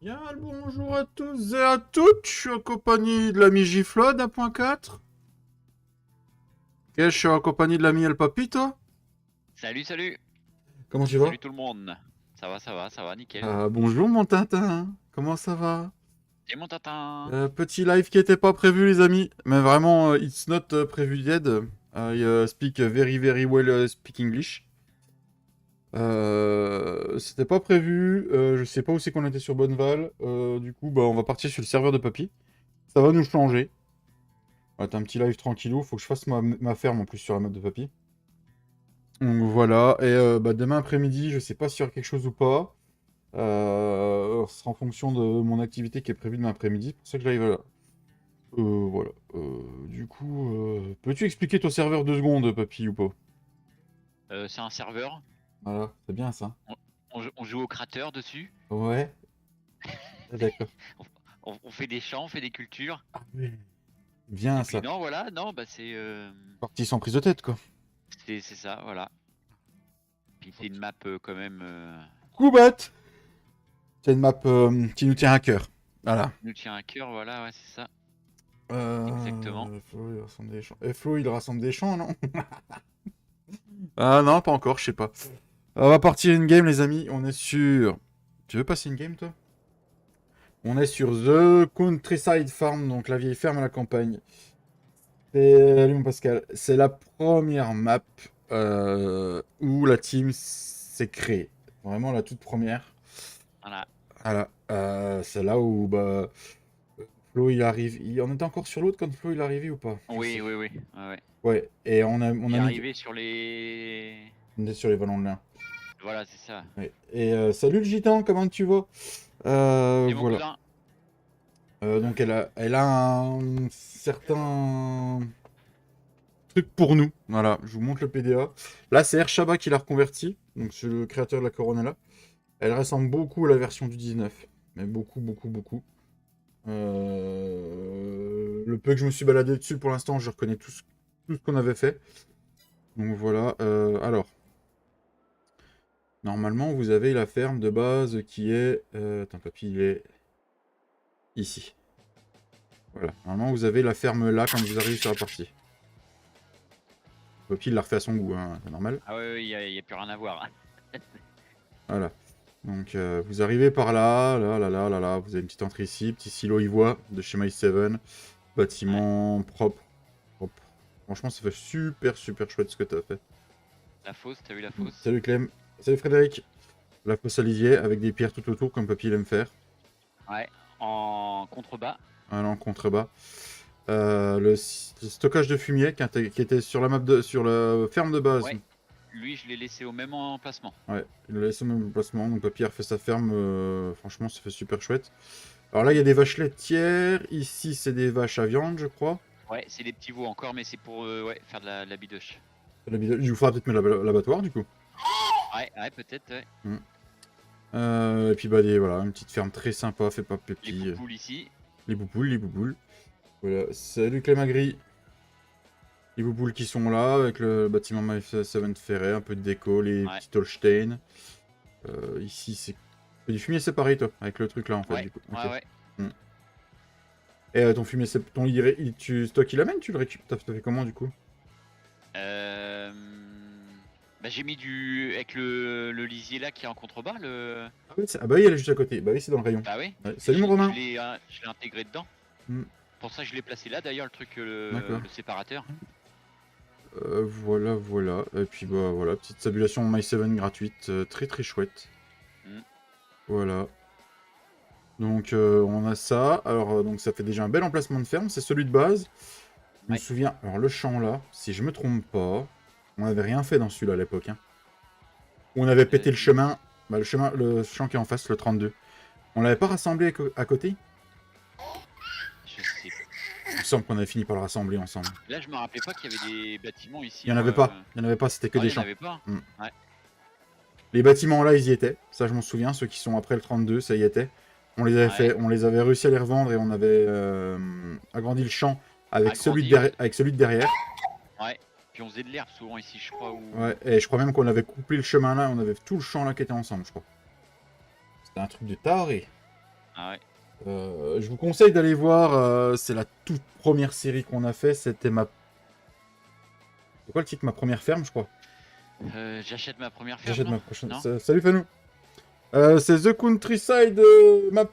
Bien le bonjour à tous et à toutes, je suis en compagnie de l'ami Giflod 1.4. Ok, je suis en compagnie de l'ami El Papito. Salut, salut! Comment tu vas? Salut tout le monde! Ça va, nickel. Bonjour mon Tintin, comment ça va? Et mon tatin! Petit live qui était pas prévu les amis, mais vraiment, it's not prévu yet. I speak very very well speak English. C'était pas prévu, je sais pas où c'est qu'on était sur Bonneval. Du coup, bah on va partir sur le serveur de Papy. Ça va nous changer. Ouais, t'as un petit live tranquillou, faut que je fasse ma ferme en plus sur la map de Papy. Donc voilà, et bah, demain après-midi, je sais pas s'il y aura quelque chose ou pas. Ce sera en fonction de mon activité qui est prévue demain après-midi, c'est pour ça que j'arrive là. Voilà. Du coup, peux-tu expliquer ton serveur 2 secondes, Papy, ou pas? C'est un serveur. Voilà, c'est bien ça. On joue au crateur dessus. Ouais, d'accord. On, on fait des champs, on fait des cultures. Ah oui. Bien Et puis ça. non, voilà, non, bah c'est Parti sans prise de tête, quoi. c'est ça, voilà. Puis c'est une map quand même Koubat! C'est une map qui nous tient à cœur. Voilà. qui nous tient à cœur, voilà, ouais, c'est ça. Exactement. Flo, il rassemble des champs. Flo, il rassemble des champs, non? Ah non, pas encore, je sais pas. On va partir une game, les amis. On est sur. Tu veux passer une game, toi? On est sur The Countryside Farm, donc la vieille ferme à la campagne. Salut mon Pascal. C'est la première map où la team s'est créée. Vraiment la toute première. Voilà. Voilà. C'est là où bah, Flo il arrive. On était encore sur l'autre quand Flo il est arrivé ou pas? Je Oui, sais. oui, oui. Ouais, ouais. Ouais. Et on Il a est mis. arrivé sur les. On est sur les ballons de lin. Voilà, c'est ça. Ouais. Et salut le gitan, comment tu vas? Et mon Voilà. cousin. Donc elle a un certain truc pour nous. Voilà, je vous montre le PDA. Là, c'est Ershaba qui l'a reconverti. Donc c'est le créateur de la Coronella. Elle ressemble beaucoup à la version du 19. Mais beaucoup, beaucoup, beaucoup. Le peu que je me suis baladé dessus pour l'instant, je reconnais tout ce qu'on avait fait. Donc voilà. Alors, normalement, vous avez la ferme de base qui est... attends, papy, il est ici. Voilà. Normalement, vous avez la ferme là quand vous arrivez sur la partie. Papy, il l'a refait à son goût, hein, c'est normal. Ah ouais, il y a plus rien à voir. Voilà. Donc, vous arrivez par là, là. Vous avez une petite entrée ici, petit silo ivoire de chez My7. Ouais. Bâtiment propre, propre. Franchement, ça fait super, super chouette ce que t'as fait. La fosse, t'as vu la fosse? Salut Clem. Salut Frédéric. La fosse à lisier avec des pierres tout autour comme Papy aime faire. Ouais. En contrebas. Voilà, en contrebas. Le stockage de fumier qui était sur la sur la ferme de base. Ouais. Lui, je l'ai laissé au même emplacement. Ouais, il l'a laissé au même emplacement. Donc Papy a refait sa ferme. Franchement, ça fait super chouette. Alors là, il y a des vaches laitières. Ici, c'est des vaches à viande, je crois. Ouais, c'est des petits veaux encore, mais c'est pour ouais, faire de la bidoche. Il vous faudra peut-être mettre l'abattoir, du coup. Ouais, ouais, peut-être, ouais. Mm. Et puis, bah, voilà, une petite ferme très sympa, fait par Les Pépi. poupoules ici. Les bouboules, les bouboules. Voilà, salut Clémagri. Les bouboules qui sont là, avec le bâtiment My7 ferré, un peu de déco, les Ouais, petits Holstein. Ici, c'est du fumier séparé, toi, avec le truc là, en fait, ouais, du coup. Ok. ouais, ouais. Mm. Et ton fumier, c'est toi qui l'amènes, tu le récupères, t'as fait comment, du coup? Euh... Bah, j'ai mis du... Avec le lisier là qui est en contrebas, le... Ah, oui, ah bah oui, elle est juste à côté. Bah oui, c'est dans le rayon. Bah oui, Ouais, salut mon Romain. je l'ai intégré dedans. Mm, Pour ça, je l'ai placé là, d'ailleurs, le truc, d'accord. le séparateur. Voilà, voilà. Et puis bah voilà, petite tabulation My7 gratuite, très très chouette. Mm. Voilà. Donc on a ça. Alors donc ça fait déjà un bel emplacement de ferme, c'est celui de base. Je me Ouais. souviens, alors le champ là, si je me trompe pas, on n'avait rien fait dans celui-là à l'époque. Hein. On avait pété le Il- chemin, bah, le champ qui est en face, le 32. On l'avait pas rassemblé à côté? Je sais. Il me semble qu'on avait fini par le rassembler ensemble. Là, je me rappelais pas qu'il y avait des bâtiments Il ici, y en moi. avait pas, il y en avait pas, c'était que Ah, des il y en champs. avait pas. Mm. Ouais. Les bâtiments là, ils y étaient. Ça, je m'en souviens. Ceux qui sont après le 32, ça y était. On les avait fait, Ouais. on les avait réussi à les revendre et on avait agrandi le champ Agrandi, ouais. avec celui de derrière. Ouais. Puis on faisait de l'herbe souvent ici, je crois. Ou... Ouais, et je crois même qu'on avait couplé le chemin là, on avait tout le champ là qui était ensemble, je crois. C'était un truc de taré. Ah ouais. Je vous conseille d'aller voir, c'est la toute première série qu'on a fait, c'était ma... C'est quoi le titre? Ma première ferme, je crois. J'achète ma première ferme, J'achète non? ma prochaine... Non. Salut Fanou. C'est The Countryside Map.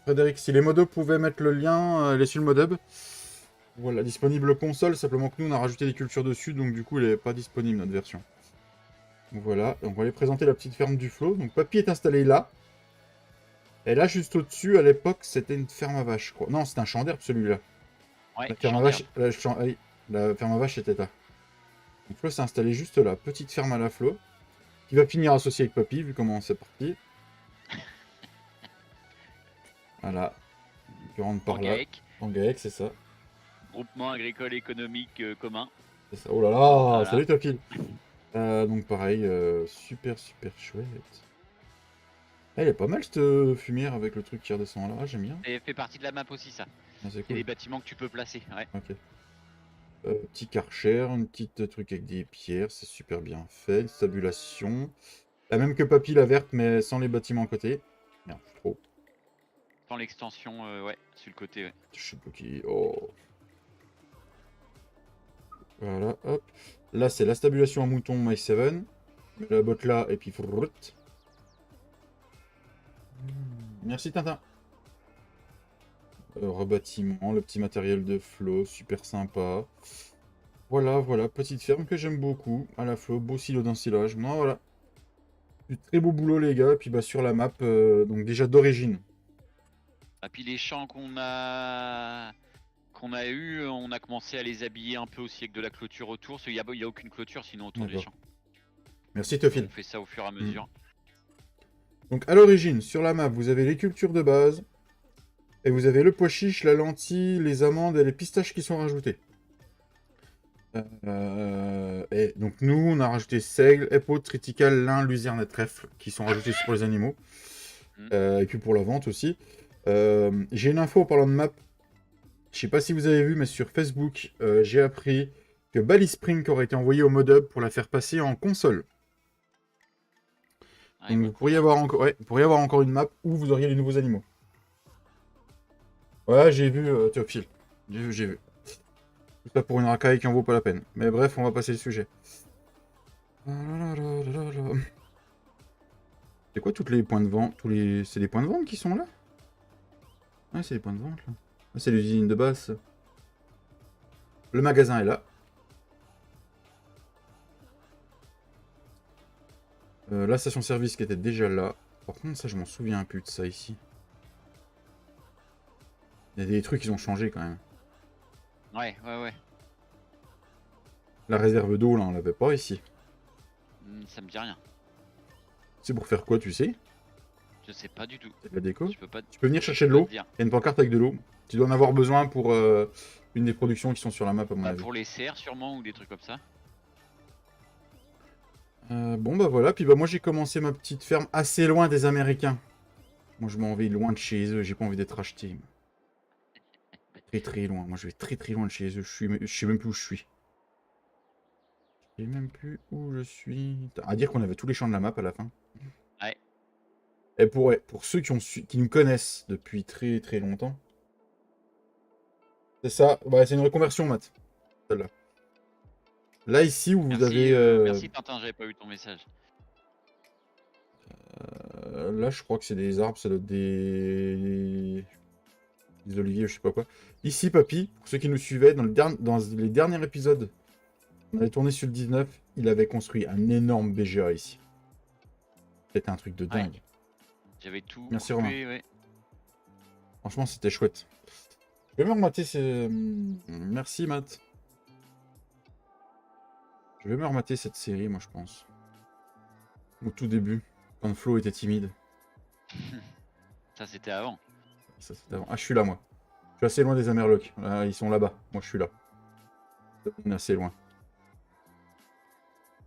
Frédéric, si les modos pouvaient mettre le lien, elle est sur le modhub. Voilà, disponible console, simplement que nous on a rajouté des cultures dessus, donc du coup elle est pas disponible notre version. Donc voilà, on va aller présenter la petite ferme du flot. Donc Papy est installé là. Et là, juste au-dessus, à l'époque, c'était une ferme à vaches, je crois. Non, c'était un champ d'herbe celui-là. Ouais, La ferme à vaches, oui, la ferme à vaches était là. Donc Flo s'est installé juste là, petite ferme à la Flo, qui va finir associée avec Papy, vu comment c'est parti. Voilà, tu rentres par là. GAEC, En GAEC, c'est ça. groupement agricole économique commun. C'est ça. Oh là là, Voilà. salut Topil. Donc pareil, super chouette. Elle est pas mal cette fumière avec le truc qui redescend là, ah, j'aime bien. Et fait partie de la map aussi, ça. Ah, c'est C'est cool. les bâtiments que tu peux placer, ouais. Ok. Petit karcher, une petite truc avec des pierres, c'est super bien fait. Une stabulation. La même que Papy la verte, mais sans les bâtiments à côté. Merde, trop. Sans l'extension, ouais, sur le côté, ouais. Je sais pas qui. Oh. Voilà, hop. Là, c'est la stabulation à mouton My7. La botte là, et puis frrrt. Merci Tintin. Rebâtiment, le petit matériel de Flo, super sympa. Voilà, petite ferme que j'aime beaucoup. À la Flo, beau silo d'ensilage. Non, voilà. Du très beau boulot les gars. Et puis bah sur la map, donc déjà d'origine. Et puis les champs qu'on a eu, on a commencé à les habiller un peu aussi avec de la clôture autour. Parce qu'il y a aucune clôture sinon autour des champs. Merci Teofil. On fait ça au fur et à mesure. Donc à l'origine, sur la map, vous avez les cultures de base. Et vous avez le pois chiche, la lentille, les amandes et les pistaches qui sont rajoutés. Et donc nous, on a rajouté seigle, épaule, triticale, lin, luzerne et trèfle qui sont rajoutés pour les animaux. Et puis pour la vente aussi. J'ai une info en parlant de map. Je sais pas si vous avez vu, mais sur Facebook, j'ai appris que Bally Spring aurait été envoyé au modhub pour la faire passer en console. Ah, Donc vous pourriez avoir encore une map où vous auriez les nouveaux animaux. Ouais, j'ai vu, Théophile. J'ai vu. Tout ça pour une racaille qui en vaut pas la peine. Mais bref, on va passer le sujet. C'est quoi tous les points de vente? C'est les points de vente qui sont là? Ouais, c'est les points de vente là. Ah, c'est l'usine de base. Le magasin est là. La station-service qui était déjà là. Par contre, ça, je m'en souviens plus de ça ici. Il y a des trucs qui ont changé quand même. Ouais. La réserve d'eau, là, on l'avait pas ici. Ça me dit rien. C'est pour faire quoi, tu sais? Je sais pas du tout. C'est de la déco? Je peux pas. Tu peux venir chercher de Je peux l'eau. te dire. Il y a une pancarte avec de l'eau. Tu dois en avoir besoin pour une des productions qui sont sur la map, à mon avis. Pour les serres sûrement ou des trucs comme ça. Bon bah voilà, puis bah moi j'ai commencé ma petite ferme assez loin des Américains. Moi je m'en vais loin de chez eux, j'ai pas envie d'être acheté. Très loin, moi je vais très loin de chez eux, je sais même plus où je suis. Je sais même plus où je suis. À dire qu'on avait tous les champs de la map à la fin. Ouais. Et pour ceux qui nous connaissent depuis très longtemps. C'est ça, bah, c'est une reconversion Matt. Celle-là. Là ici où vous avez... Merci Tintin, j'avais pas eu ton message. Là je crois que c'est des arbres, ça doit être des oliviers, je sais pas quoi. Ici Papy, pour ceux qui nous suivaient, dans les derniers épisodes, on avait tourné sur le 19, il avait construit un énorme BGA ici. C'était un truc de dingue. Ouais. J'avais tout. Merci coupé, Romain. ouais. Franchement c'était chouette. Je vais me remater Merci Matt. Je vais me remater cette série, moi je pense. Au tout début, quand Flo était timide. Ça c'était avant. Ça, c'était avant. Ah, je suis là, moi. Je suis assez loin des Amerlocs. Là, ils sont là-bas. Moi, je suis là. On est assez loin. De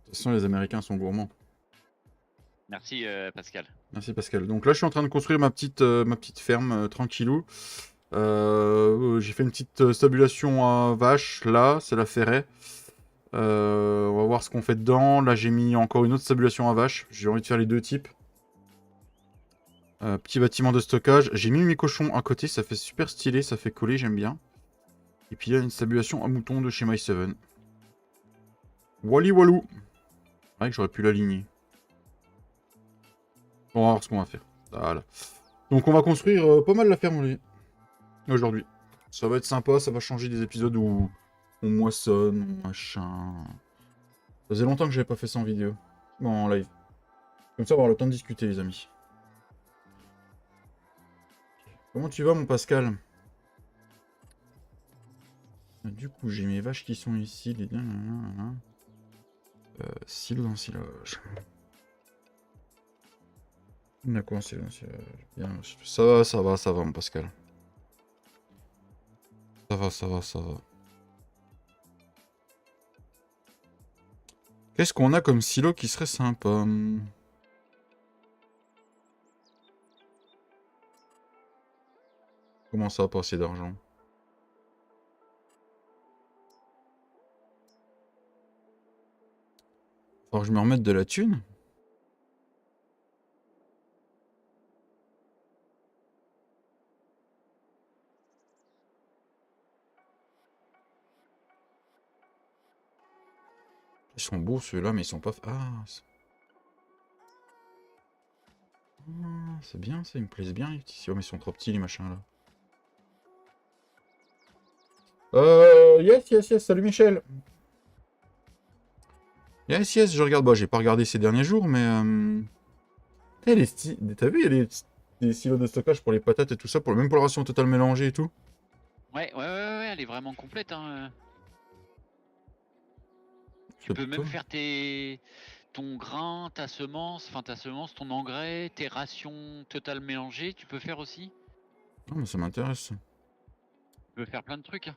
toute façon, les Américains sont gourmands. Merci Pascal. Merci, Pascal. Donc là, je suis en train de construire ma petite ferme, tranquillou. J'ai fait une petite stabulation à vache. Là, c'est la ferraie. On va voir ce qu'on fait dedans. Là, j'ai mis encore une autre stabulation à vache. J'ai envie de faire les deux types. Petit bâtiment de stockage. J'ai mis mes cochons à côté, ça fait super stylé, ça fait coller, j'aime bien. Et puis là, une stabulation à mouton de chez My7. Wally Walou. Ouais, que j'aurais pu l'aligner. On va voir ce qu'on va faire. Voilà. Donc on va construire pas mal la ferme aujourd'hui. Ça va être sympa, ça va changer des épisodes où on moissonne, machin. Ça faisait longtemps que j'avais pas fait ça en vidéo. Bon, en live. Comme ça, on va avoir le temps de discuter, les amis. Comment tu vas, mon Pascal? Du coup, j'ai mes vaches qui sont ici. Les... silo dans silage. D'accord, silo dans silage. Bien, ça va, mon Pascal. Ça va. Qu'est-ce qu'on a comme silo qui serait sympa? Comment ça, pas assez d'argent? Faut que je me remette de la thune. Ils sont beaux ceux-là, mais ils sont pas... Ah, c'est bien ça, ils me plaisent bien les petits silos, mais ils sont trop petits les machins là. Yes, salut Michel. Yes, je regarde. Bah, j'ai pas regardé ces derniers jours, mais. T'as vu, il y a des silos de stockage pour les patates et tout ça, même pour la ration totale mélangée et tout. Ouais, elle est vraiment complète. Hein. Tu C'est peux pas- même faire ton grain, ta semence, ton engrais, tes rations totales mélangées, tu peux faire aussi. Non, mais ça m'intéresse. Tu peux faire plein de trucs. Hein.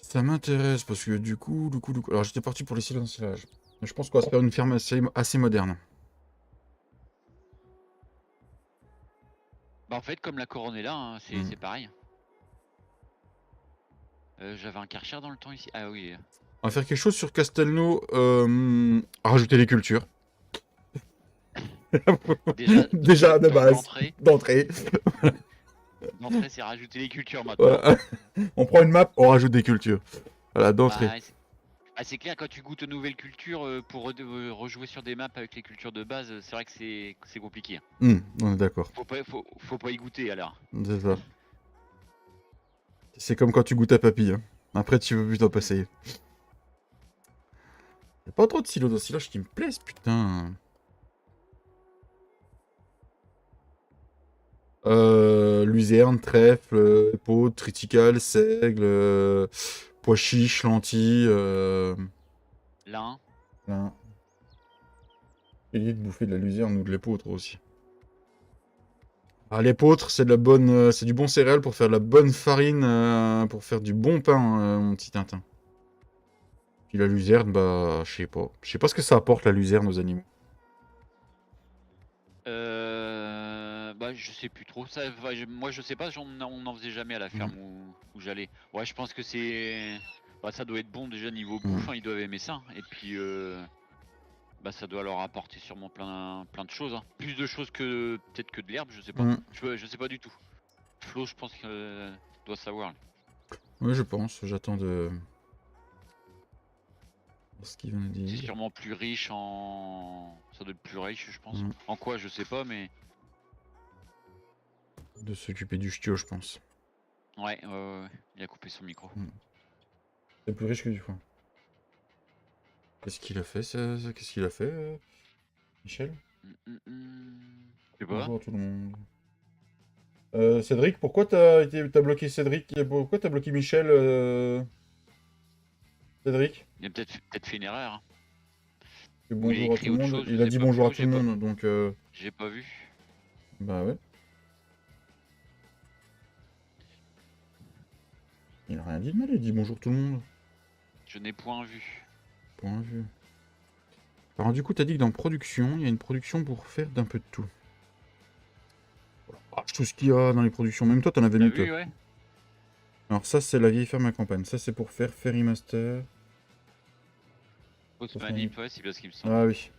Ça m'intéresse parce que du coup. Alors j'étais parti pour les silos d'ensilage. Mais je pense qu'on va se faire une ferme assez moderne. Bah en fait, comme la Coronella, hein, c'est pareil. J'avais un Karcher dans le temps ici. Ah oui. On va faire quelque chose sur Castelnau. Rajouter les cultures. Déjà de base. D'entrée. D'entrée, c'est rajouter les cultures maintenant. Voilà. On prend une map, on rajoute des cultures. Voilà, d'entrée. Bah, c'est clair, quand tu goûtes aux nouvelles cultures, pour rejouer sur des maps avec les cultures de base, c'est vrai que c'est compliqué. On est d'accord. Faut pas y goûter alors. C'est ça. C'est comme quand tu goûtes à papy. Hein. Après, tu veux plus t'en passer. Y'a pas trop de silos d'ensilage qui me plaisent, putain. Luzerne, trèfle, épaule, triticale, seigle, pois chiches, lentilles. Lin. Il de bouffer de la luzerne ou de l'épeautre aussi. Ah, l'épeautre, c'est de la bonne, c'est du bon céréal pour faire de la bonne farine, pour faire du bon pain, mon petit Tintin. Puis la luzerne, bah, je sais pas. Je sais pas ce que ça apporte la luzerne aux animaux. Bah je sais plus trop. Ça, moi je sais pas, on en faisait jamais à la ferme où j'allais. Ouais, je pense que c'est... Bah ça doit être bon déjà niveau bouffe, hein, ils doivent aimer ça. Et puis bah ça doit leur apporter sûrement plein de choses. Hein. Plus de choses que peut-être que de l'herbe, je sais pas. Je sais pas du tout. Flo, je pense que doit savoir. Oui, je pense. J'attends de... ce qu'il vient de dire. C'est sûrement plus riche en... Ça doit être plus riche, je pense. En quoi, je sais pas, mais... De s'occuper du ch'tio, je pense. Ouais, il a coupé son micro. C'est plus riche que du foin. Qu'est-ce qu'il a fait, ça Qu'est-ce qu'il a fait, Michel? Je sais pas. Bonjour à tout le monde. Cédric, pourquoi t'as bloqué Cédric? Pourquoi t'as bloqué Michel, Cédric? Il a peut-être fait une erreur. Hein. Bonjour à tout le monde. Il a dit bonjour à tout le monde, donc... J'ai pas vu. Bah ouais. Il a rien dit de mal, il dit bonjour tout le monde. Je n'ai point vu. Point vu. Alors du coup, t'as dit que dans production, il y a une production pour faire d'un peu de tout. Voilà. Tout ce qu'il y a dans les productions. Même toi, t'en avais mis, toi. Ouais. Alors ça, c'est la vieille ferme à campagne. Ça, c'est pour faire Ferry Master. Fausse manip, ouais, c'est bien ce qu'il me semble. Ah oui.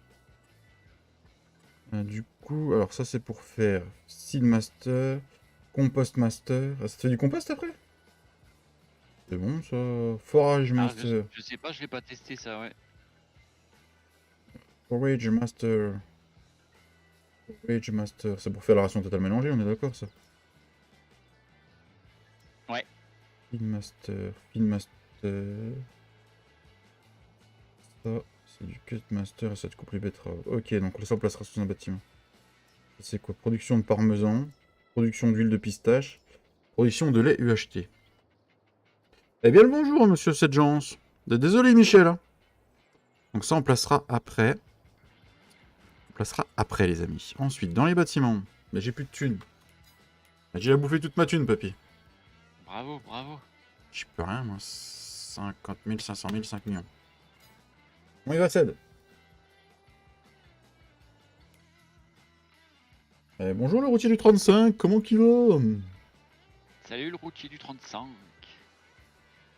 Du coup, alors ça c'est pour faire Seed Master, Compost Master. Ah, ça te fait du compost après? C'est bon ça. Forage Ah, Master. je sais pas, je l'ai pas testé ça, ouais. Forage Master. Forage Master. C'est pour faire la ration totale mélangée, on est d'accord ça? Ouais. Feed Master. Feed Master. Ça, c'est du Cut Master et ça te coupe les betteraves. Ok, donc ça on placera sous un bâtiment. C'est quoi? Production de parmesan. Production d'huile de pistache. Production de lait UHT. Eh bien le bonjour, monsieur Sedgence. Désolé, Michel. Hein. Donc ça, on placera après. On placera après, les amis. Ensuite, dans les bâtiments. Mais j'ai plus de thunes. J'ai bouffé toute ma thune, papy. Bravo, bravo. Je peux rien, moi. 50 000, 500 000, 5 millions. Bon, il va cède. Bonjour, le routier du 35. Comment qu'il va? Salut le routier du 35.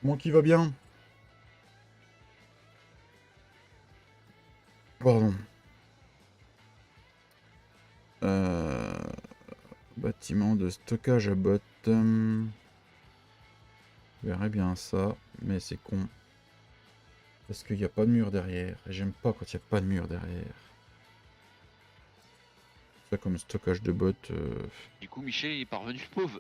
Comment qu'il va bien? Pardon. Euh... Bâtiment de stockage à bottom. Je verrais bien ça, mais c'est con. Parce qu'il n'y a pas de mur derrière. Et j'aime pas quand il n'y a pas de mur derrière. Ça comme stockage de bottes. Du coup, Michel il est parvenu pauvre.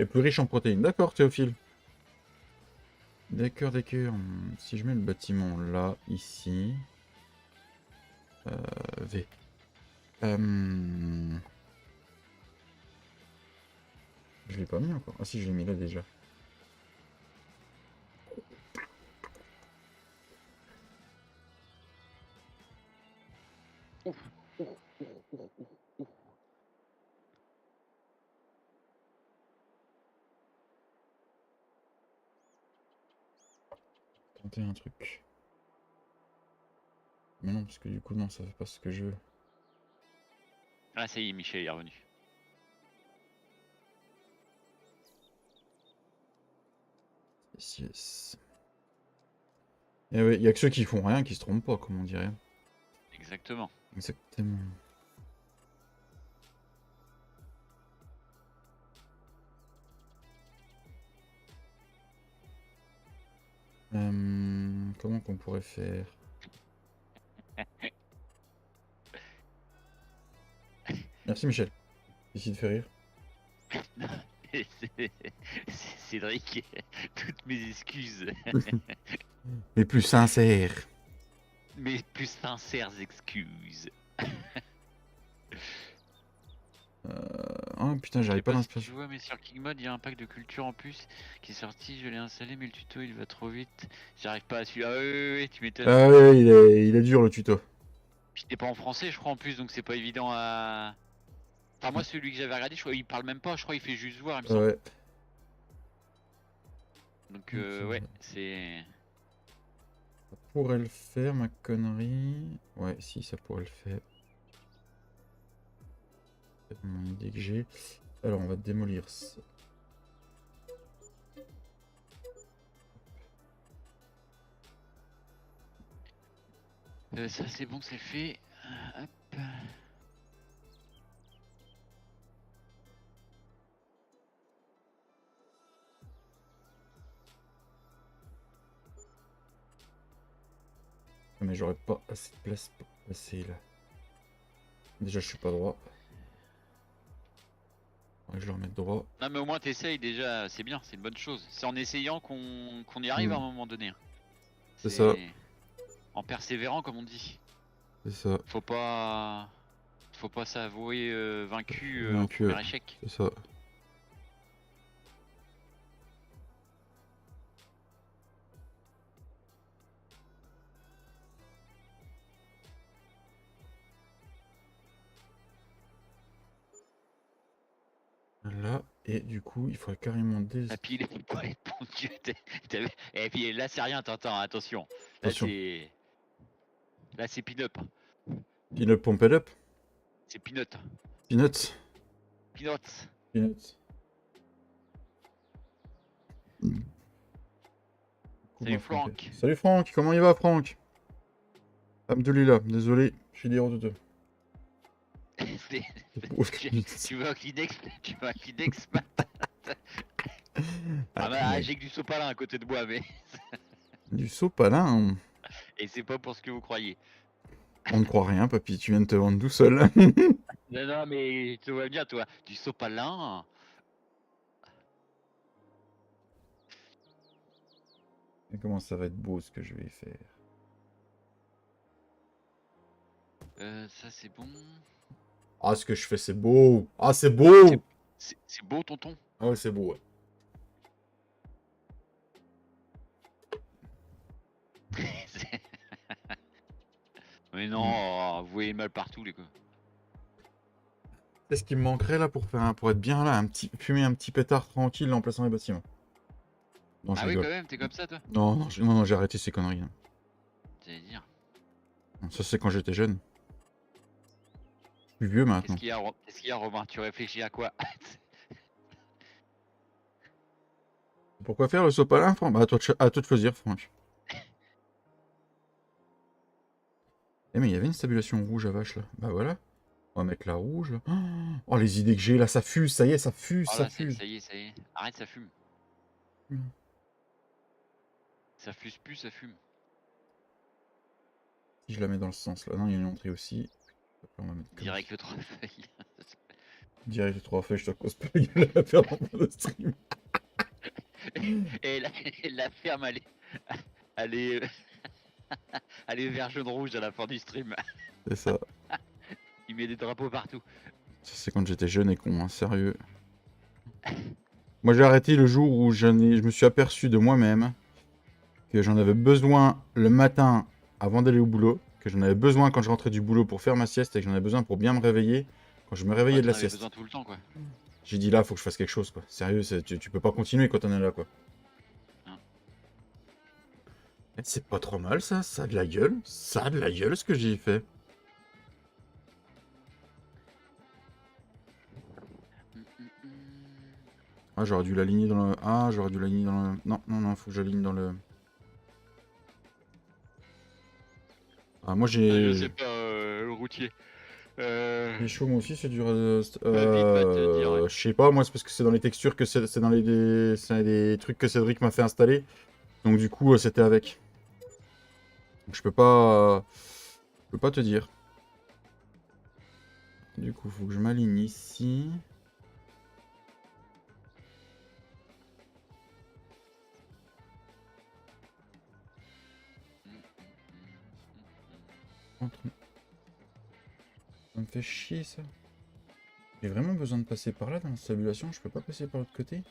Et plus riche en protéines. D'accord, Théophile. D'accord, d'accord. Si je mets le bâtiment là, ici. V. Je l'ai pas mis encore. Ah si, je l'ai mis là déjà. Tenter un truc. Mais non, parce que du coup, non, ça fait pas ce que je veux. Ah, ça y est, Michel est revenu. Yes. Et ouais, il y a que ceux qui font rien qui se trompent pas, comme on dirait. Exactement. Exactement. Comment qu'on pourrait faire? Merci Michel. Ici de faire rire. Cédric, toutes mes excuses. Mais plus sincère. Mes plus sincères excuses. Oh putain, Je j'arrive sais pas pas dans si ce tu vois, mais sur Kingmod, il y a un pack de culture en plus qui est sorti. Je l'ai installé, mais le tuto il va trop vite. J'arrive pas à suivre. Ah oui, tu m'étonnes. Ah ouais, il est dur le tuto. Puis t'es pas en français, je crois, en plus, donc c'est pas évident à. Enfin, moi, celui que j'avais regardé, je crois il parle même pas. Je crois il fait juste voir, il me semble. Ouais. Donc, Ok. ouais, c'est. Ça pourrait le faire, ma connerie. Ouais, si, ça pourrait le faire. C'est mon idée que j'ai. Alors, on va démolir ça. Ça, c'est bon, c'est fait. Hop. Mais j'aurais pas assez de place pour passer là. Déjà, je suis pas droit. Ouais, je le remets droit. Non, mais au moins t'essayes déjà, c'est bien, c'est une bonne chose. C'est en essayant qu'on y arrive à un moment donné. C'est ça. C'est en persévérant, comme on dit. C'est ça. Faut pas s'avouer vaincu au Vaincu. premier échec. C'est ça. Là. Et du coup, il faudrait carrément des... Et puis il est ouais, bon Dieu, et puis là c'est rien, t'entends, attention. Là Attention. c'est. Là c'est pin-up. Peanut pump it up. C'est peanut. Peanuts. Peanuts. Peanuts. Salut Franck. Salut Franck, comment il va Franck? Abdelillah, désolé, je suis dire de C'est- tu, toi. tu veux un Kleenex? Tu veux un Kleenex? Ah bah, Mec, j'ai que du sopalin à côté de moi, mais. du sopalin, Et c'est pas pour ce que vous croyez. on ne croit rien, papy, tu viens de te vendre tout seul. Non, non, mais tu vois bien, toi. Du sopalin. Et comment ça va être beau ce que je vais faire. Ça c'est bon. Ah, ce que je fais, c'est beau. Ah, c'est beau. C'est beau, tonton. Ah ouais, c'est beau, ouais. C'est- Mais non, Mm. oh, vous voyez mal partout, les gars. C'est ce qui me manquerait là pour faire pour être bien là, fumer un petit pétard tranquille en plaçant les bâtiments. Non, je Ah oui, quand rigole. même, t'es comme ça, toi? Non, non, non, j'ai arrêté ces conneries, hein. J'allais dire. Non, ça, c'est quand j'étais jeune. Je suis vieux maintenant. Qu'est-ce qu'il y a, Romain? Tu réfléchis à quoi? Pourquoi faire le sopalin, Franck? Bah, à toi de choisir, Franck. Eh, mais il y avait une stabulation rouge à vache là. Bah voilà. On va mettre la rouge là. Oh, les idées que j'ai là, ça fuse, ça y est, ça fuse, Oh ça là, fuse. ça y est, ça y est. Arrête, ça fume. Mm. Ça fuse plus, ça fume. Si je la mets dans le sens là. Non, il y a une entrée aussi. Hop là, on va mettre comme Direct ça. le 3 feuilles. Direct 3 feuilles, je te cause pas la gueule à faire en mode stream. Et la ferme, elle est, elle est vert jaune rouge à la fin du stream. C'est ça. Il met des drapeaux partout. Ça, c'est quand j'étais jeune et con, hein, sérieux. Moi, j'ai arrêté le jour où je me suis aperçu de moi-même que j'en avais besoin le matin avant d'aller au boulot, que j'en avais besoin quand je rentrais du boulot pour faire ma sieste et que j'en avais besoin pour bien me réveiller quand je me réveillais Ouais, de t'en la avais sieste. besoin tout le temps, quoi. J'ai dit là, faut que je fasse quelque chose, quoi. Sérieux, tu peux pas continuer quand on est là, quoi. Hein. Eh, c'est pas trop mal, ça a de la gueule. Ça a de la gueule, ce que j'ai fait. Ah, j'aurais dû l'aligner dans le... Ah, j'aurais dû l'aligner dans le... Non, non, non, faut que j'aligne dans le... Ah, moi, Je sais j'ai... pas, le routier. Les chaud, moi aussi, c'est dur. Ma bite va te dire, ouais. Je sais pas, moi, c'est parce que c'est dans les textures que c'est dans c'est des trucs que Cédric m'a fait installer. Donc, du coup, c'était avec. Donc, je peux pas te dire. Du coup, faut que je m'aligne ici. Ça me fait chier, ça. J'ai vraiment besoin de passer par là dans la stabulation. Je peux pas passer par l'autre côté. Ça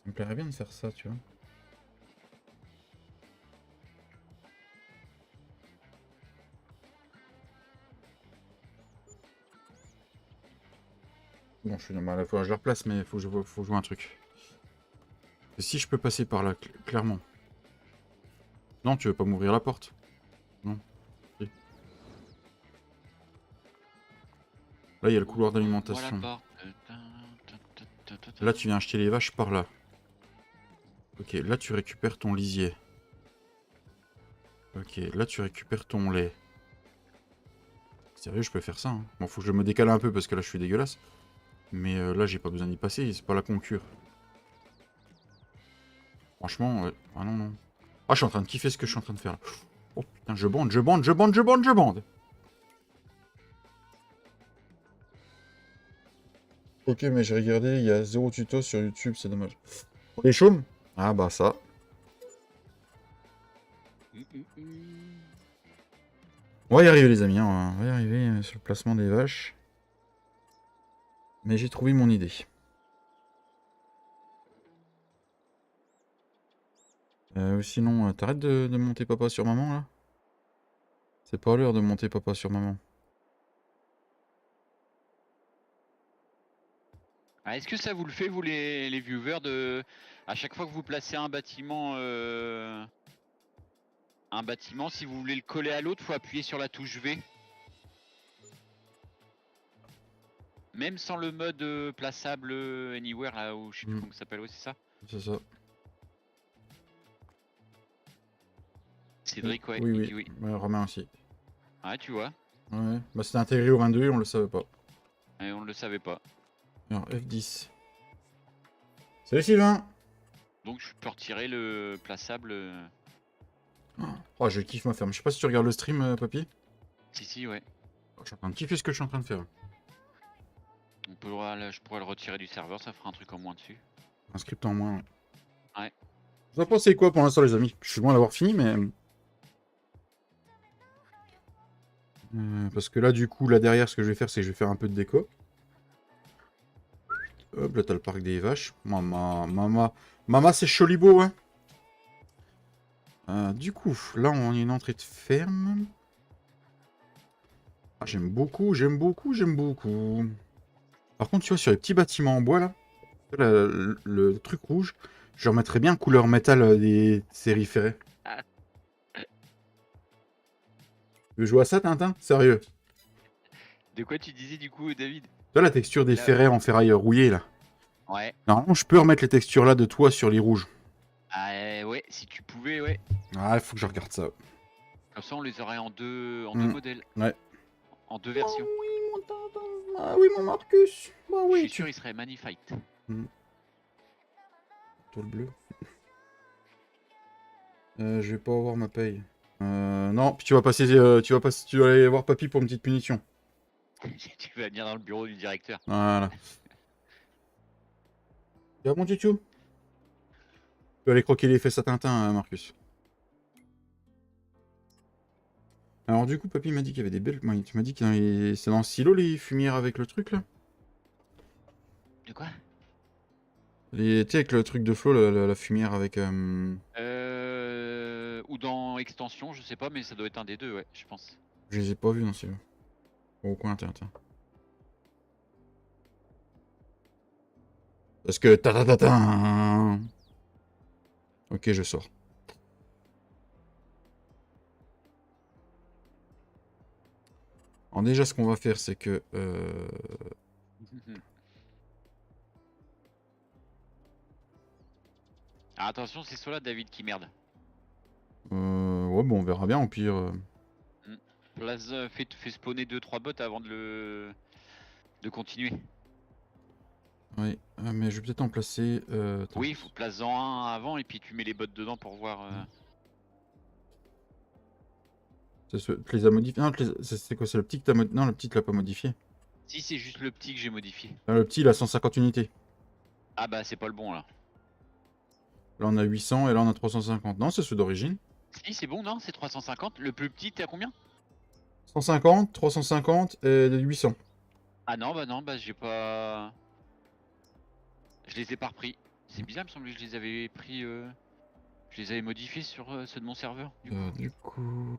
me plairait bien de faire ça, tu vois. Bon, je suis mal à la fois, je le replace, mais faut que je vois un truc. Et si je peux passer par là, clairement. Non, tu veux pas m'ouvrir la porte? Non. Si. Là, il y a le couloir d'alimentation. Là, tu viens acheter les vaches par là. Ok, là, tu récupères ton lisier. Ok, là, tu récupères ton lait. Sérieux, je peux faire ça, hein. Bon, faut que je me décale un peu parce que là, je suis dégueulasse. Mais là, j'ai pas besoin d'y passer, c'est pas la concure. Franchement, ah non, non. Ah, je suis en train de kiffer ce que je suis en train de faire là. Oh putain, je bande, je bande, je bande, je bande, je bande. Ok, mais j'ai regardé, il y a 0 tuto sur YouTube, c'est dommage. Les chaumes? Ah bah ça. On va y arriver les amis, hein. On va y arriver sur le placement des vaches. Mais j'ai trouvé mon idée. Sinon, t'arrêtes de monter papa sur maman là? C'est pas l'heure de monter papa sur maman. Ah, est-ce que ça vous le fait, vous les viewers, à chaque fois que vous placez un bâtiment, si vous voulez le coller à l'autre, faut appuyer sur la touche V. Même sans le mode plaçable anywhere là où je sais plus comment ça s'appelle, ouais c'est ça. C'est ça. Cédric, ouais, Oui, il oui. dit oui. Ouais, Romain aussi. Ouais, tu vois. Ouais. Bah, c'était intégré au 22 et on le savait pas. Et on le savait pas. Alors, F10. Salut Sylvain! Donc je peux retirer le plaçable. Oh, je kiffe ma ferme. Je sais pas si tu regardes le stream, papy. Si, si, ouais. Oh, je suis en train de kiffer ce que je suis en train de faire. Je pourrais le retirer du serveur, ça fera un truc en moins dessus. Un script en moins. Ouais. Vous en pensez quoi pour l'instant, les amis? Je suis loin d'avoir fini, mais. Parce que là, du coup, là derrière, ce que je vais faire, c'est que je vais faire un peu de déco. Hop, là, t'as le parc des vaches. Mama, c'est cholibo, hein. Du coup, là, on a une entrée de ferme. Ah, j'aime beaucoup, j'aime beaucoup, j'aime beaucoup. Par contre, tu vois, sur les petits bâtiments en bois, là, le truc rouge, je remettrais bien couleur métal des séries ferrées. Ah. Tu veux jouer à ça, Tintin? Sérieux? De quoi tu disais du coup, David? Tu vois la texture des Là. ferrets en ferraille rouillé, là? Ouais. Normalement, je peux remettre les textures là de toi sur les rouges. Ah ouais, si tu pouvais, ouais. Ah, il faut que je regarde ça. Comme ça, on les aurait en deux Mm. modèles. Ouais. En deux versions. Oh oui, mon Tintin. Ah oui, mon Marcus. Bah Je oui. suis sûr, il serait magnifique. Toi le bleu. Je vais pas avoir ma paye. Non, puis tu vas passer, tu vas aller voir papy pour une petite punition. Tu vas venir dans le bureau du directeur. Voilà. Tu vas mon tutu? Tu vas aller croquer les fesses à Tintin, Marcus. Alors du coup, papy m'a dit qu'il y avait des belles... Ouais, tu m'as dit que c'est dans le silo les fumières avec le truc là? De quoi? Tu sais, avec le truc de Flo, la fumière avec... Ou dans extension, je sais pas, mais ça doit être un des deux, ouais, je pense. Je les ai pas vus dans ces... Au coin, tiens. Parce que... Ta. Ok, je sors. Alors déjà, ce qu'on va faire, c'est que... Ah, attention, c'est ceux-là, David, qui merde. Ouais, bon, on verra bien, au pire... Place, fais spawner 2-3 bots avant de continuer. Oui, mais je vais peut-être en placer... Oui, il faut place-en un avant et puis tu mets les bots dedans pour voir. Tu les as modifiés. Non, c'est quoi? C'est le petit que t'as modifié? Non, le petit, tu l'as pas modifié. Si, c'est juste le petit que j'ai modifié. Ah, le petit, il a 150 unités. Ah bah, c'est pas le bon là. Là, on a 800 et là, on a 350. Non, c'est ceux d'origine. Si, c'est bon, non? C'est 350. Le plus petit, t'es à combien? 150, 350 et 800. Ah non, bah j'ai pas. Je les ai pas repris. C'est bizarre, il me semble que je les avais pris. Je les avais modifiés sur ceux de mon serveur. Du coup,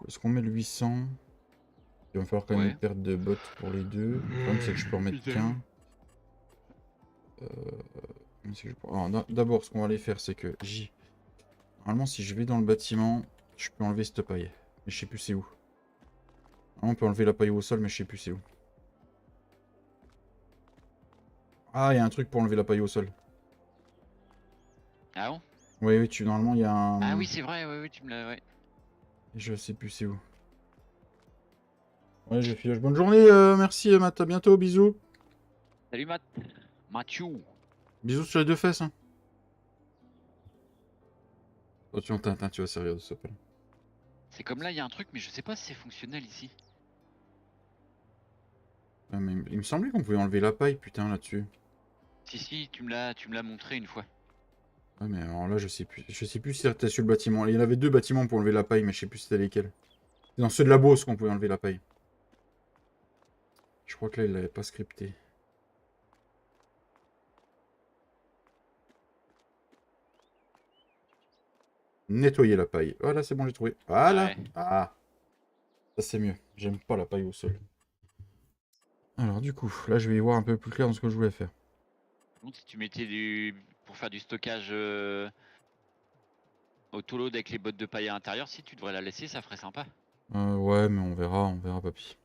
est-ce qu'on met le 800? Il va falloir quand même Ouais. une perte de bots pour les deux. Le problème, c'est que je peux en mettre qu'un. D'abord, ce qu'on va aller faire, c'est que Normalement, si je vais dans le bâtiment, je peux enlever cette paille. Mais je sais plus c'est où. On peut enlever la paille au sol, mais je sais plus c'est où. Ah, il y a un truc pour enlever la paille au sol. Ah bon? Oui, normalement, il y a un... Ah oui, c'est vrai, oui, tu me l'as. Ouais. Je sais plus c'est où. Ouais, je file. Bonne journée, merci Matt, à bientôt, bisous. Salut Mathieu. Bisous sur les deux fesses. Hein. Attention, Tintin, tu vas servir de sopel. C'est comme là, il y a un truc, mais je sais pas si c'est fonctionnel ici. Ah, mais il me semblait qu'on pouvait enlever la paille, putain, là-dessus. Si, tu me l'as montré une fois. Ouais, mais alors là, je sais plus. Je sais plus si c'était sur le bâtiment. Il y en avait deux bâtiments pour enlever la paille, mais je sais plus c'était lesquels. C'est dans ceux de la Beauce qu'on pouvait enlever la paille. Je crois que là, il l'avait pas scripté. Nettoyer la paille. Voilà, c'est bon, j'ai trouvé. Voilà. Ouais. Ah. Ça, c'est mieux. J'aime pas la paille au sol. Alors, du coup, là, je vais y voir un peu plus clair dans ce que je voulais faire. Donc, si tu mettais pour faire du stockage autoload avec les bottes de paille à l'intérieur, si tu devrais la laisser, ça ferait sympa. Ouais, mais on verra, papy.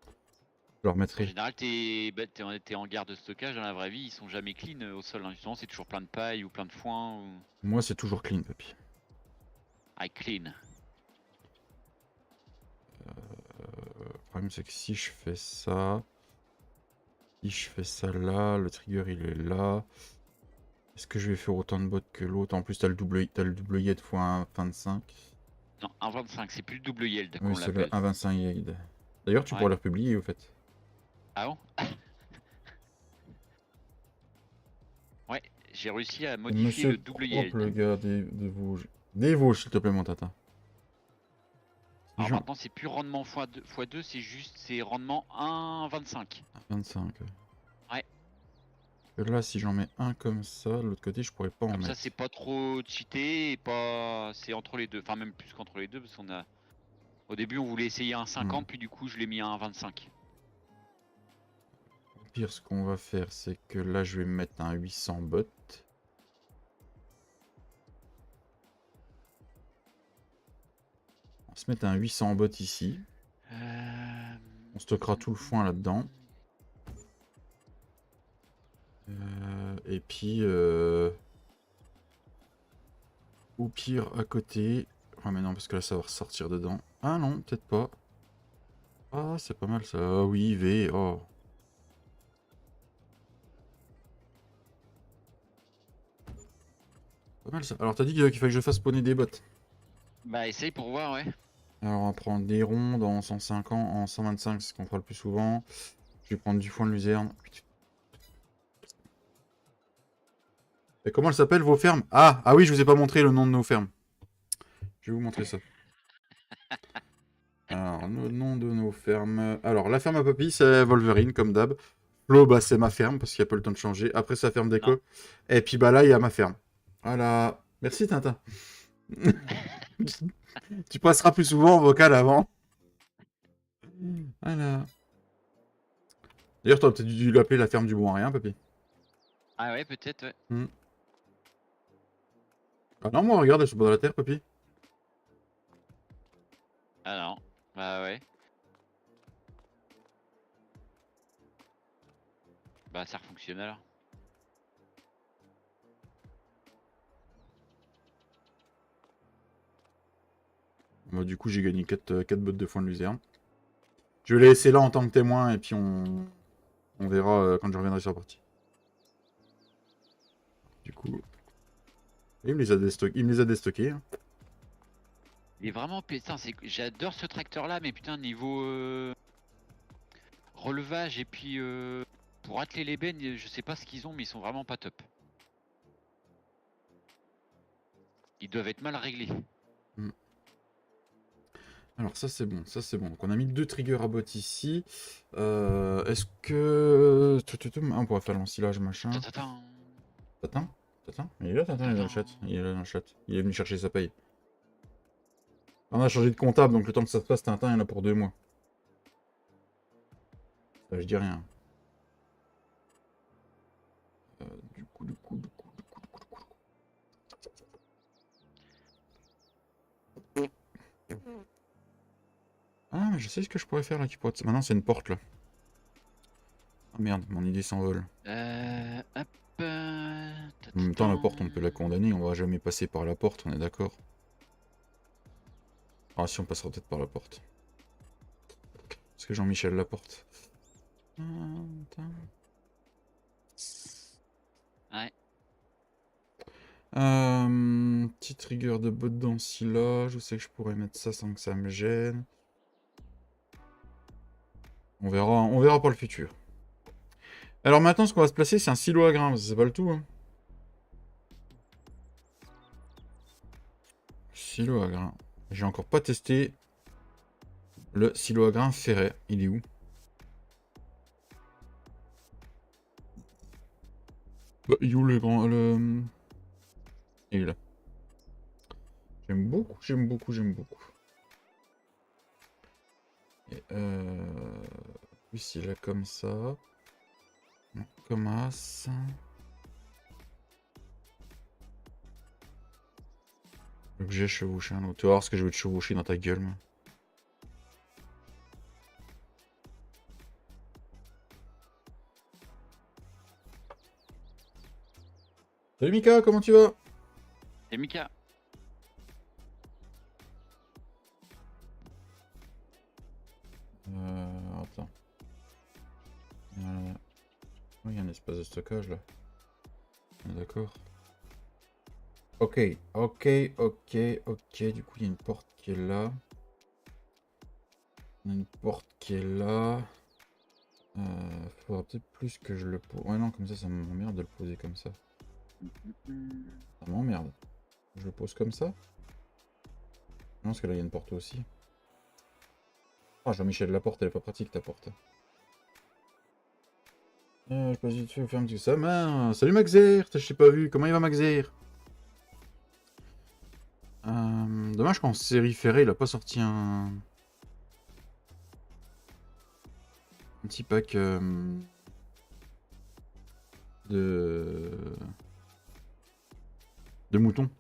Je le En remettrai. général, tes hangars de stockage dans la vraie vie, ils sont jamais clean au sol. Hein. Justement, c'est toujours plein de paille ou plein de foin. Ou... Moi, c'est toujours clean, papy. Ah, clean. problème, c'est que si je fais ça... Si je fais ça là, le trigger il est là. Est-ce que je vais faire autant de bots que l'autre? En plus, t'as le double yield fois 1,25. Non, 1,25, c'est plus le double yield Oui, qu'on c'est le l'appelle. 1,25 yield. D'ailleurs, tu Ouais. pourrais le republier au fait. Ah bon? Ouais, j'ai réussi à modifier Monsieur le double Hop, le yield. gars des Vosges. Des Vosges, s'il te plaît, mon tata. Alors Jean... maintenant, c'est plus rendement x2, c'est juste c'est rendement 1,25. 25. Ouais. Et là, si j'en mets un comme ça, de l'autre côté, je pourrais pas en Comme ça, mettre. c'est pas trop cheaté et pas. C'est entre les deux. Enfin, même plus qu'entre les deux, parce qu'on a. Au début, on voulait essayer un 50, puis du coup, je l'ai mis à un 25. Au pire, ce qu'on va faire, c'est que là, je vais mettre un 800 bot. On va se mettre un 800 bot ici. On stockera tout le foin là-dedans. Et puis, au pire, à côté... Ah mais non, parce que là, ça va ressortir dedans. Ah non, peut-être pas. Ah, c'est pas mal ça. Ah oui, V, oh. Pas mal ça. Alors, t'as dit qu'il fallait que je fasse spawner des bots. Bah, essaye pour voir, ouais. Alors, on va prendre des rondes en 105 ans, en 125, c'est ce qu'on fera le plus souvent. Je vais prendre du foin de luzerne. Et comment elle s'appelle, vos fermes? Ah oui, je vous ai pas montré le nom de nos fermes. Je vais vous montrer ça. Alors, le nom de nos fermes. Alors, la ferme à Poppy, c'est Wolverine, comme d'hab. Flo, bah, c'est ma ferme, parce qu'il n'y a pas le temps de changer. Après, sa ferme Non. d'écho. Et puis, bah là, il y a ma ferme. Voilà. Merci, Tintin. Tu passeras plus souvent en vocal avant. Voilà. D'ailleurs, t'aurais peut-être dû l'appeler la ferme du bon à rien, Papy. Ah ouais, peut-être, ouais. Ah non, moi, regarde, elles sont pas dans la terre, Papy. Ah non. Bah ouais. Bah, ça fonctionne alors. Moi, du coup, j'ai gagné 4 bottes de foin de luzerne. Je vais les laisser là en tant que témoin, et puis on verra quand je reviendrai sur la partie. Du coup... Il me les a déstockés. Hein. Il est vraiment putain, j'adore ce tracteur là, mais putain, niveau relevage et puis pour atteler les bennes, je sais pas ce qu'ils ont, mais ils sont vraiment pas top. Ils doivent être mal réglés. Alors ça c'est bon, ça c'est bon. Donc on a mis 2 triggers à bot ici. Est-ce que... on pourrait faire l'ensilage machin. Tatatin. Tintin. Il est là, Tintin, il est dans le chat. Il est là dans le chat. Il est venu chercher sa paye. On a changé de comptable, donc le temps que ça se passe, Tintin, il y en a pour 2 mois. Ça, je dis rien. Du coup. Ah, mais je sais ce que je pourrais faire là qui pourrait... Maintenant, c'est une porte là. Ah merde, mon idée s'envole. Hop. En même temps, la porte, on peut la condamner. On va jamais passer par la porte, on est d'accord. Ah, si, on passera peut-être par la porte. Parce que Jean-Michel Laporte. Ouais. Petit trigger de bot d'ensilage. Je sais que je pourrais mettre ça sans que ça me gêne. On verra pour le futur. Alors maintenant, ce qu'on va se placer, c'est un silo à grains. C'est pas le tout. Hein. Silo à grains. J'ai encore pas testé le silo à grains ferret. Il est où? Bah, il est où le grand... Il est là. J'aime beaucoup. Et ici, là, comme ça. Non, comme as. Objet chevaucher un autre. Tu vas voir ce que je vais te chevaucher dans ta gueule, moi. Salut Mika, comment tu vas? Et Mika. espace de stockage là. D'accord. Ok, ok, ok, ok. Du coup, il y a une porte qui est là. Il y a une porte qui est là. Faudra peut-être plus que je le pose. Ouais, non, comme ça m'emmerde de le poser comme ça. Ça m'emmerde. Je le pose comme ça? Non, parce que là, il y a une porte aussi. Ah, Jean-Michel, la porte, elle est pas pratique, ta porte. Je passe vite fait, ferme tout ça. Main. Salut Maxer, je t'ai pas vu. Comment il va Maxer? Dommage qu'en série ferrée, il a pas sorti un petit pack de moutons.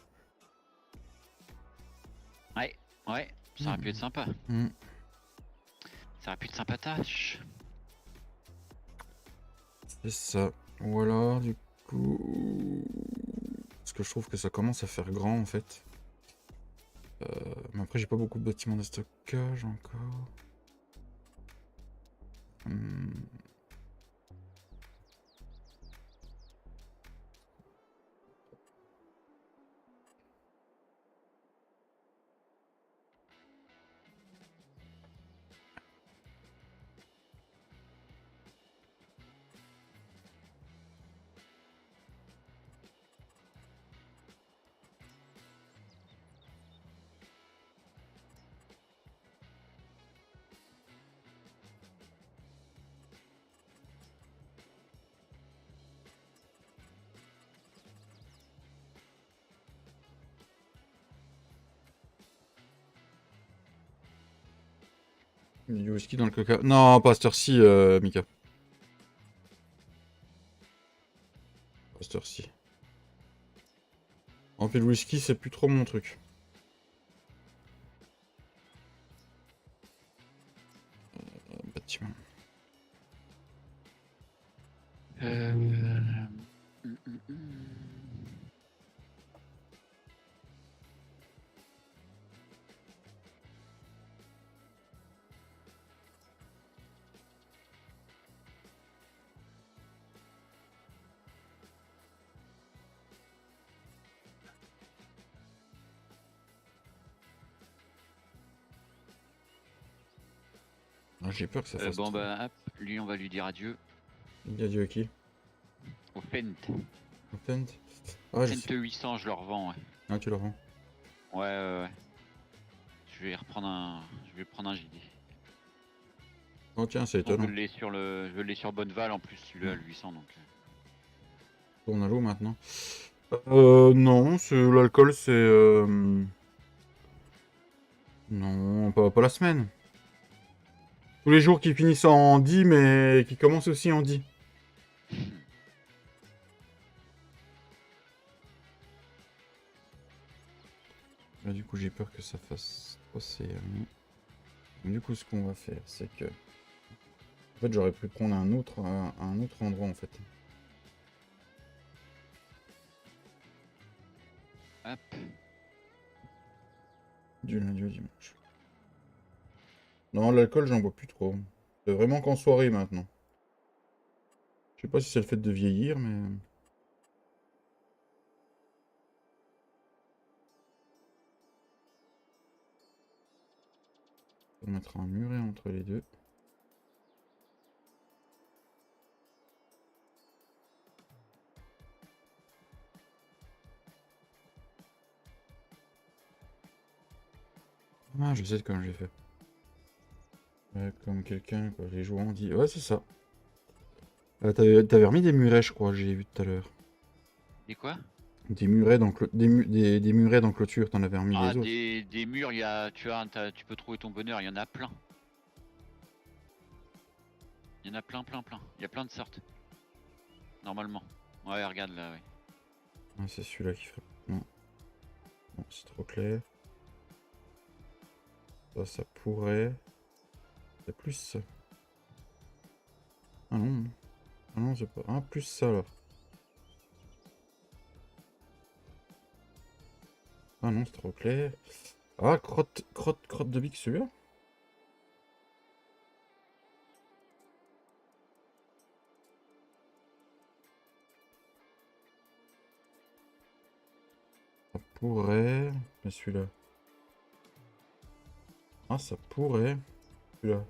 Ouais, ça aurait pu être sympa. Ça aurait pu être sympatoche. C'est ça. Voilà, du coup... Parce que je trouve que ça commence à faire grand, en fait. Mais après, j'ai pas beaucoup de bâtiments de stockage encore. Il y a du whisky dans le coca. Non, pas à cette heure-ci, Mika. Pas à cette heure-ci. En fait, le whisky, c'est plus trop mon truc. Bâtiment. Ah, j'ai peur que ça fasse Bon trop. bah hop, lui on va lui dire adieu. Il a dit à qui? Au Fent. Au Fent. Ah, je sais. Fent 800 je le revends, ouais. Ah, tu le rends. Ouais. Je vais prendre un JD. Oh, tiens, c'est Donc, étonnant. je l'ai sur Bonneval en plus, celui-là, le 800 donc. Tourne à l'eau maintenant. Non, l'alcool, c'est... Non, pas la semaine. Tous les jours qui finissent en 10, mais qui commencent aussi en 10. Là, du coup, j'ai peur que ça fasse trop série. Du coup, ce qu'on va faire, c'est que... En fait, j'aurais pu prendre un autre endroit, en fait. Hop. Du lundi au dimanche. Non, l'alcool, j'en bois plus trop. C'est vraiment qu'en soirée, maintenant. Je sais pas si c'est le fait de vieillir, mais... On va mettre un muret entre les deux. Ah, je sais comment j'ai fait. Ouais, comme quelqu'un, quoi. Les joueurs ont dit... Ouais, c'est ça. T'avais remis des murets, je crois, j'ai vu tout à l'heure. Et quoi? Des murets dans, des murets dans clôture, t'en avais remis Ah, des autres. des murs, tu peux trouver ton bonheur, il y en a plein. Il y en a plein. Il y a plein de sortes. Normalement. Ouais, regarde là, ouais. Ah, c'est celui-là qui ferait... Non. Non, c'est trop clair. Ça pourrait... C'est plus ça. Ah non. Ah non, c'est pas... Ah, plus ça, alors. Ah non, c'est trop clair. Ah, crotte de bique, celui-là. pourrait... Mais celui-là... Ah, ça pourrait... Celui-là.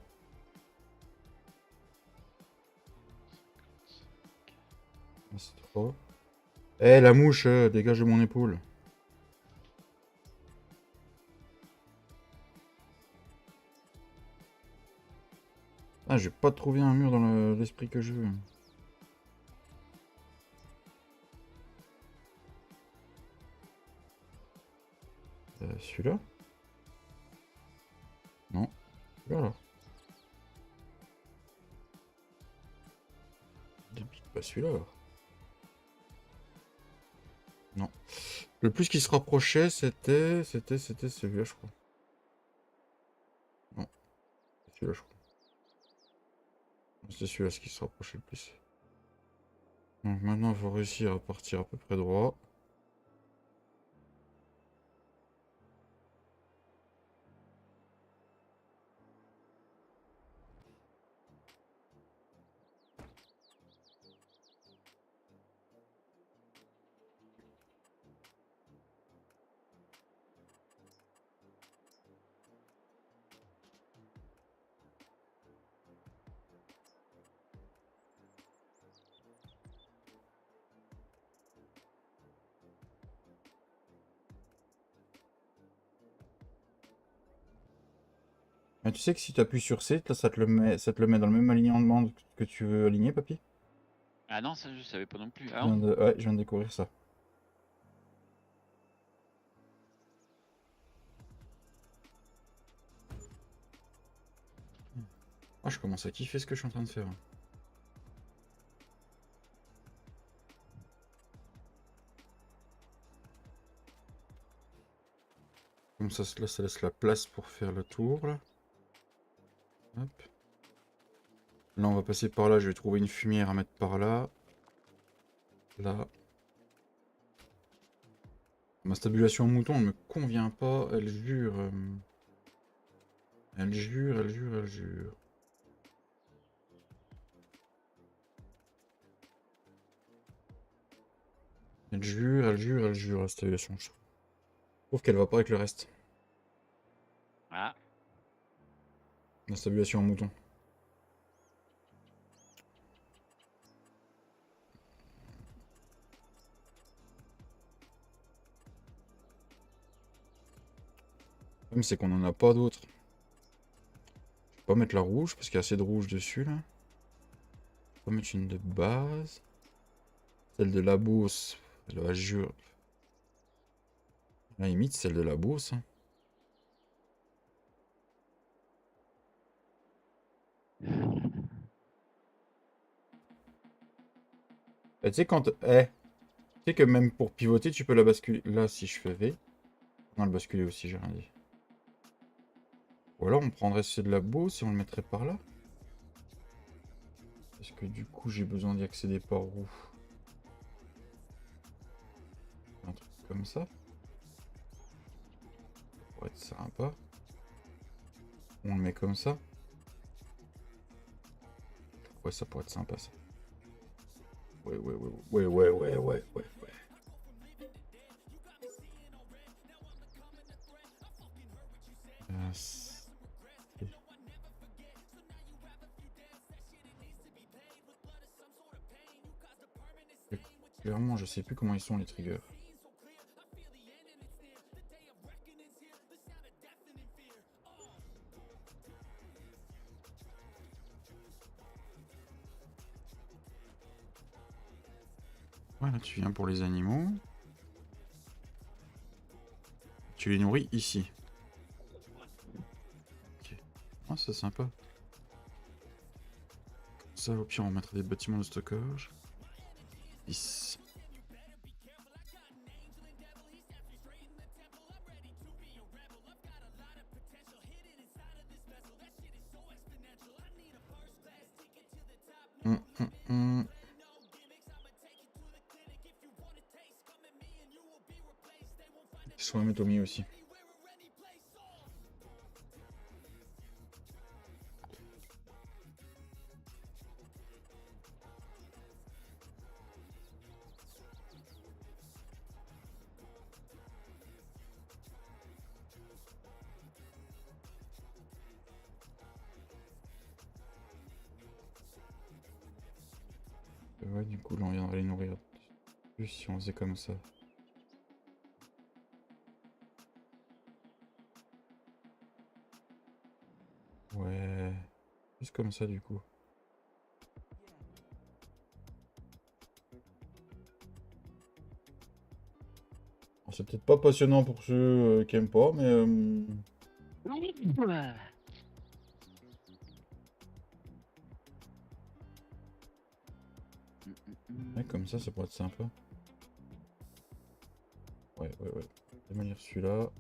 Ah, c'est trop... Eh, la mouche, dégage de mon épaule. Ah, j'ai pas trouvé un mur dans l'esprit que je veux. Celui-là? Non. Celui-là, alors. Pas celui-là, alors. Non. Le plus qui se rapprochait, c'était celui-là, je crois. Non. Celui-là, je crois. C'est celui-là ce qui se rapprochait le plus. Donc maintenant, il faut réussir à partir à peu près droit. Mais tu sais que si tu appuies sur C, là, ça te le met dans le même alignement que tu veux aligner, papy? Ah non, ça je savais pas non plus. Je Ah viens non. ouais, je viens de découvrir ça. Ah, je commence à kiffer ce que je suis en train de faire. Comme ça, là, ça laisse la place pour faire le tour, là. Hop. Là, on va passer par là. Je vais trouver une fumière à mettre par là. Là. Ma stabilisation en mouton ne me convient pas. Elle jure. Elle jure, elle jure, elle jure. Elle jure, elle jure, elle jure, la stabilisation. Je trouve qu'elle va pas avec le reste. Ah. La stabilisation en mouton. Le problème, c'est qu'on n'en a pas d'autres. Je vais pas mettre la rouge, parce qu'il y a assez de rouge dessus, là. Je vais pas mettre une de base. Celle de la Beauce. Elle va jure. La limite, celle de la Beauce. Hein. Tu sais, quand. Eh, tu sais que même pour pivoter, tu peux la basculer. Là, si je fais V. Non, le basculer aussi, j'ai rien dit. Ou alors, on prendrait celle de la Beauce et on le mettrait par là. Parce que du coup, j'ai besoin d'y accéder par où? Un truc comme ça. Ça pourrait être sympa. On le met comme ça. Ouais, ça pourrait être sympa, ça. Ouais, ouais, ouais, ouais, ouais, ouais, ouais, ouais, ouais. Clairement, je sais plus comment ils sont les triggers. Voilà, tu viens pour les animaux. Tu les nourris ici. Ok. Ah, c'est sympa. Ça, au pire, on mettra des bâtiments de stockage. 10. Ils sont à mettre au milieu aussi. Ouais, du coup, là, on viendrait les nourrir. Plus si on faisait comme ça. Ouais. Juste comme ça, du coup. C'est peut-être pas passionnant pour ceux qui aiment pas, mais... Ouais, comme ça pourrait être sympa. Ouais. Démolir celui-là.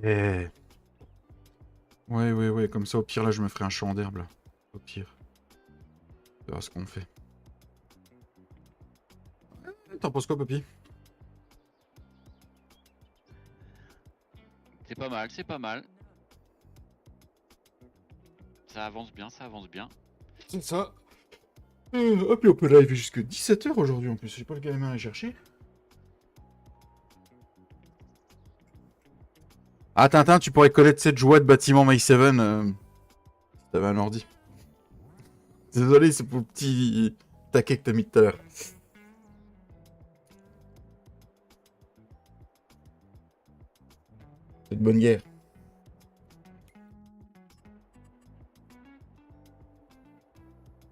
Eh. Ouais, comme ça, au pire, là, je me ferai un champ d'herbe, là. Au pire. On verra ce qu'on fait. T'en penses quoi, papy? C'est pas mal, c'est pas mal. Ça avance bien, ça avance bien. C'est ça. Hop, et on peut live jusque 17 h aujourd'hui, en plus. J'ai pas le gamin à aller chercher. Ah, Tintin, tu pourrais connaître cette joie de bâtiment My 7 si t'avais un ordi. Désolé, c'est pour le petit taquet que t'as mis tout à l'heure. C'est de bonne guerre.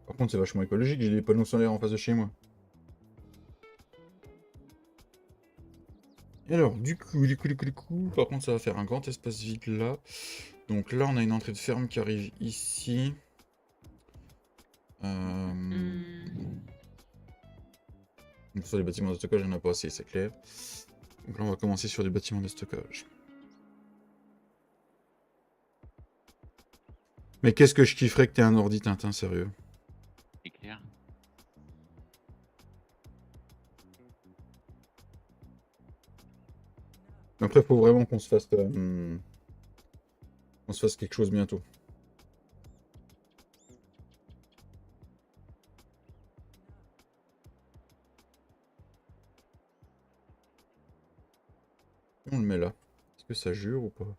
Par contre, c'est vachement écologique, j'ai des panneaux solaires en face de chez moi. Et alors, du coup, par contre, ça va faire un grand espace vide là. Donc là, on a une entrée de ferme qui arrive ici. Donc sur les bâtiments de stockage, il n'y en a pas assez, c'est clair. Donc là, on va commencer sur des bâtiments de stockage. Mais qu'est-ce que je kifferais que t'aies un ordi, Tintin, sérieux. C'est clair. Après, faut vraiment qu'on se fasse quelque chose bientôt. On le met là. Est-ce que ça jure ou pas?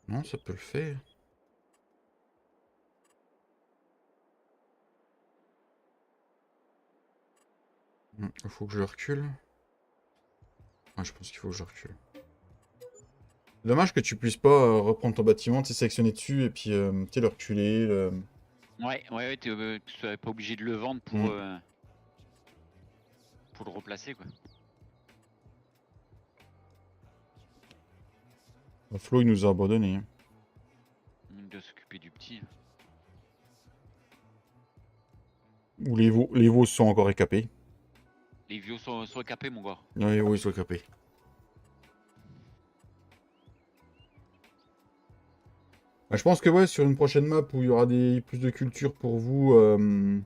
Non, ça peut le faire. Il faut que je recule. Ouais, je pense qu'il faut que je recule. Dommage que tu puisses pas reprendre ton bâtiment, tu sais, sélectionner dessus et puis tu sais, le reculer. Ouais, tu serais pas obligé de le vendre pour le replacer, quoi. Flo, il nous a abandonnés. Hein. Il doit s'occuper du petit. Ou les veaux sont encore écapés. Les vieux sont capés, mon gars. Oui, ils sont écapés. Bah, je pense que ouais, sur une prochaine map où il y aura plus de culture pour vous, je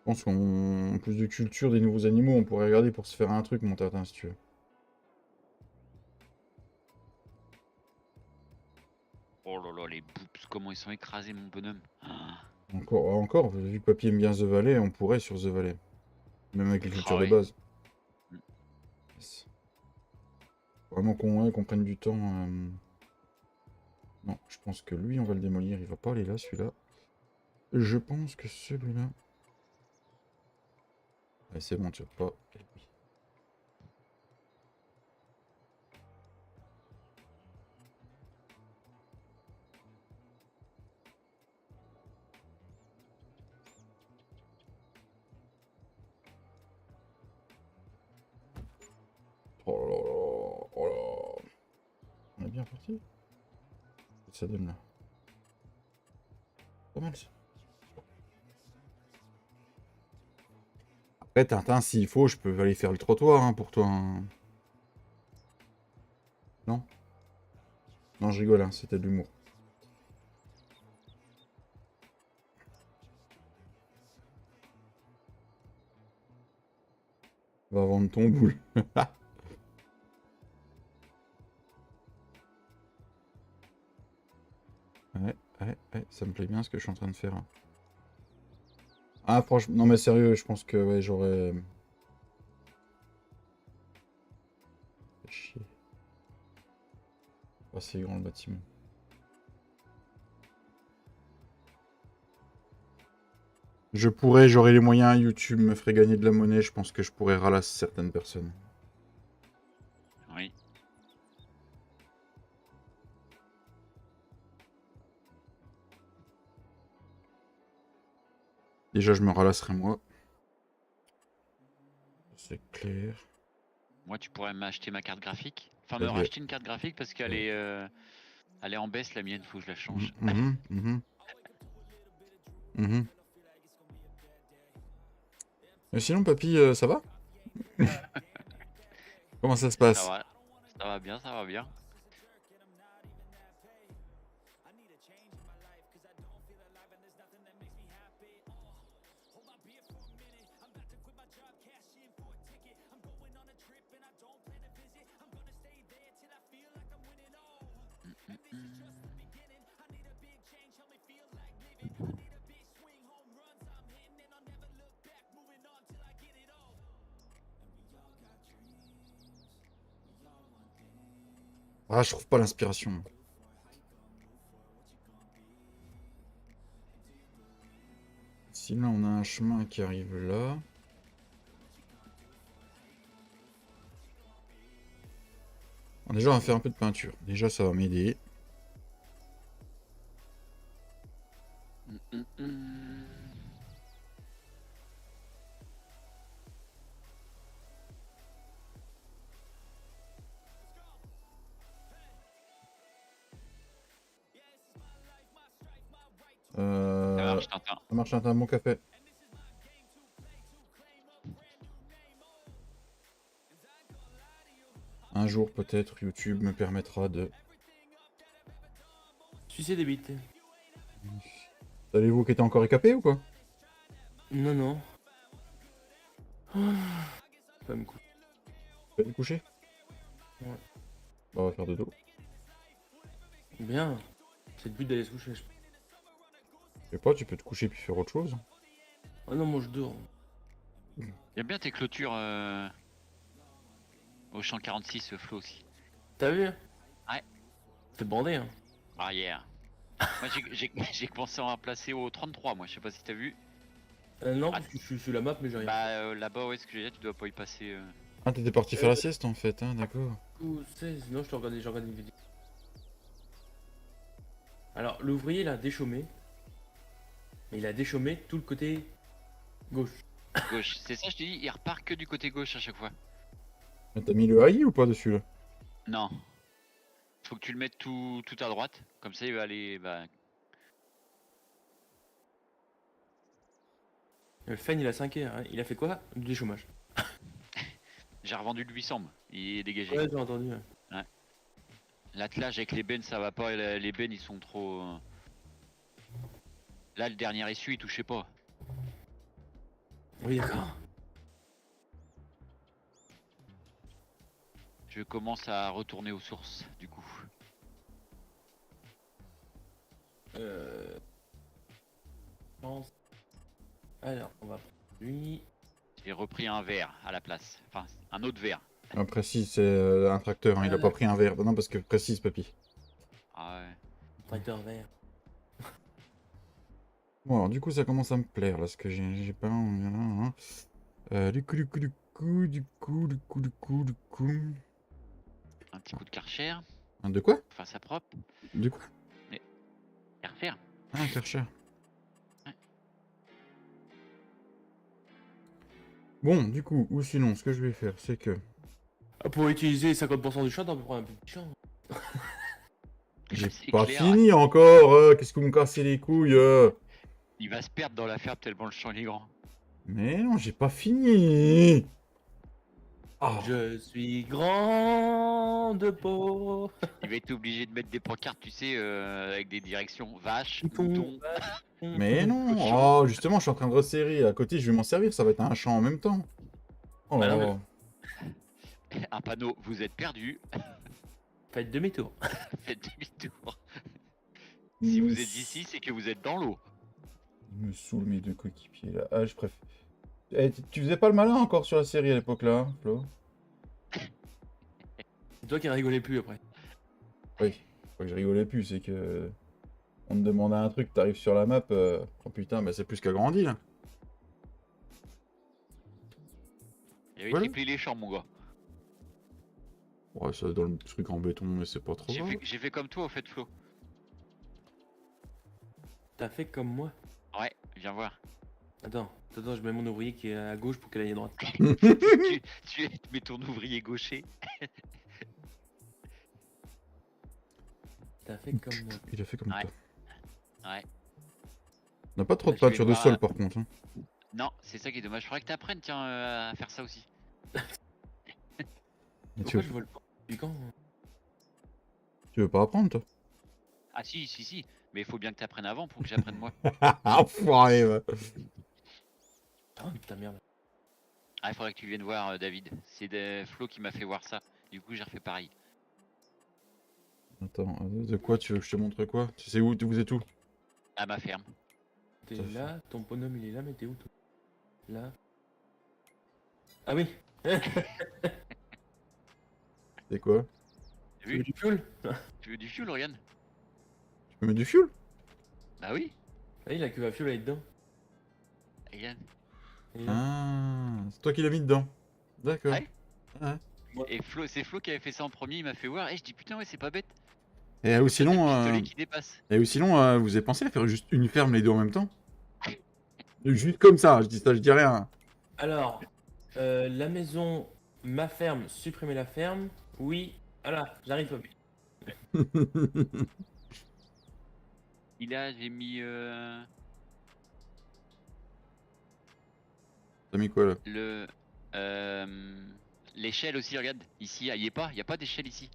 pense qu'on plus de culture des nouveaux animaux, on pourrait regarder pour se faire un truc, mon tatin, si tu veux. Oh là là, les boops, comment ils sont écrasés, mon bonhomme. Ah, Encore, vu que Papy aime bien The Valley, on pourrait sur The Valley. Même avec les cultures de ouais. base. Yes. Vraiment qu'on prenne du temps. Non, je pense que lui, on va le démolir. Il va pas aller là, celui-là. Je pense que celui-là... Ouais, c'est bon, tu vas pas... Oh là là, oh là. On est bien parti. Qu'est-ce que ça donne là? Pas mal ça. Après, Tintin, s'il faut, je peux aller faire le trottoir hein, pour toi. Hein. Non? Non, je rigole, hein, c'était de l'humour. Va vendre ton boule. Ouais, ça me plaît bien ce que je suis en train de faire. Là. Ah, franchement, non mais sérieux, je pense que ouais, j'aurais... Chier. Oh, c'est grand le bâtiment. J'aurais les moyens, YouTube me ferait gagner de la monnaie, je pense que je pourrais ralasser certaines personnes. Oui. Déjà, je me ralasserai moi. C'est clair. Moi, tu pourrais m'acheter ma carte graphique. Enfin, me T'as dit... racheter une carte graphique parce qu'elle est, elle est en baisse, la mienne, faut que je la change. Mais sinon, papy, ça va? Comment ça se Ça passe? va, ça va bien, ça va bien. Ah, je trouve pas l'inspiration. Ici, là, on a un chemin qui arrive là. Bon, déjà, on va faire un peu de peinture. Déjà, ça va m'aider. Ça marche, Tintin. Ça marche, un bon café. Un jour, peut-être, YouTube me permettra de... Sucer des bites. Savez-vous qui était encore récapé ou quoi? Non, non. Pas me couper. Tu vas aller te coucher? Ouais. Bah, on va faire dodo. Bien. C'est le but d'aller se coucher. Je sais pas, tu peux te coucher puis faire autre chose. Ah non, moi je dors. J'aime bien tes clôtures au champ 46, Flo aussi. T'as vu? Ouais. C'est bandé, hein. Ah, yeah. Moi, j'ai commencé à en placer au 33, moi, je sais pas si t'as vu. Non, Ah. parce que je suis sur la map, mais j'ai rien. Bah, là-bas, ouais, ce que j'ai dit, tu dois pas y passer. Ah, t'étais parti faire la sieste en fait, hein, d'accord. Ou 16, non, j'ai regardé une vidéo. Alors, l'ouvrier, il a déchômé. Mais il a déchômé tout le côté gauche. Gauche. C'est ça, je te dis, il repart que du côté gauche à chaque fois. Ah, t'as mis le AI ou pas dessus là? Non. Faut que tu le mettes tout à droite. Comme ça, il va aller. Bah, Le Fen, il a 5 heures. Hein. Il a fait quoi? Du déchômage. j'ai revendu le 800, moi. Il est dégagé. Ouais, j'ai entendu. L'attelage avec les bennes, ça va pas. Et les bennes, ils sont trop. Là, le dernier essuie, il touchait pas. Oui, d'accord. Je commence à retourner aux sources, du coup. Je pense. Alors, on va prendre lui. J'ai repris un verre à la place. Enfin, un autre verre. Ah, précise, c'est un tracteur, hein, il a pas pris un verre. Bah non, parce que précise, papy. Ah ouais. Tracteur vert. Bon, alors du coup, ça commence à me plaire là, ce que j'ai pas. Hein. Du coup. Un petit coup de Karcher. De quoi? Enfin, ça propre. De quoi? Karcher. Ah, Karcher. Ouais. Bon, du coup, ou sinon, ce que je vais faire, c'est que Ah, pour utiliser 50% du champ, on peut prendre un petit champ. j'ai C'est pas clair. fini encore. Qu'est-ce que vous me cassez les couilles? Il va se perdre dans la ferme tellement le champ il est grand. Mais non, j'ai pas fini. Ah, Je suis grand de peau. Il va être obligé de mettre des pancartes, tu sais, avec des directions vache, Mouton. mouton. mais non. Cochon. Oh, justement, je suis en train de resserrer. À côté, je vais m'en servir. Ça va être un champ en même temps. Oh Bah là non, mais- là. Un panneau, vous êtes perdu. Faites demi-tour. Faites demi-tour. Si vous êtes ici, c'est que vous êtes dans l'eau. Il me saoule mes deux coéquipiers là. Ah, je préfère. Eh, tu faisais pas le malin encore sur la série à l'époque là, hein, Flo? C'est toi qui rigolais plus après. Oui. C'est pas que je rigolais plus, c'est que. On te demandait un truc, t'arrives sur la map. Oh putain, bah c'est plus qu'agrandi là. Il avait Voilà. triplé les champs, mon gars. Ouais, ça dans le truc en béton, mais c'est pas trop grave. J'ai fait comme toi, au fait, Flo. T'as fait comme moi. Ouais, viens voir. Attends, je mets mon ouvrier qui est à gauche pour qu'elle aille à droite. Tu mets ton ouvrier gaucher. T'as fait comme moi. Il a fait comme Ouais. toi. Ouais. On n'a pas trop de Bah, je vais peinture de voir, sol par contre. Hein. Non, c'est ça qui est dommage. Faudrait que t'apprennes, tiens, à faire ça aussi. Mais Pourquoi je vole pas Depuis quand tu veux pas apprendre toi? Ah si. Mais il faut bien que t'apprennes avant pour que j'apprenne moi. Enfoiré, ouais. Ah putain merde. Ah, il faudrait que tu viennes voir, David. C'est Flo qui m'a fait voir ça. Du coup, j'ai refait pareil. Attends, de quoi tu veux que je te montre quoi? Tu sais où vous êtes où? À ma ferme. T'es Tout à fait. là, ton bonhomme il est là, mais t'es où toi? Là. Ah oui. C'est quoi? T'as Tu veux vu? du fuel? Tu veux du fuel, regarde? Tu peux mettre du fuel? Bah oui. Ah oui, la cuve à fuel elle est dedans. Regarde. Elle est là. Ah, c'est toi qui l'as mis dedans. D'accord. Ouais. Ouais. Et Flo, c'est Flo qui avait fait ça en premier, il m'a fait voir. Et je dis putain, ouais, c'est pas bête. Et Comme ça, t'as le sinon, pistolet qui dépasse. vous avez pensé à faire juste une ferme les deux en même temps? Juste comme ça, je dis ça, je dis rien. Alors, la maison, ma ferme, supprimer la ferme. Oui. Voilà, j'arrive Poppy. Il a, j'ai mis T'as mis quoi là? le l'échelle aussi. Regarde, ici, il y a pas d'échelle ici.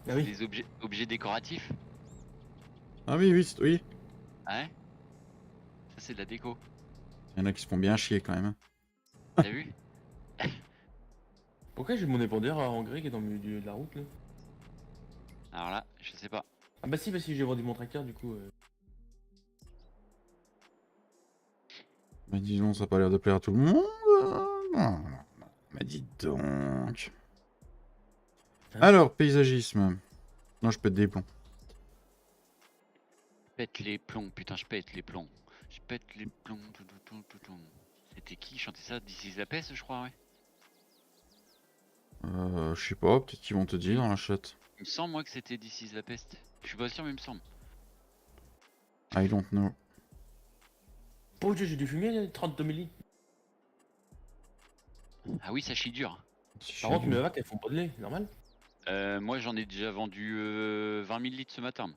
Ah C'est oui. des objets décoratifs. Ah oui, oui, oui. Ouais. Ça c'est de la déco. Il y en a qui se font bien chier quand même. Hein. T'as vu? Pourquoi j'ai mon épandeur en grès qui est dans le milieu de la route là? Alors là, je sais pas. Ah bah si, j'ai vendu mon tracteur du coup. Bah disons, ça a pas l'air de plaire à tout le monde. Non. Mais dis donc. Hein? Alors, paysagisme. Non, je pète des plombs. Je pète les plombs, putain, je pète les plombs. Je pète les plombs. C'était qui qui chantait ça? D'ici la peste, je crois, ouais. Je sais pas, peut-être qu'ils vont te dire dans la chatte. Il me semble, moi, que c'était D'ici la peste. Je suis pas sûr, mais il me semble. I don't know. Oh Dieu, j'ai du fumier, 32 000 litres. Ah oui, ça chie dur. Par contre, mes vaches elles font pas de lait, normal. Moi, j'en ai déjà vendu 20 000 litres ce matin.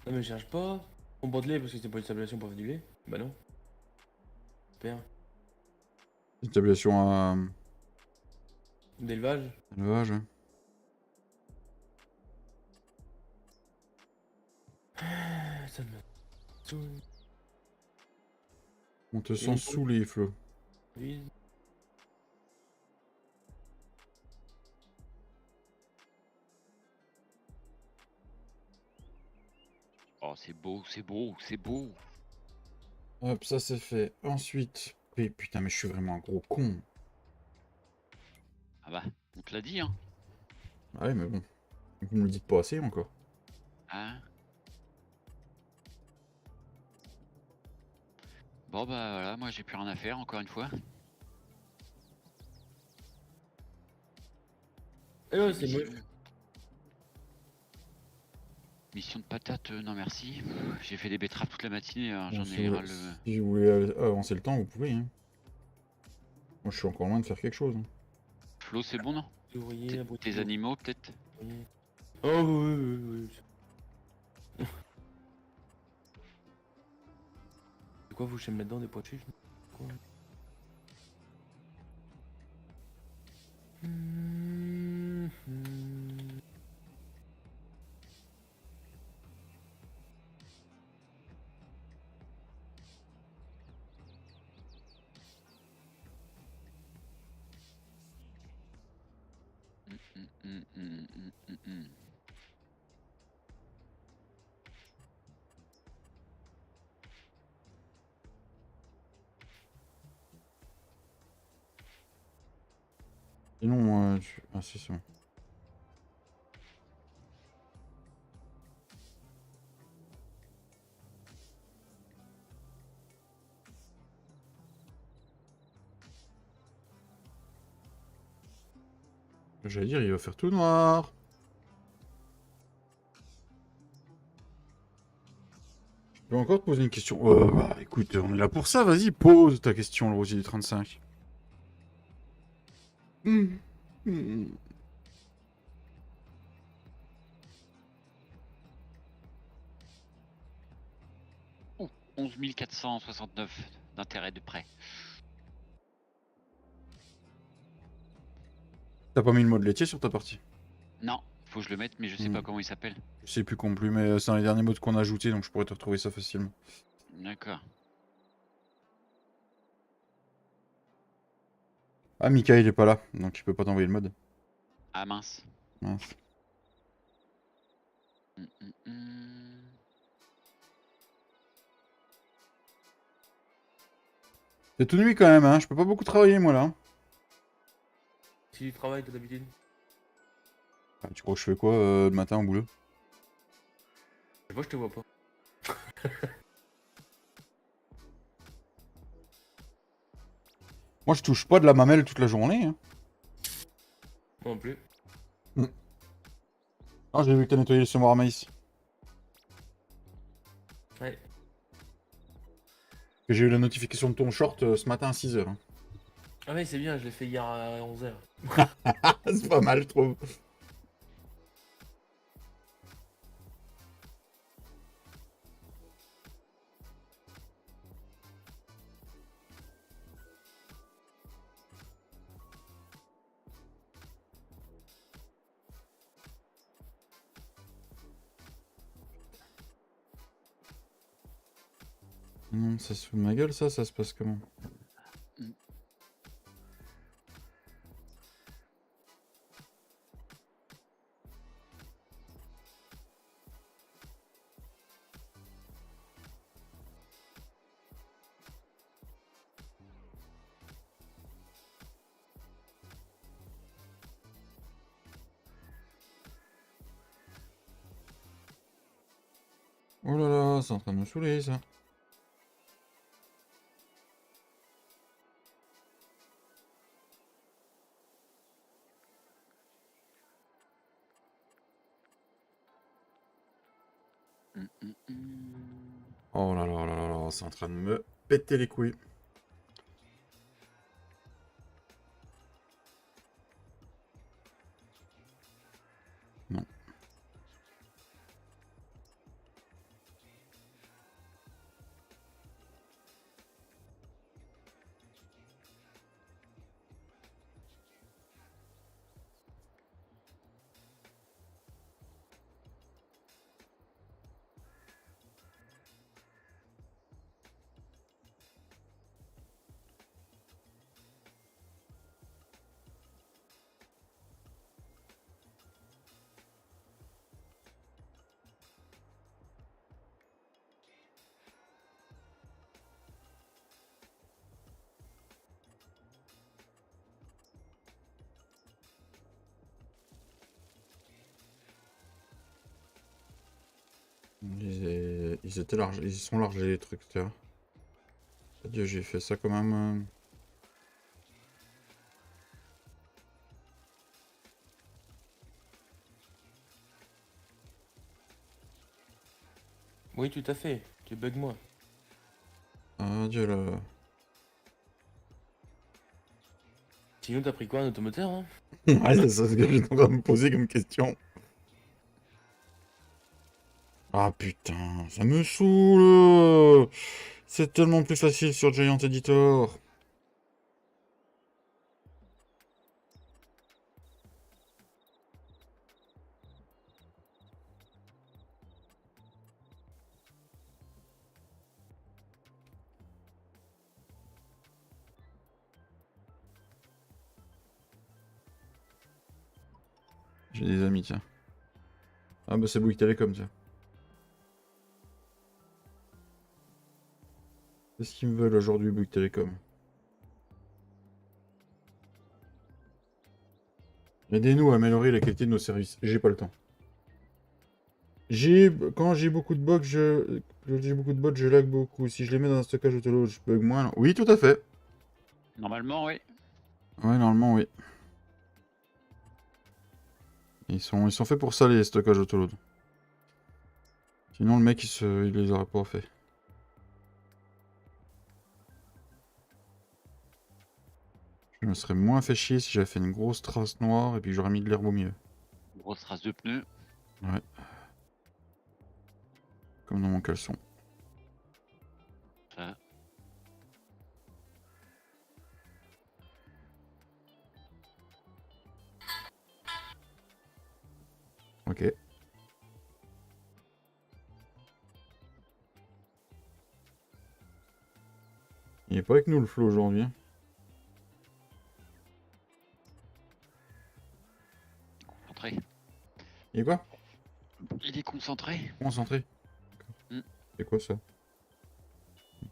Non mais je cherche pas. On boit de lait parce que c'est pas une stabilisation pour faire du lait. Bah non. Super. Établissation à D'élevage. élevage. Ouais. Ça me saoule. On te Et sent saoulé, Flo. Oui. Oh, c'est beau, c'est beau, c'est beau. Hop, ça c'est fait. Ensuite. Mais putain, mais je suis vraiment un gros con. Ah bah, on te l'a dit, hein. Ouais, mais bon. Vous me le dites pas assez encore. Hein. Bon bah voilà, moi j'ai plus rien à faire encore une fois. Eh ouais, c'est Mission- moche. Mission de patate, non merci. J'ai fait des betteraves toute la matinée, alors Bon, j'en si, ai vous, ras le... si vous voulez avancer le temps, vous pouvez. Hein. Moi, je suis encore loin de faire quelque chose. Hein. Flo, c'est bon, non? Ouvrier, Tes animaux, peut-être? Oh oui. C'est quoi vous chez là-dedans des pois de chiche? Quoi? Sinon, ah si, c'est bon. J'allais dire, il va faire tout noir. Je peux encore te poser une question. Bah écoute, on est là pour ça, vas-y, pose ta question, le Rosier du 35. Hmm. Hmm. 11 469 d'intérêt de prêt. T'as pas mis le mode laitier sur ta partie? Non, faut que je le mette, mais je sais pas comment il s'appelle. Je sais plus plus, mais c'est un des derniers modes qu'on a ajouté, donc je pourrais te retrouver ça facilement. D'accord. Ah, Mika, il est pas là, donc il peut pas t'envoyer le mode. Ah mince. Mince. Hum, hum, hum. C'est toute nuit quand même, hein. Je peux pas beaucoup travailler, moi, là. Si tu travailles toi, d'habitude. Ah, tu crois que je fais quoi le matin au boulot? Moi je te vois pas. Moi, je touche pas de la mamelle toute la journée, hein. Moi non plus. Ah, j'ai vu que t'as nettoyé le semoir à maïs. Ouais. Que j'ai eu la notification de ton short ce matin à 6h. Ah ouais, c'est bien, je l'ai fait hier à 11h. C'est pas mal, je trouve. Non, ça se fout de ma gueule, ça se passe comment? Oh là là, c'est en train de me saouler, ça. Hum, hum, hum. Oh là là là là là, c'est en train de me péter les couilles. Non. Ils étaient larges, ils sont larges les trucs, tu vois. Adieu, j'ai fait ça quand même. Oui, tout à fait. Tu bugs moi. Adieu là. Sinon, t'as pris quoi, un automoteur, hein? Ouais, c'est ça ce que j'étais en train de me poser comme question. Ah putain, ça me saoule. C'est tellement plus facile sur Giant Editor. J'ai des amis, tiens. Ah bah c'est Bouygues Télécom, tiens. Qu'est-ce qu'ils me veulent aujourd'hui, Bouygues Télécom? Aidez-nous à améliorer la qualité de nos services. J'ai pas le temps. Quand j'ai beaucoup de bugs, j'ai beaucoup de bots, je lag beaucoup. Si je les mets dans un stockage auto, je bug moins. Oui, tout à fait. Normalement, oui. Ouais, normalement, oui. Ils sont faits pour ça, les stockages autoload. Sinon, le mec, il les aurait pas fait. Je me serais moins fait chier si j'avais fait une grosse trace noire et puis que j'aurais mis de l'herbe au milieu. Grosse trace de pneus. Ouais. Comme dans mon caleçon. Ça. Ok. Il est pas avec nous, le Flo, aujourd'hui. Hein. Concentré. Il est quoi? Il est concentré. Concentré. Mm. C'est quoi ça?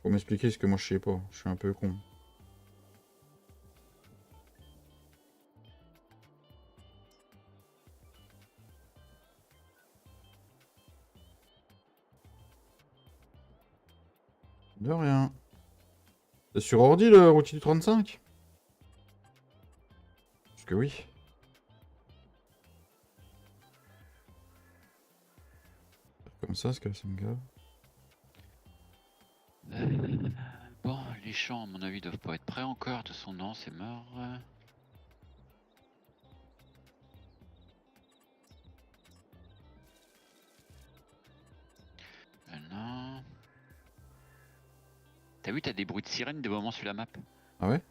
Faut m'expliquer ce que moi je sais pas. Je suis un peu con. De rien. C'est sur ordi le routier du 35? Parce que oui. Comme ça, ce que ça me gave. Bon, les champs, à mon avis, doivent pas être prêts encore. De son nom, c'est mort. Non. T'as vu, t'as des bruits de sirène des moments sur la map. Ah ouais?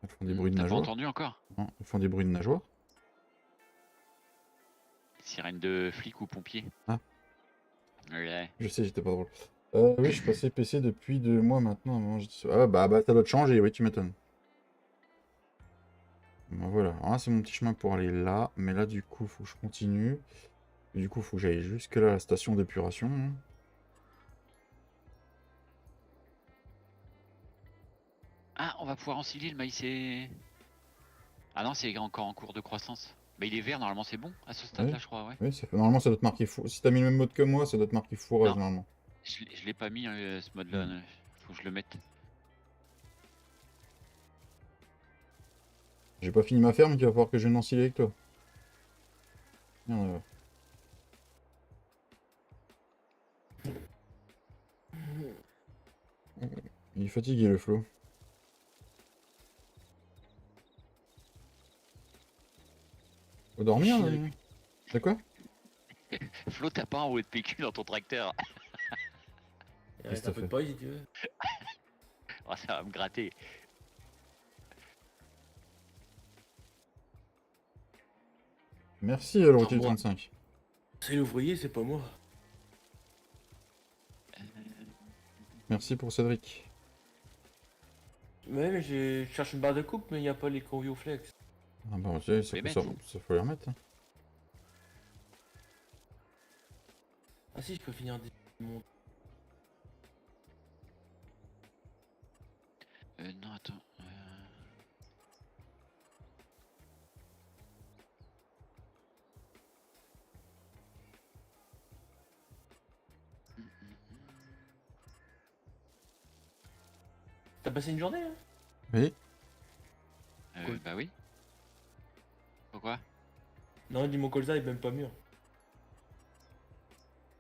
Elles font des bruits de T'as pas nageoires. entendu encore? Non, elles font des bruits de nageoires. Sirène de flic ou pompier. Ah. Ouais. Je sais, j'étais pas drôle. Oui, je suis passé PC depuis 2 mois maintenant. Ah bah ça doit te changer, oui, tu m'étonnes. Bon, voilà, alors là c'est mon petit chemin pour aller là. Mais là du coup, faut que je continue. Du coup, faut que j'aille jusque là à la station d'épuration. Hein. Ah, on va pouvoir ensiler le maïs et... Ah non, c'est encore en cours de croissance. Mais il est vert, normalement c'est bon à ce stade-là, Ouais. je crois, ouais. Oui, normalement ça doit te marquer fou. Si t'as mis le même mode que moi, ça doit te marquer fourrage Non. normalement. Je l'ai pas mis ce mode-là, faut que je le mette. J'ai pas fini ma ferme, il va falloir que je vienne ensiler avec toi. Merde, il est fatigué le Flo. Faut dormir là. C'est quoi? Flo, t'as pas un haut de PQ dans ton tracteur. Il Qu'est-ce reste que un t'as peu de paille si tu veux. Oh, ça va me gratter. Merci le routier du moi. 35. C'est l'ouvrier, c'est pas moi. Merci pour Cédric. Ouais, mais je cherche une barre de coupe, mais il n'y a pas les convios flex. Ah bah ça, Les ça, mettre. ça faut les remettre. Hein. Ah si, je peux finir mon... Non, attends. T'as passé une journée là? Oui. Cool. Bah oui. Pourquoi? Non, il dit mon colza est même pas mûr.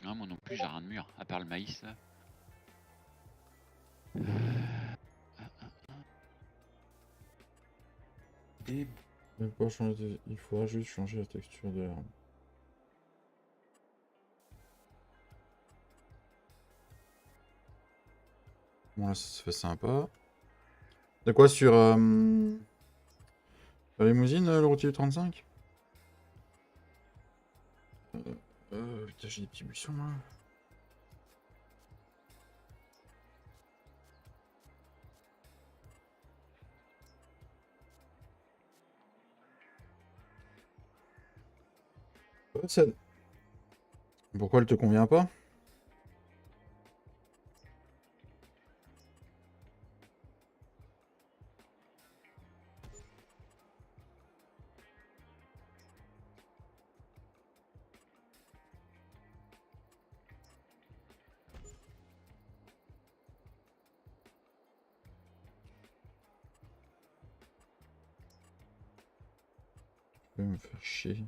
Non, moi non plus, j'ai rien de mûr, à part le maïs là. Des... Il faudra juste changer la texture de l'herbe. Bon là ça se fait sympa. De quoi sur la limousine, le routier du 35? Putain, j'ai des petits buissons là. Ouais, pourquoi elle te convient pas? me faire chier.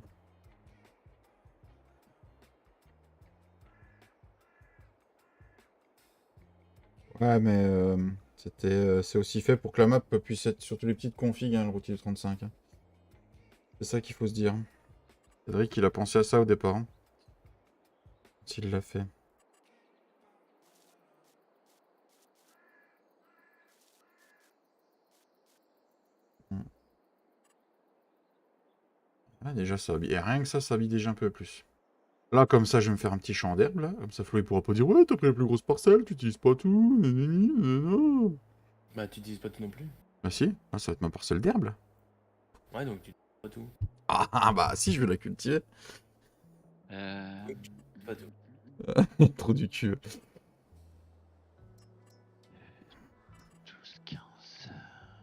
Ouais, mais c'est aussi fait pour que la map puisse être sur toutes les petites configs, hein, le routier du 35. Hein. C'est ça qu'il faut se dire. Cédric, il a pensé à ça au départ. Hein. S'il l'a fait. Ah, déjà, ça habille. Et rien que ça habille déjà un peu plus. Là, comme ça, je vais me faire un petit champ d'herbe, là. Comme ça, Flo, il pourra pas dire, ouais, t'as pris la plus grosse parcelle, tu utilises pas tout. Nanani, nanana. Bah, tu utilises pas tout non plus. Bah si, là, ça va être ma parcelle d'herbe, là. Ouais, donc tu utilises pas tout. Ah, bah si, je vais la cultiver. Euh... Pas tout. Trop du cul. 12, 15.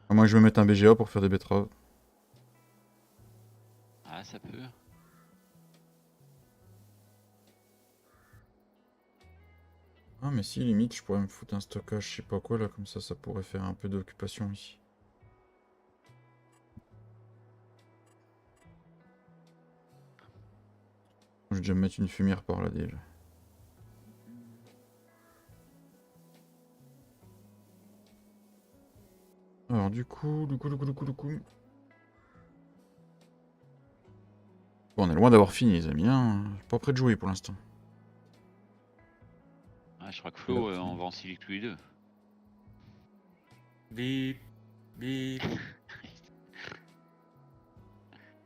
À moins que je vais mettre un BGA pour faire des betteraves. Ah, ça peut. Ah, mais si, limite, je pourrais me foutre un stockage, je sais pas quoi, là, comme ça pourrait faire un peu d'occupation ici. Je vais déjà me mettre une fumière par là, déjà. Alors, du coup... Bon, on est loin d'avoir fini, les amis, hein. Je suis pas prêt de jouer pour l'instant. Ah, je crois que Flo, on va en silic tous les deux. Bip. Bip.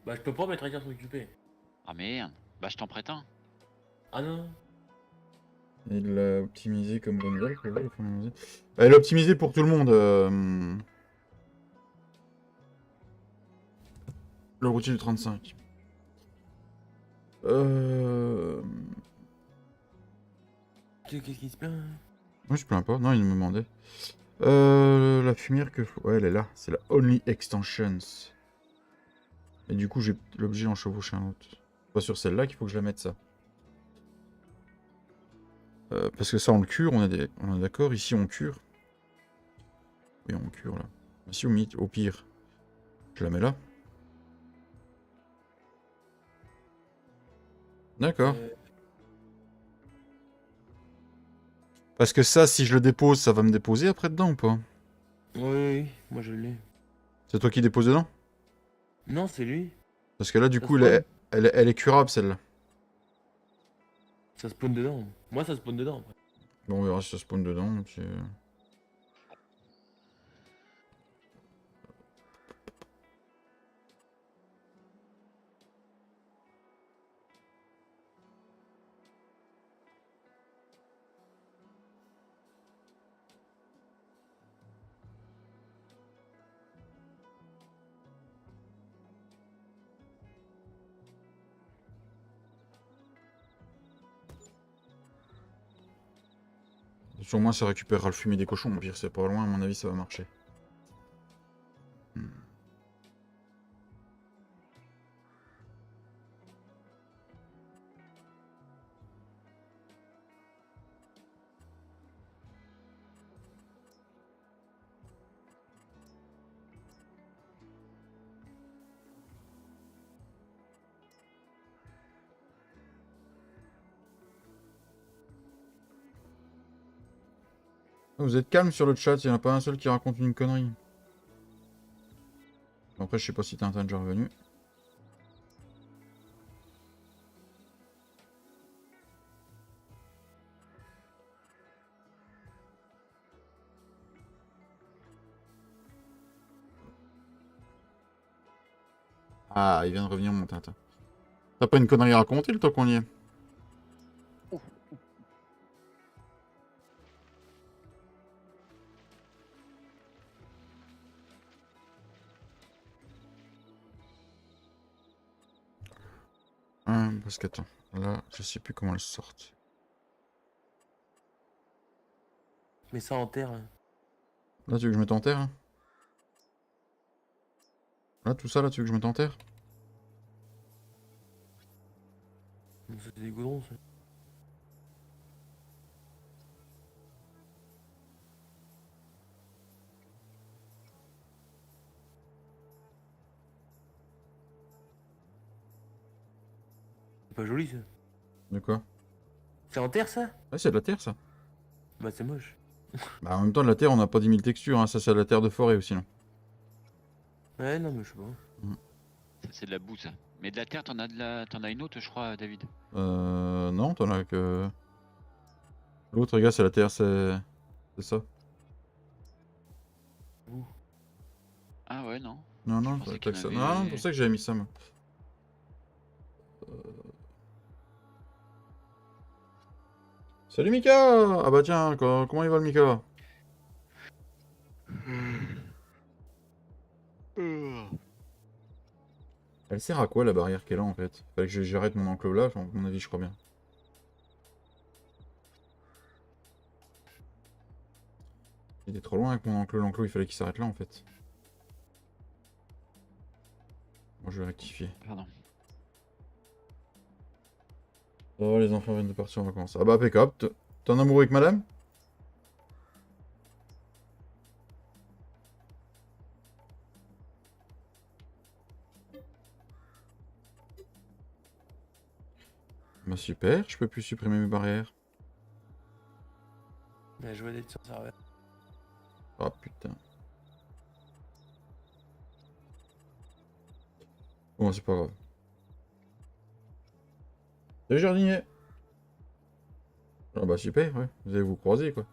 Bah, je peux pas mettre un carte occupé. Ah merde. Bah, je t'en prête un. Ah non. Il l'a optimisé comme bonne nouvelle, pour vous, elle l'a optimisé pour tout le monde. Le routier du 35. Qu'est-ce qui se plaint? Moi, je plains pas. Non, il me demandait. La fumière que... Ouais, elle est là. C'est la Only Extensions. Et du coup, j'ai l'objet d'en chevaucher un autre. Pas sur celle-là qu'il faut que je la mette, ça. Parce que ça, on le cure, on est d'accord. Ici, on cure. Oui, on cure, là. Ici, au pire, je la mets là. D'accord. Parce que ça, si je le dépose, ça va me déposer après dedans ou pas? Oui, moi je l'ai. C'est toi qui déposes dedans? Non, c'est lui. Parce que là, du Ça coup, spawn. elle est curable, celle-là. Ça spawn dedans. Moi, ça spawn dedans. Bon, on verra si ça spawn dedans. Puis... Sur moi, ça récupérera le fumier des cochons. Au pire, c'est pas loin, à mon avis, ça va marcher. Vous êtes calme sur le chat, il n'y en a pas un seul qui raconte une connerie. Après, je sais pas si Tintin est déjà revenu. Ah, il vient de revenir, mon Tintin. T'as pas une connerie à raconter le temps qu'on y est? Parce qu'attends, là, je sais plus comment elles sortent. Mais ça en terre. Là, tu veux que je mette en terre hein? Là, tout ça, là, tu veux que je mette en terre? C'est des goudrons, ça. Pas joli ça. De quoi? C'est en terre ça? Ouais, c'est de la terre, ça. Bah c'est moche. Bah, en même temps, de la terre, on n'a pas 10 000 textures, hein. Ça, c'est de la terre de forêt aussi, là. Ouais, non, mais je sais pas. Ça, c'est de la boue, ça. Mais de la terre, t'en as une autre, je crois, David. Non, t'en as que... L'autre, regarde, c'est la terre, c'est... C'est ça. Ah ouais, non. Non, Je non, pensais t'as qu'il que y en ça. avait- Non, non, c'est pour ça que j'avais mis ça, moi. Salut Mika! Ah bah tiens, comment il va le Mika? Elle sert à quoi la barrière qu'elle a en fait? Fallait que j'arrête mon enclos là, à mon avis je crois bien. Il est trop loin avec mon enclos, l'enclos il fallait qu'il s'arrête là en fait. Moi je vais rectifier. Pardon. Oh les enfants viennent de partir en vacances. Ah bah impeccable, t'es en amoureux avec madame? Bah super, je peux plus supprimer mes barrières. Bah, je vois d'être sur serveur. Ah putain. Bon c'est pas grave. Salut jardinier! Ah bah super, ouais, vous allez vous croiser quoi.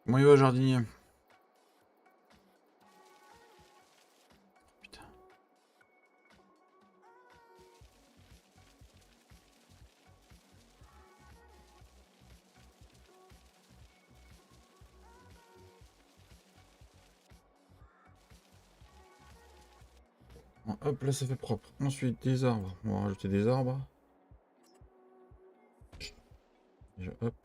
Comment il va jardinier? Putain. Bon, hop, là ça fait propre. Ensuite, des arbres. On va rajouter des arbres. Déjà, hop.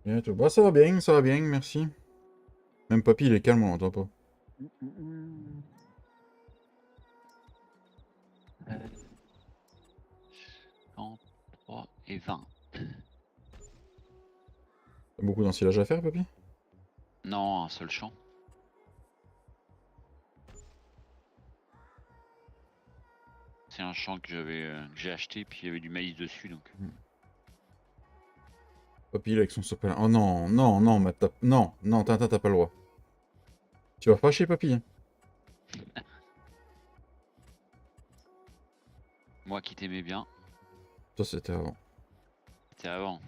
Bientôt. Bah ça va bien, merci. Même papy il est calme, on l'entend pas. 3 et 20. T'as beaucoup d'ensilage à faire, papy? Non, un seul champ. C'est un champ que j'ai acheté, puis il y avait du maïs dessus, donc. Papy il est avec son sopalin. Oh non, non, non, non, non, Tintin, t'as pas le droit. Tu vas fâcher papy, hein. Moi qui t'aimais bien, Ça c'était avant. c'était avant.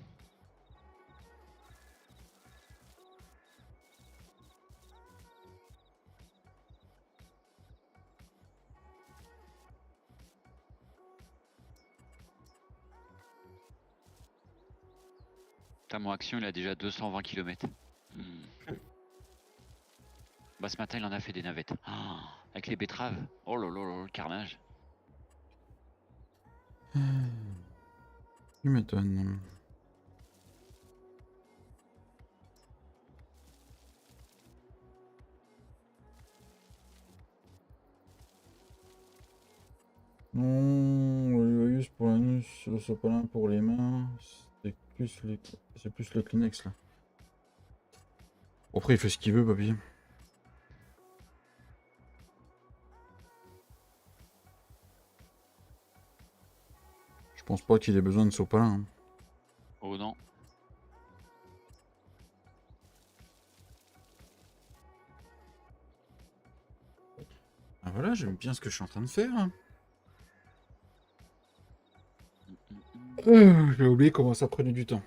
Putain, mon action il a déjà 220 km. Bah ce matin il en a fait des navettes. Ah, avec les betteraves. Oh là là là, le carnage. Tu m'étonnes. Non, le Loyus pour l'anus, le sopalin pour les mains. C'est plus le Kleenex là. Après il fait ce qu'il veut papy. Je pense pas qu'il ait besoin de sopalin, hein. Oh non. Ah voilà, j'aime bien ce que je suis en train de faire, hein. J'ai oublié comment ça prenait du temps.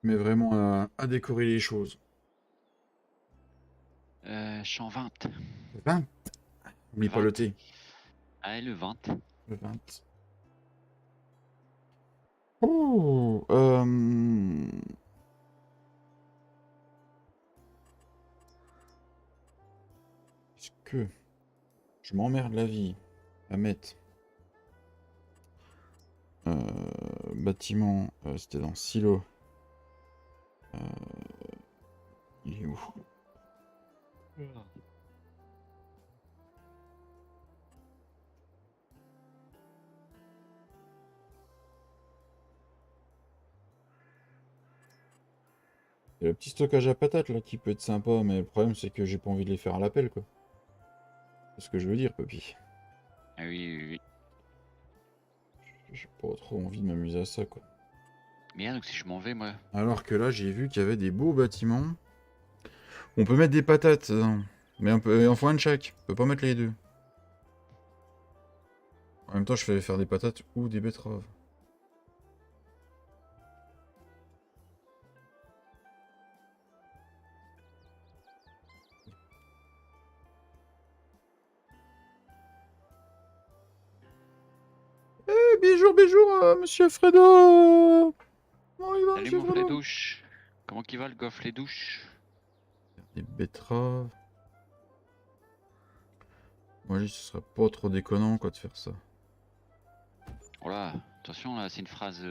Mais vraiment à décorer les choses. Je suis en 20. 20. Oublie pas 20. le thé. Allez, le 20. Le 20. Oh, est-ce que je m'emmerde la vie à mettre bâtiment, c'était dans silo. Il est où? Il y a le petit stockage à patates là qui peut être sympa, mais le problème c'est que j'ai pas envie de les faire à l'appel quoi. C'est ce que je veux dire, Poppy. Ah oui, oui, oui. J'ai pas trop envie de m'amuser à ça quoi. Merde, donc si je m'en vais, moi. Alors que là, j'ai vu qu'il y avait des beaux bâtiments. On peut mettre des patates, mais on faut un de chaque. On peut pas mettre les deux. En même temps, je vais faire des patates ou des betteraves. Bonjour, bonjour, monsieur Fredo. Comment il va, Salut monsieur mon Fredo? Fredouche. Comment qu'il va le goff les douches? Des betteraves. Moi, je dis, ce serait pas trop déconnant, quoi, de faire ça. Oh là, attention là, c'est une phrase.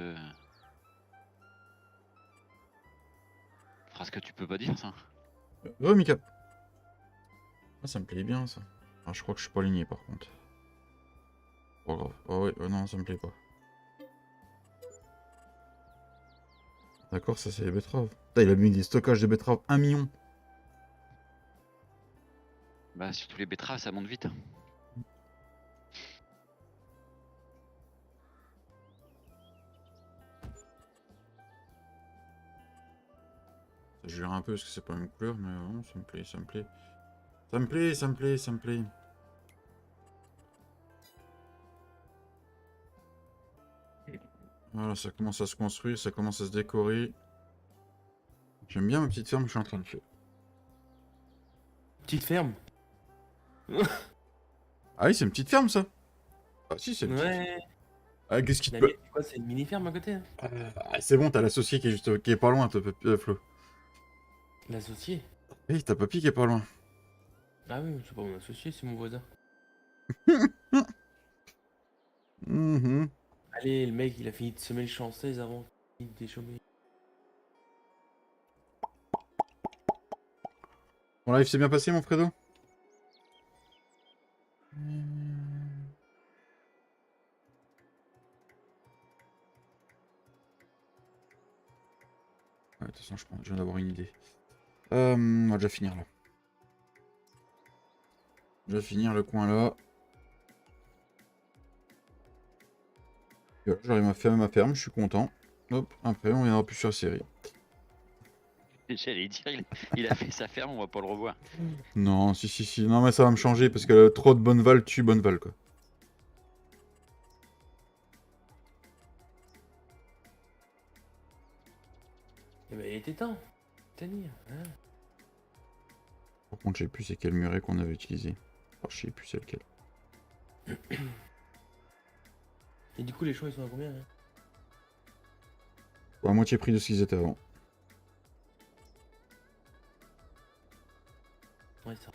Phrase que tu peux pas dire ça. Oh, Mika. Ah, ça me plaît bien, ça. Ah, je crois que je suis pas aligné, par contre. Pas grave. Oh, ouais, non, ça me plaît pas. D'accord, ça, c'est les betteraves. Putain, il a mis des stockages de betteraves 1 million. Bah, surtout les betteraves, ça monte vite. Ça gère un peu parce que c'est pas la même couleur, mais non, ça me plaît, ça me plaît. Ça me plaît, ça me plaît, ça me plaît. Voilà, ça commence à se construire, ça commence à se décorer. J'aime bien ma petite ferme que je suis en train de faire. Petite ferme. Ah oui, c'est une petite ferme, ça. Ah si, c'est une petite. Ouais. Ah, qu'est-ce qui te La peut... quoi, c'est une mini ferme à côté, hein. C'est bon, t'as l'associé qui est juste qui est pas loin, toi, Flo. L'associé. Oui, t'as Papy qui est pas loin. Ah oui, c'est pas mon associé, c'est mon voisin. Mhm. Allez, le mec, il a fini de semer le champ 16 avant qu'il déchômé. Ton live s'est bien passé, mon Fredo? Ouais, de toute façon, je viens d'avoir une idée. On va déjà finir là. Je vais finir le coin là. Et voilà, j'aurai ma ferme, je suis content. Hop, après on viendra plus sur la série. J'allais dire, il a fait sa ferme, on va pas le revoir. Non, si. Non, mais ça va me changer parce que trop de Bonneval tue Bonneval, quoi. Eh ben, il était temps. Tenir, hein. Par contre, je sais plus c'est quel muret qu'on avait utilisé. Oh, je sais plus c'est lequel. Et du coup, les choix, ils sont à combien, hein? À moitié prix de ce qu'ils étaient avant. Ouais, ça.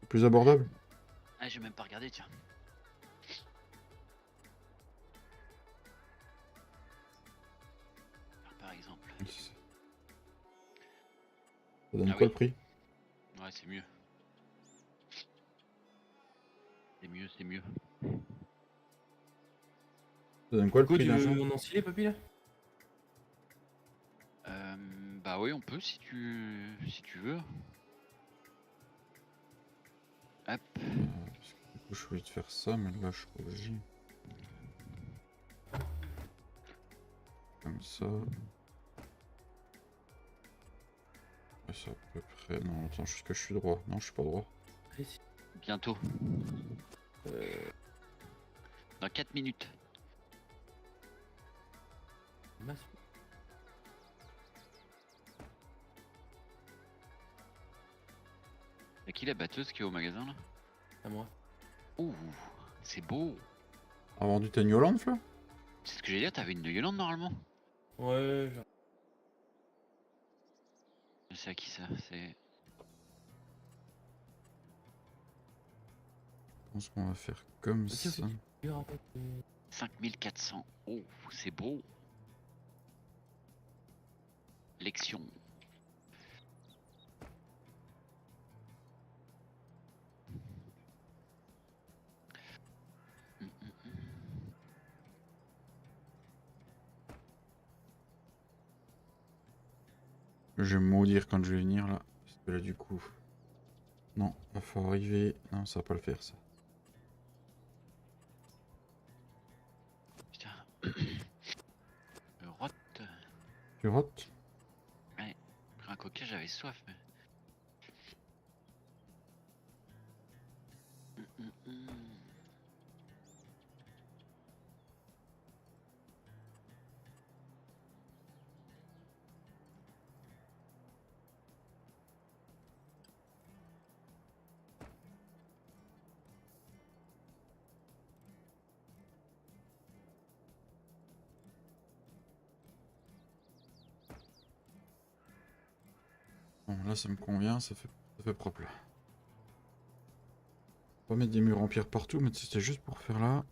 Plus abordable? Ah, j'ai même pas regardé, tiens. Par exemple. Ça donne Ah quoi oui. le prix? Ouais, c'est mieux. C'est mieux. Ça donne quoi le Du coup, prix tu d'un veux champ? mon encilé, papy, là? Bah oui, on peut si tu veux. Hop. Parce que du coup, je voulais te faire ça, mais là, je suis pas obligé. Comme ça. Ouais, c'est à peu près. Non, attends, juste que je suis droit. Non, je suis pas droit. Allez, si. Bientôt. Dans 4 minutes. Masse. Y'a qui la batteuse qui est au magasin là? À moi. Ouh, c'est beau. A vendu ta New Holland, Flo? C'est ce que j'allais dire, t'avais une Yolande normalement? Ouais, genre. C'est à qui ça? C'est. Je pense qu'on va faire comme Aussi, ça. dur avec, 5400. Oh, c'est beau. Lection. Je vais me maudire quand je vais venir là. Parce que là, du coup. Non, il faut arriver. Non, ça va pas le faire ça. Putain. Le rot. Tu rotes? Après un coca, j'avais soif. Mais... Bon, là, ça me convient, ça fait propre là. On va mettre des murs en pierre partout, mais c'était juste pour faire là.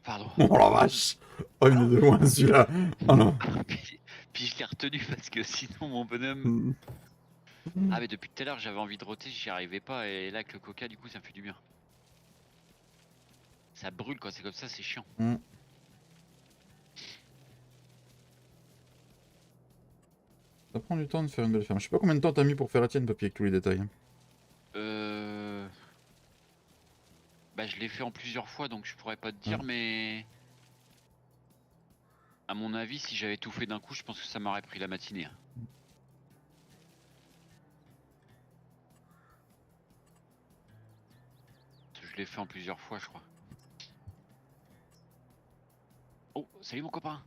Pardon. Oh la vache! Oh, il est de loin celui-là! Oh non! Puis je l'ai retenu parce que sinon mon bonhomme. Mm. Ah, mais depuis tout à l'heure j'avais envie de roter, j'y arrivais pas. Et là, avec le coca, du coup, ça me fait du bien. Ça brûle quand c'est comme ça, c'est chiant. Mm. Ça prend du temps de faire une belle ferme. Je sais pas combien de temps t'as mis pour faire la tienne, papier, avec tous les détails. Bah, je l'ai fait en plusieurs fois donc je pourrais pas te dire, Ouais. mais. À mon avis, si j'avais tout fait d'un coup, je pense que ça m'aurait pris la matinée. Hein. Je l'ai fait en plusieurs fois, je crois. Oh, salut mon copain!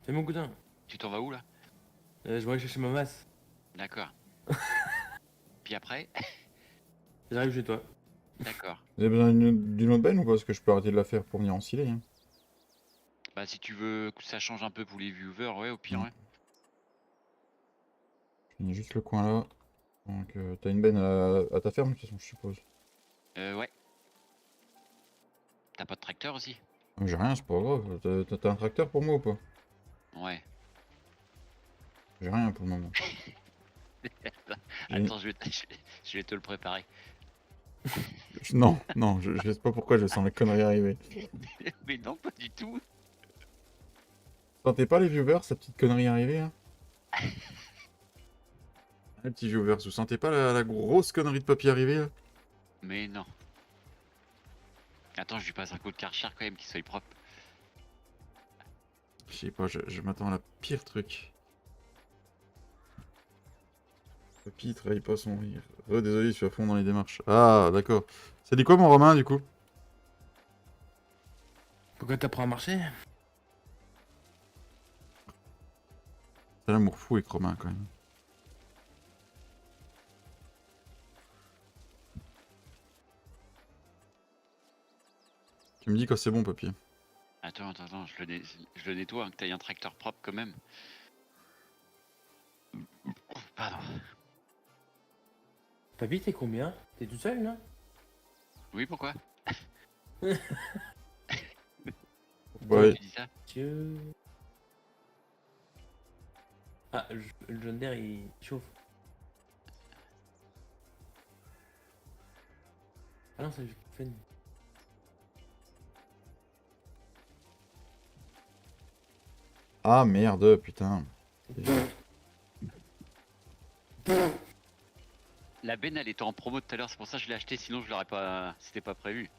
Fais mon cousin. Tu t'en vas où là? Je vais aller chercher ma masse. D'accord. Puis après? J'arrive chez toi. D'accord. Vous avez besoin d'une autre benne ou pas? Parce que je peux arrêter de la faire pour venir ensiler. Hein. Bah, si tu veux que ça change un peu pour les viewers, ouais, au pire, Mm. ouais. Je finis juste le coin là. Donc t'as une benne à ta ferme de toute façon, je suppose. Ouais. T'as pas de tracteur aussi? J'ai rien, c'est pas grave. T'as un tracteur pour moi ou pas? Ouais. J'ai rien pour le moment. J'ai- Attends, je vais te le préparer. Non, non, je sais pas pourquoi je sens les conneries arriver. Mais non, pas du tout. Sentez pas les viewers, sa petite connerie arriver hein? Les petits viewers, vous sentez pas la grosse connerie de papier arriver là? Mais non. Attends, je lui passe un coup de karcher quand même, qu'il soit propre. Je sais pas, je m'attends à la pire truc. Papy il travaille pas son rire. Désolé, je suis à fond dans les démarches. Ah, d'accord. Ça dit quoi mon Romain du coup? Pourquoi t'apprends à marcher? C'est l'amour fou avec Romain quand même. Tu me dis quand c'est bon, papier. Attends, je le nettoie, hein, que t'aies un tracteur propre quand même. Pardon. Papy, t'es combien? T'es tout seul là? Oui, pourquoi? Ouais. Pourquoi tu dis ça? Dieu. Ah, le jaune d'air il chauffe. Ah non, c'est juste fait. Ah merde, putain. La benne, elle était en promo tout à l'heure, c'est pour ça que je l'ai acheté, sinon je l'aurais pas. C'était pas prévu.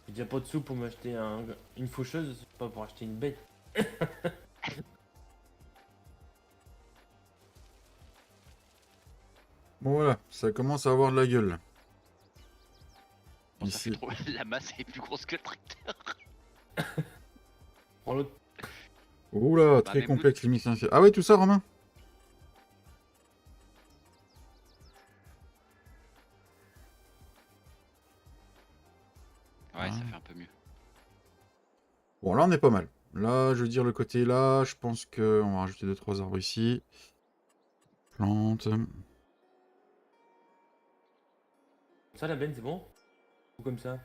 J'ai déjà pas de sous pour m'acheter une faucheuse, c'est pas pour acheter une bête. Bon voilà, ça commence à avoir de la gueule. Bon, ça fait Ici. trop... La masse est plus grosse que le tracteur. Prends l'autre. Oula, Bah, très mais complexe l'émission. Ah ouais, tout ça, Romain? Ouais, ça Ah. fait un peu mieux. Bon, là, on est pas mal. Là, je veux dire, le côté là, je pense qu'on va rajouter 2-3 arbres ici. Plantes. Ça, la benne, c'est bon? Ou comme ça?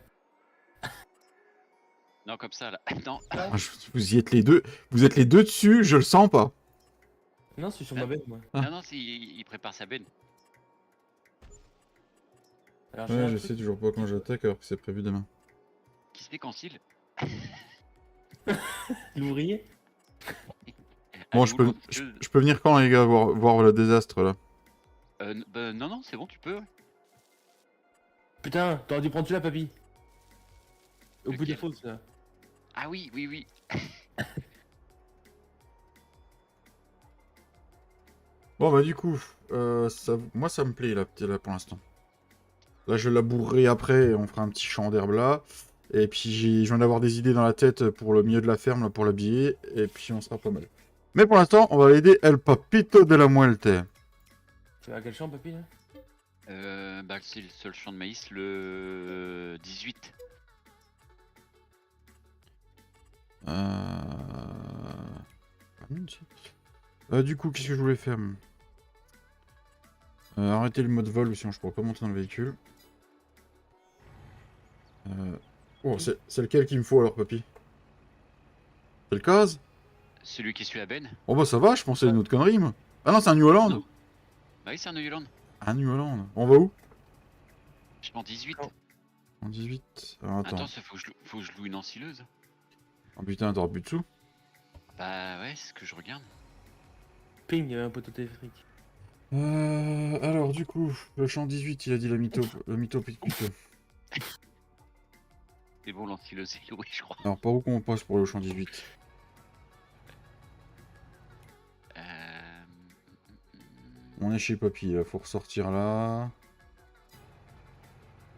Non, comme ça, là. Non. Ah, vous y êtes les deux. Vous êtes les deux dessus, je le sens pas. Non, c'est sur ma benne, moi. Ah. Non, non, il prépare sa benne. Alors, j'ai Ouais, un je truc. sais toujours pas quand j'attaque alors que c'est prévu demain. Qui se déconcile. L'ouvrier? Bon, Allez, où l'autre je peux venir quand, les gars, voir le désastre là? bah, non, non, c'est bon, tu peux. Ouais. Putain, t'aurais dû prendre celui-là, papy. Au bout des Lequel fosses, là. Ah oui, oui, oui. Bon, bah, du coup, moi ça me plaît là pour l'instant. Là, je labourerai après et on fera un petit champ d'herbe là. Et puis, je viens d'avoir des idées dans la tête pour le milieu de la ferme, là, pour l'habiller. Et puis, on sera pas mal. Mais pour l'instant, on va aider El Papito de la Muerte. Tu vas à quel champ, papy, là? Bah, c'est le seul champ de maïs, le 18. Du coup, qu'est-ce que je voulais faire? Arrêter le mode vol, sinon je pourrais pas monter dans le véhicule. Oh, c'est lequel qu'il me faut alors, papy? C'est le Caz? Celui qui suit la benne. Oh bah ça va, je pensais à une autre connerie, moi. Ah non, c'est un New Holland. Non. Bah oui, c'est un New Holland. Un New Holland. On va où? Je prends 18. Oh. En 18. Alors, attends. Attends, faut que je loue une ensileuse. Oh putain, t'auras plus de sous. Bah ouais, c'est ce que je regarde. Ping, il y avait un poteau téléphérique. Alors, du coup, le champ 18, il a dit le mytho pique. C'est bon, l'ensileuse est loué, je crois. Alors, par où qu'on passe pour le champ 18? Euh... On est chez Papy, là. Faut ressortir là.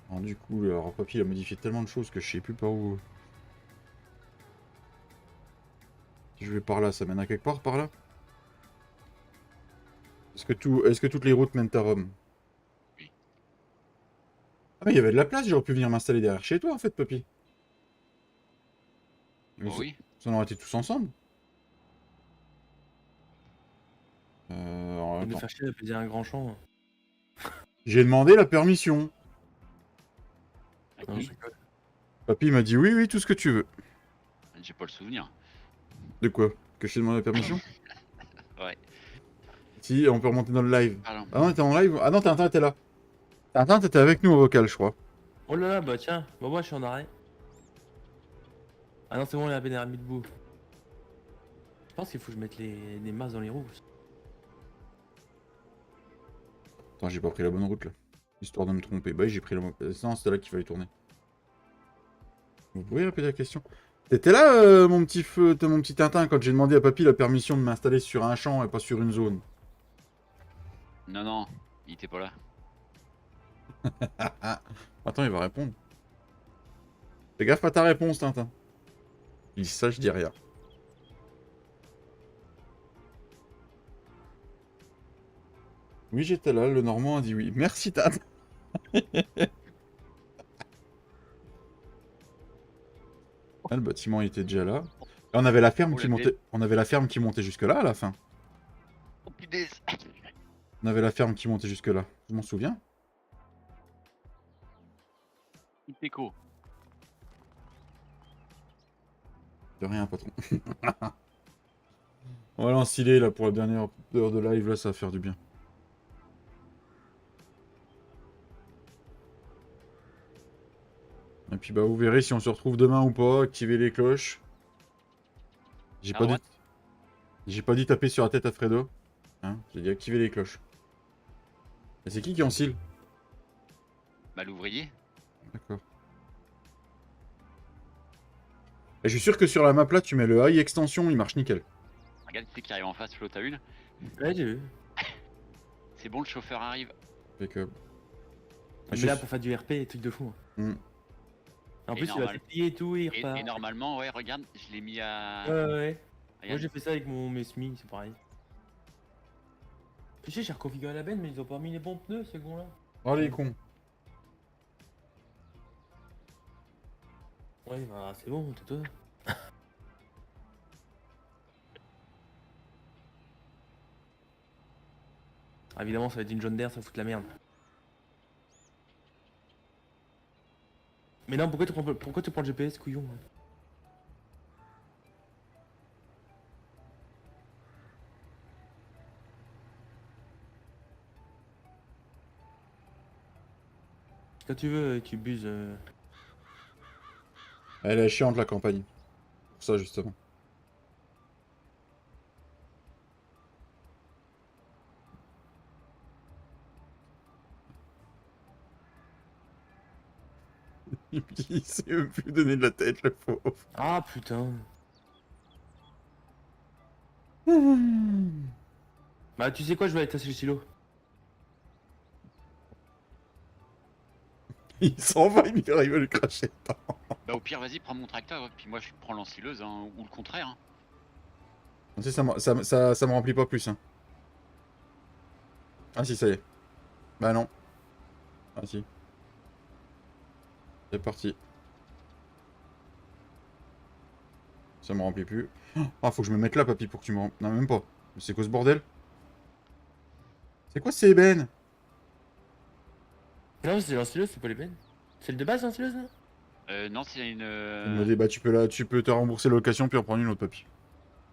Alors, du coup, alors, Papy, il a modifié tellement de choses que je sais plus par où. Si je vais par là, ça mène à quelque part par là? Est-ce que toutes les routes mènent à Rome? Oui. Ah mais il y avait de la place, j'aurais pu venir m'installer derrière chez toi en fait, Papy. Bon, oui. Ça, on aurait été tous ensemble. Alors, On de attends. faire chier, de dire un grand champ. J'ai demandé la permission. À Non, qui je rigole. Papy m'a dit oui, oui, tout ce que tu veux. J'ai pas le souvenir. De quoi? Que je t'ai demandé la permission? Ouais. Si, on peut remonter dans le live. Pardon. Ah non, t'es en live? Ah non, Tintin était là. Tintin, t'étais avec nous au vocal, je crois. Oh là là, bah tiens, bah moi je suis en arrêt. Ah non, c'est bon, la benne est remis debout. Je pense qu'il faut que je mette les masses dans les roues. Attends, j'ai pas pris la bonne route là. Histoire de me tromper. Bah oui, j'ai pris la mauvaise. Non, c'était là qu'il fallait tourner. Vous pouvez répéter la question? T'étais là, mon petit feu, mon petit Tintin, quand j'ai demandé à Papy la permission de m'installer sur un champ et pas sur une zone. Non, non, il était pas là. Attends, il va répondre. Fais gaffe à ta réponse, Tintin. Il dit ça, je dis rien. Oui, j'étais là, le Normand a dit oui. Merci, Tintin. Ah, le bâtiment il était déjà là. Et on avait la ferme Oh, qui la montait. On avait la ferme qui montait jusque là à la fin. Oh punaise. On avait la ferme qui montait jusque là. Je m'en souviens. Péco. De rien, patron. On va l'ensiler là pour la dernière heure de live, là ça va faire du bien. Et puis bah vous verrez si on se retrouve demain ou pas, activer les cloches. J'ai À pas dit... droite. J'ai pas dit taper sur la tête à Fredo. Hein, j'ai dit activer les cloches. Et c'est qui ensile? Bah l'ouvrier. D'accord. Et je suis sûr que sur la map là, tu mets le high extension, il marche nickel. Regarde, tu sais qui arrive en face, Flo, t'as une. Ouais, j'ai vu. C'est bon, le chauffeur arrive. Impeccable. Mais là, pour faire du RP, truc de fou. Hmm. En Et plus, il va s'éplier et tout, et il Et repart. normalement, ouais, regarde, je l'ai mis à. Ouais. Moi, Regarde. j'ai fait ça avec mes SMI, c'est pareil. Tu sais, j'ai reconfiguré la benne, mais ils ont pas mis les bons pneus, ces cons-là. Oh les cons. Ouais, bah, c'est bon, tais-toi. Ah, évidemment, ça va être une jaune d'air, ça fout de la merde. Mais non, pourquoi tu prends le GPS, couillon? Quand tu veux, tu buses. Elle est chiante la campagne. Pour ça justement. Il sait même plus donner de la tête, le pauvre. Ah putain. Bah, tu sais quoi, je vais aller tasser le silo. Il s'en va, il arrive à le cracher. Bah, au pire, vas-y, prends mon tracteur, puis moi, je prends l'ensileuse, hein, ou le contraire. Hein. Tu sais, ça me remplit pas plus. Hein. Ah si, ça y est. Bah non. Ah si. C'est parti. Ça me remplit plus. Ah, faut que je me mette là, papy, pour que tu me remplis. Non, même pas. Mais c'est quoi ce bordel? C'est quoi ces ébènes? Non, c'est l'ensileuse, c'est pas les bennes. C'est le de base, l'ensileuse, là? Non, c'est une. Il me dit, bah tu peux te rembourser la location puis en prendre une autre, papy.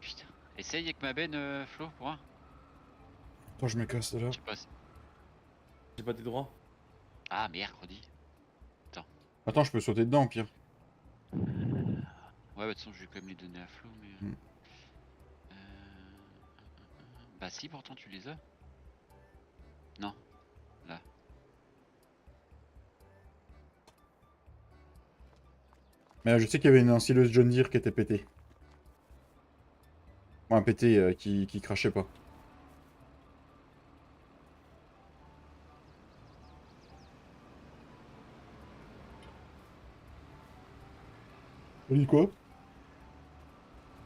Putain. Essaye avec ma benne, Flo, pour voir. Attends, je me casse de là. Je sais pas. J'ai pas tes droits. Ah, mercredi. Attends, je peux sauter dedans, au pire. Ouais, bah, de toute façon, je vais quand même les donner à Flo, mais. Hmm. Euh, Bah, si, pourtant, tu les as. Non. Là. Mais je sais qu'il y avait une ensileuse John Deere qui était pétée. Enfin, pétée, qui crachait pas. Ça dit quoi?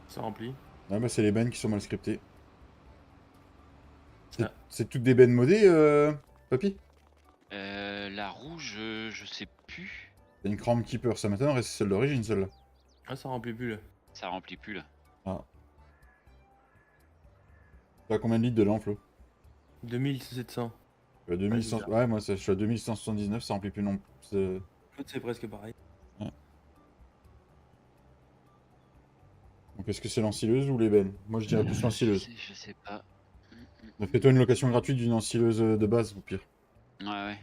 Ça remplit. Ah bah c'est les bennes qui sont mal scriptées. Ah. C'est toutes des bennes modées, papy? La rouge, je sais plus. C'est une Crown Keeper, ça m'étonnerait, c'est celle d'origine, celle-là. Ah, ça remplit plus, là. Ça remplit plus, là. Ah. T'as combien de litres dedans, Flo? 2700. Je suis à 2100... c'est ça. Ouais, moi je suis à 2179, ça remplit plus non plus. C'est presque pareil. Donc est-ce que c'est l'ensileuse ou les bennes? Moi je dirais plus l'ensileuse. Je sais pas. Mais fais-toi une location gratuite d'une ensileuse de base, au pire. Ouais, ouais.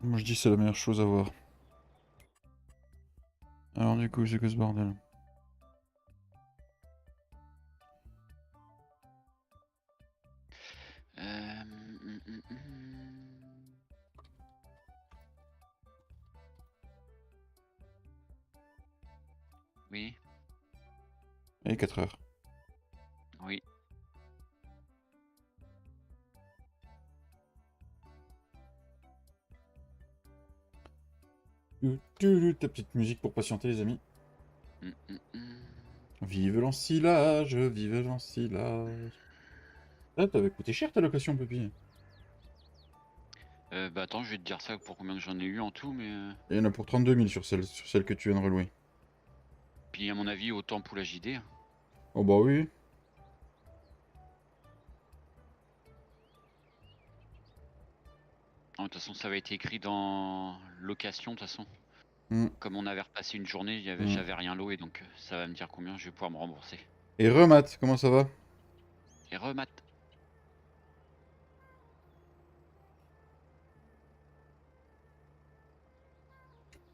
Moi je dis que c'est la meilleure chose à voir. Alors du coup, c'est que ce bordel? hum, hum, hum. Oui, Allez, 4 heures. oui. Ta petite musique pour patienter, les amis. Hum, hum, hum. Vive l'ensilage, vive l'ensilage. Ah, t'avais coûté cher ta location, papy. Bah attends, je vais te dire ça pour combien j'en ai eu en tout, mais. Il y en a pour 32 000 sur celle que tu viens de relouer. Puis à mon avis, autant pour la JD. Oh bah oui. De toute façon, ça avait été écrit dans location, de toute façon. Mm. Comme on avait repassé une journée, Mm. j'avais rien loué, donc ça va me dire combien je vais pouvoir me rembourser. Et remat, comment ça va? Et remat.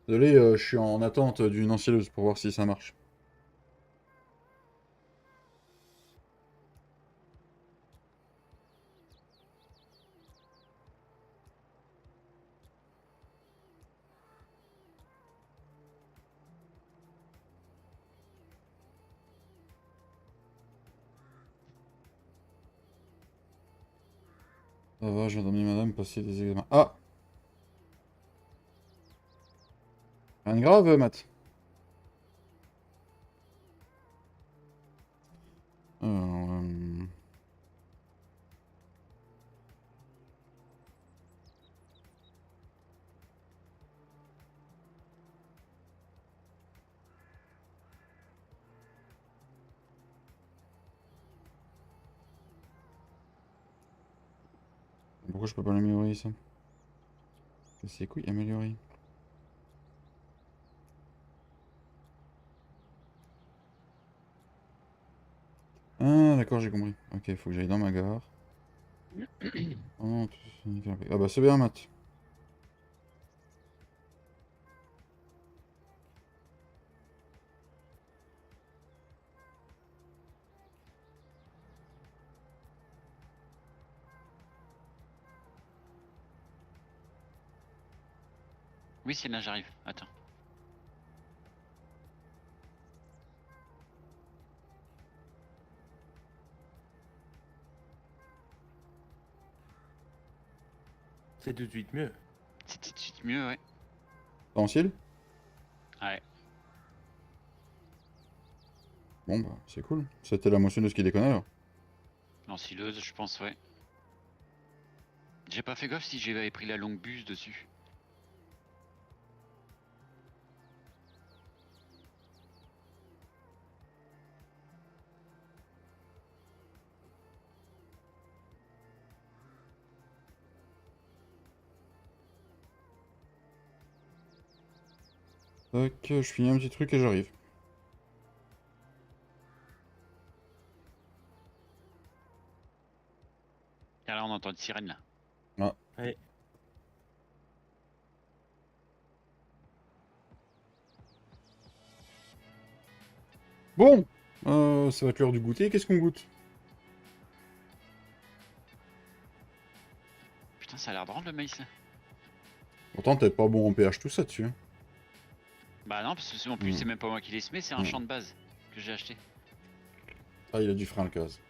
Désolé, je suis en attente d'une ensileuse pour voir si ça marche. Ça va, je viens d'emmener madame passer des examens. Ah! Rien de grave, Matt. Alors, pourquoi je peux pas l'améliorer ça? C'est quoi améliorer? Ah d'accord, j'ai compris. Ok, faut que j'aille dans ma gare. Oh non, ah bah c'est bien, Matt. Oui, c'est là, j'arrive. Attends. C'est tout de suite mieux. C'est tout de suite mieux, ouais. T'es en ciel? Ouais. Bon bah, c'est cool. C'était la motionneuse qui déconne alors. Lancileuse, je pense, ouais. J'ai pas fait gaffe si j'avais pris la longue buse dessus. Tac, je finis un petit truc et j'arrive. Et là, on entend une sirène là. Ah. Allez. Bon, ça va être l'heure du goûter. Qu'est-ce qu'on goûte? Putain, ça a l'air de rendre le maïs là. Pourtant, t'es pas bon en pH tout ça dessus. Hein. Bah non, parce que en plus, Mm. c'est même pas moi qui l'ai semé, c'est un Mm. champ de base que j'ai acheté. Ah, il a du frein le case.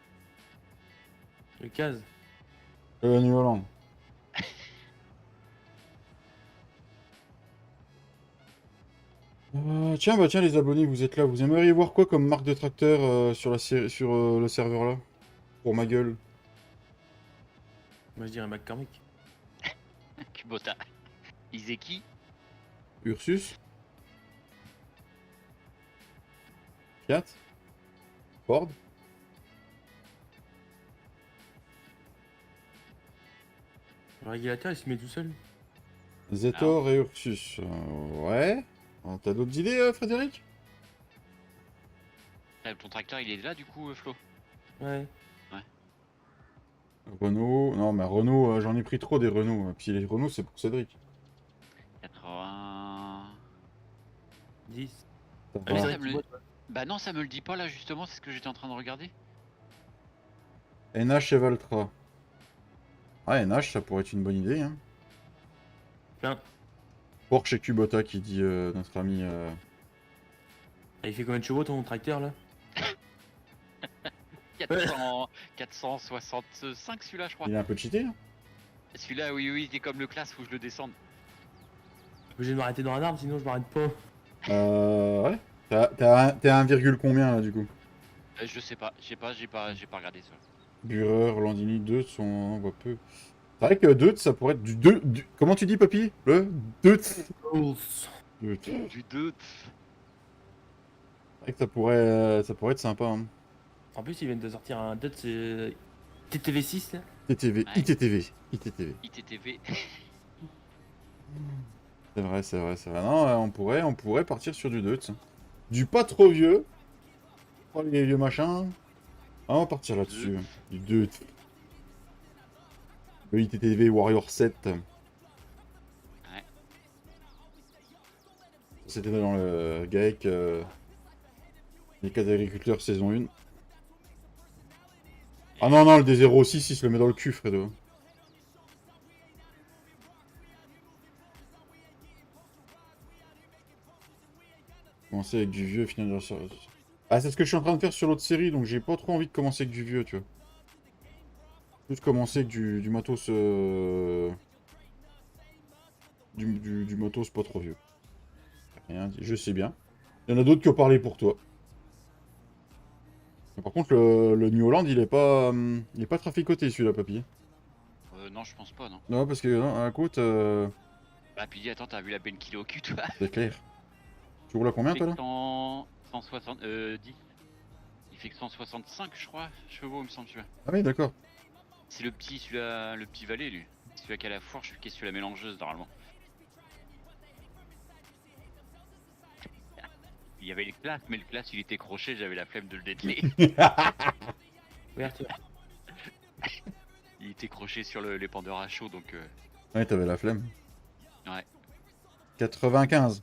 Le case. New Holland. Tiens, bah tiens les abonnés, vous êtes là. Vous aimeriez voir quoi comme marque de tracteur sur la série, sur le serveur là? Pour ma gueule. Moi je dirais McCormick. Kubota. Izeki. Ursus. Fiat. Ford. Le régulateur il se met tout seul. Zetor et Ursus. Ouais. T'as d'autres idées, Frédéric? Ton tracteur, il est là du coup, Flo? Ouais. Renault. Non, mais Renault, j'en ai pris trop des Renault. Puis les Renault, c'est pour Cédric. 80... 10. Ça Ah oui, va. c'est ça vrai me que tu le- vois, Bah non, ça me le dit pas là justement, c'est ce que j'étais en train de regarder. NH et Valtra. Ah, NH, ça pourrait être une bonne idée. Hein. Plein. Porsche et Kubota qui dit notre ami. Ah, il fait combien de chevaux ton tracteur là? 465 celui-là, je crois. Il est un peu cheaté. Hein. Celui-là, oui, oui, il est comme le classe, faut que je le descende. Obligé de m'arrêter dans un arbre sinon je m'arrête pas. Ouais. T'es à 1, combien là du coup? Je sais pas, j'ai pas regardé ça. Burer, Landini, Deutz, on voit peu. C'est vrai que Deutz, ça pourrait être du 2. Comment tu dis, papy? Le Deutz. Ouf. Deutz. C'est Du 2. vrai que ça pourrait être sympa. Hein. En plus ils viennent de sortir un Dutch TTV6 là. TTV, Ouais. ITTV, ITTV. ITTV. C'est vrai, c'est vrai, c'est vrai. Non, on pourrait partir sur du Deutz. Du pas trop vieux. Pas les vieux machins. Ah, on va partir là-dessus. Du Deutz. Le ITTV Warrior 7. Ouais. C'était dans le GAEC. Les 4 agriculteurs saison 1. Ah non, non, le D06, il se le met dans le cul, Fredo. Commencer avec du vieux, finir sur... Ah, c'est ce que je suis en train de faire sur l'autre série, donc j'ai pas trop envie de commencer avec du vieux, tu vois. Plus commencer avec du matos... Du matos pas trop vieux. Rien dit, je sais bien. Il y en a d'autres qui ont parlé pour toi. Mais par contre, le New Holland, il est pas traficoté celui-là, papy. Non, je pense pas, non. Non, parce que à la côte, Ah, puis dis, attends, t'as vu la benne qu'il est au cul, toi? c'est clair. Tu roules à combien, Il toi, fait là? que 160... 10. Il fait que 165, je crois, chevaux, il me semble, celui-là. Ah oui, d'accord. C'est le petit, celui-là, le petit valet, lui. Celui-là qui a la fourche, celui qui est sur la mélangeuse, normalement. Il y avait le classe, mais le classe, il était croché, j'avais la flemme de le dételer. Ouverture. Il était croché sur l'épandeur à chaud, donc... Ouais, t'avais la flemme. Ouais. 95.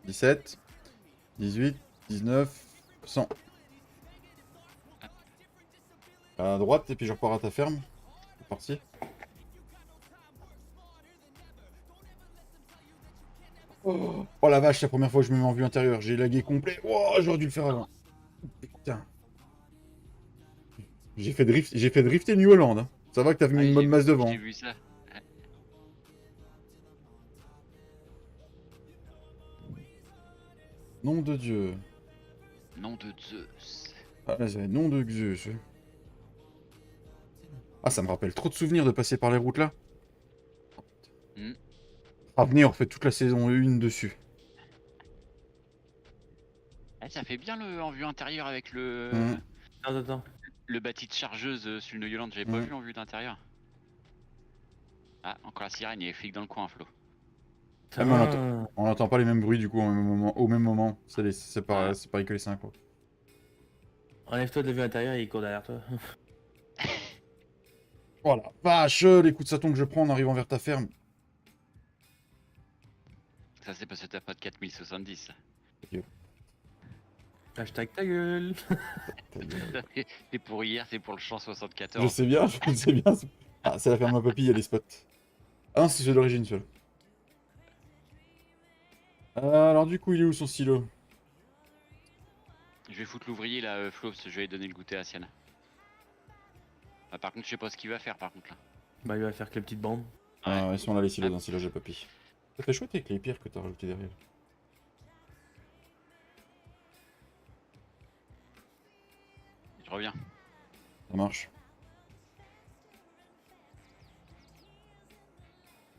17. 18. 19. 100. À droite, et puis je repars à ta ferme. C'est parti. Oh la vache, c'est la première fois que je me mets en vue intérieure. J'ai lagué complet. Oh, j'aurais dû le faire avant. Putain. J'ai fait drifter New Holland. Hein. Ça va que t'as mis Ouais, une bonne masse devant. J'ai vu ça. Nom de Dieu. Nom de Zeus. Ah, là, c'est nom de Zeus. Ah, ça me rappelle trop de souvenirs de passer par les routes là. Hmm. Ah, venez, on refait toute la saison 1 dessus. Eh, ça fait bien le en vue intérieure avec Hmm. Attends. le bâti de chargeuse sur le New Holland, j'avais pas Hmm. vu en vue d'intérieur. Ah, encore la sirène, il y a les flics dans le coin, Flo. Ah, mais on n'entend pas les mêmes bruits du coup au même moment. C'est pareil que les 5 quoi. Enlève-toi de la vue intérieure et il court derrière toi. Oh la vache, les coups de saton que je prends en arrivant vers ta ferme. Ça, c'est parce que t'as pas de 4070. Hashtag ta gueule. C'est pour hier, c'est pour le champ Je 74. sais bien, je sais bien. Ah, c'est la ferme à papy, il y a les spots. Ah non, c'est ceux d'origine, celui-là. Alors du coup, il est où son silo? Je vais foutre l'ouvrier là, Flo, parce que je vais donner le goûter à Sienne. Ah, par contre, je sais pas ce qu'il va faire par contre là. Bah il va faire que les petites bandes. Ah, ils sont là les silos Ah. d'un silage à papy. Ça fait chouette avec les pierres que t'as rajouté derrière. Je reviens. Ça marche.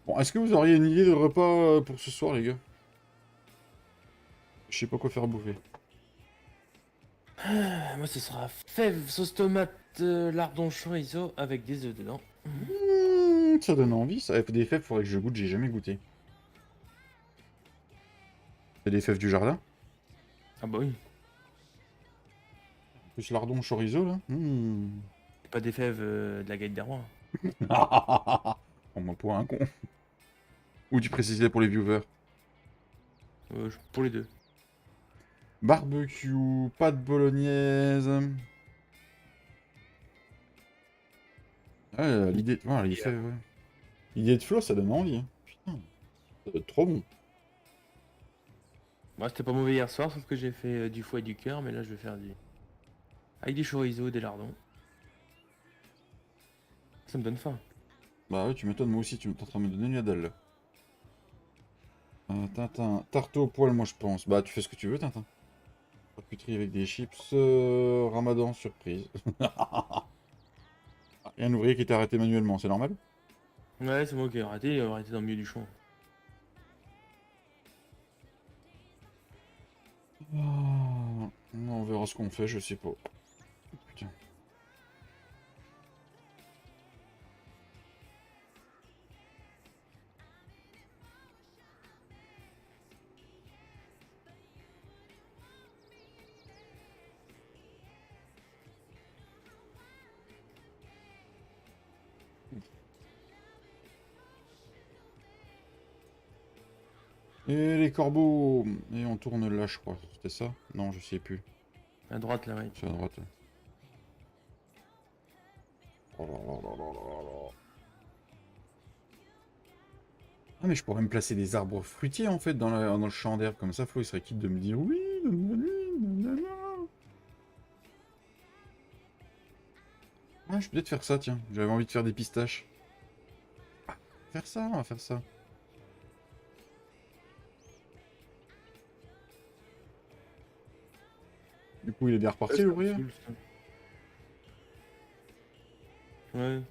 Bon, est-ce que vous auriez une idée de repas pour ce soir, les gars? Je sais pas quoi faire à bouffer. Moi ce sera fève, sauce tomate, lardon chorizo avec des œufs dedans. Ça donne envie, ça. Des fèves, faudrait que je goûte, j'ai jamais goûté. C'est des fèves du jardin? Ah bah oui. Plus lardon chorizo, là. C'est pas des fèves de la galette des rois. On m'a pour un con. Ou tu précisais pour les viewers. Pour les deux. Barbecue, pâte bolognaise. Ouais, l'idée... Voilà, il fait... Ouais. L'idée de Flo, ça donne envie. Hein. Putain, ça doit être trop bon. Moi c'était pas mauvais hier soir, sauf que j'ai fait du foie et du cœur, mais là je vais faire du... Avec du chorizo et des lardons. Ça me donne faim. Bah ouais, tu m'étonnes, moi aussi, tu es en train de me donner une dalle, là. Tintin, tarte au poil, moi je pense. Bah tu fais ce que tu veux, Tintin. Charcuterie avec des chips, ramadan, surprise. Il y a un ouvrier qui était arrêté manuellement, c'est normal? Ouais, c'est moi qui ai arrêté, il a arrêté dans le milieu du champ. On verra ce qu'on fait, je sais pas. Putain. Et les corbeaux. Et on tourne là, je crois. C'était ça? Non, je sais plus. À droite là, ouais. C'est à droite. Oh là là là là là là. Ah mais je pourrais me placer des arbres fruitiers en fait dans le champ d'herbe. Comme ça, Flo il serait quitte de me dire oui, nanana. Ah Ah, je peux peut-être faire ça, tiens. J'avais envie de faire des pistaches. Faire ça, on va faire ça. Du coup, il est bien reparti, l'ouvrier. Ouais.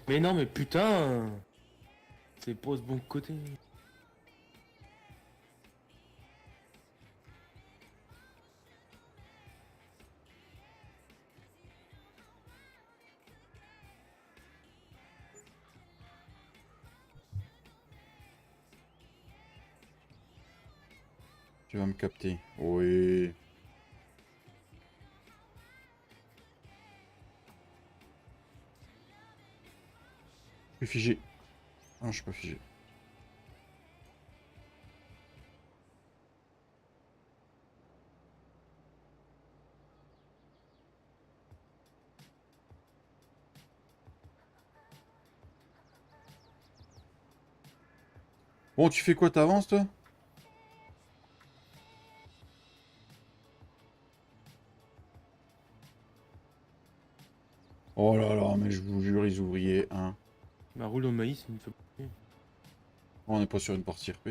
Mais non, mais putain. C'est pas ce bon côté. Tu vas me capter. Oui. Je suis figé. Non, je suis pas figé. Bon, tu fais quoi? T'avances, toi? Oh là là, mais je vous jure, les ouvriers, hein. Ma roule au maïs, il me fait. Oh, on n'est pas sur une partie RP.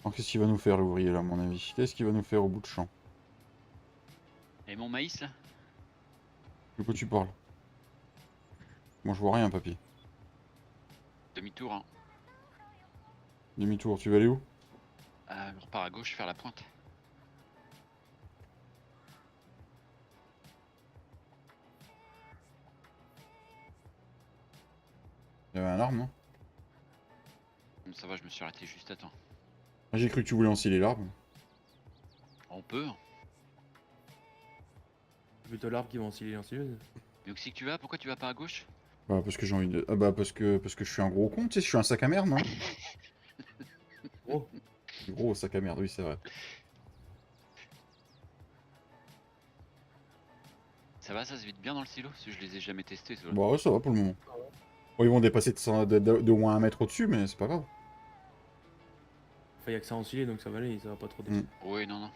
Alors, qu'est-ce qu'il va nous faire, l'ouvrier, là, à mon avis? Qu'est-ce qu'il va nous faire au bout de champ? Et mon maïs là? De quoi tu parles? Moi, je vois rien, papy. Demi-tour, hein. Demi-tour, tu vas aller où? Je repars à gauche faire la pointe. Il y avait un arbre, non? Bon, ça va, je me suis arrêté juste à temps. Ah, j'ai cru que tu voulais enfiler l'arbre. On peut. Hein. Plutôt l'arbre qui va ensiler l'ensileuse. Mais où c'est que tu vas? Pourquoi tu vas pas à gauche? Bah, parce que j'ai envie de... Ah bah, parce que je suis un gros con, tu sais, je suis un sac à merde, non? Oh, Gros sac à merde, oui, c'est vrai. Ça va, ça se vide bien dans le silo? Parce que je les ai jamais testés, ceux-là. Bah ouais, ça va pour le moment. Bon, ils vont dépasser de au moins 1 mètre au-dessus, mais c'est pas grave. enfin, y a que ça ensilé donc ça va aller, ça va pas trop Mm. descendre. Oui, non, non.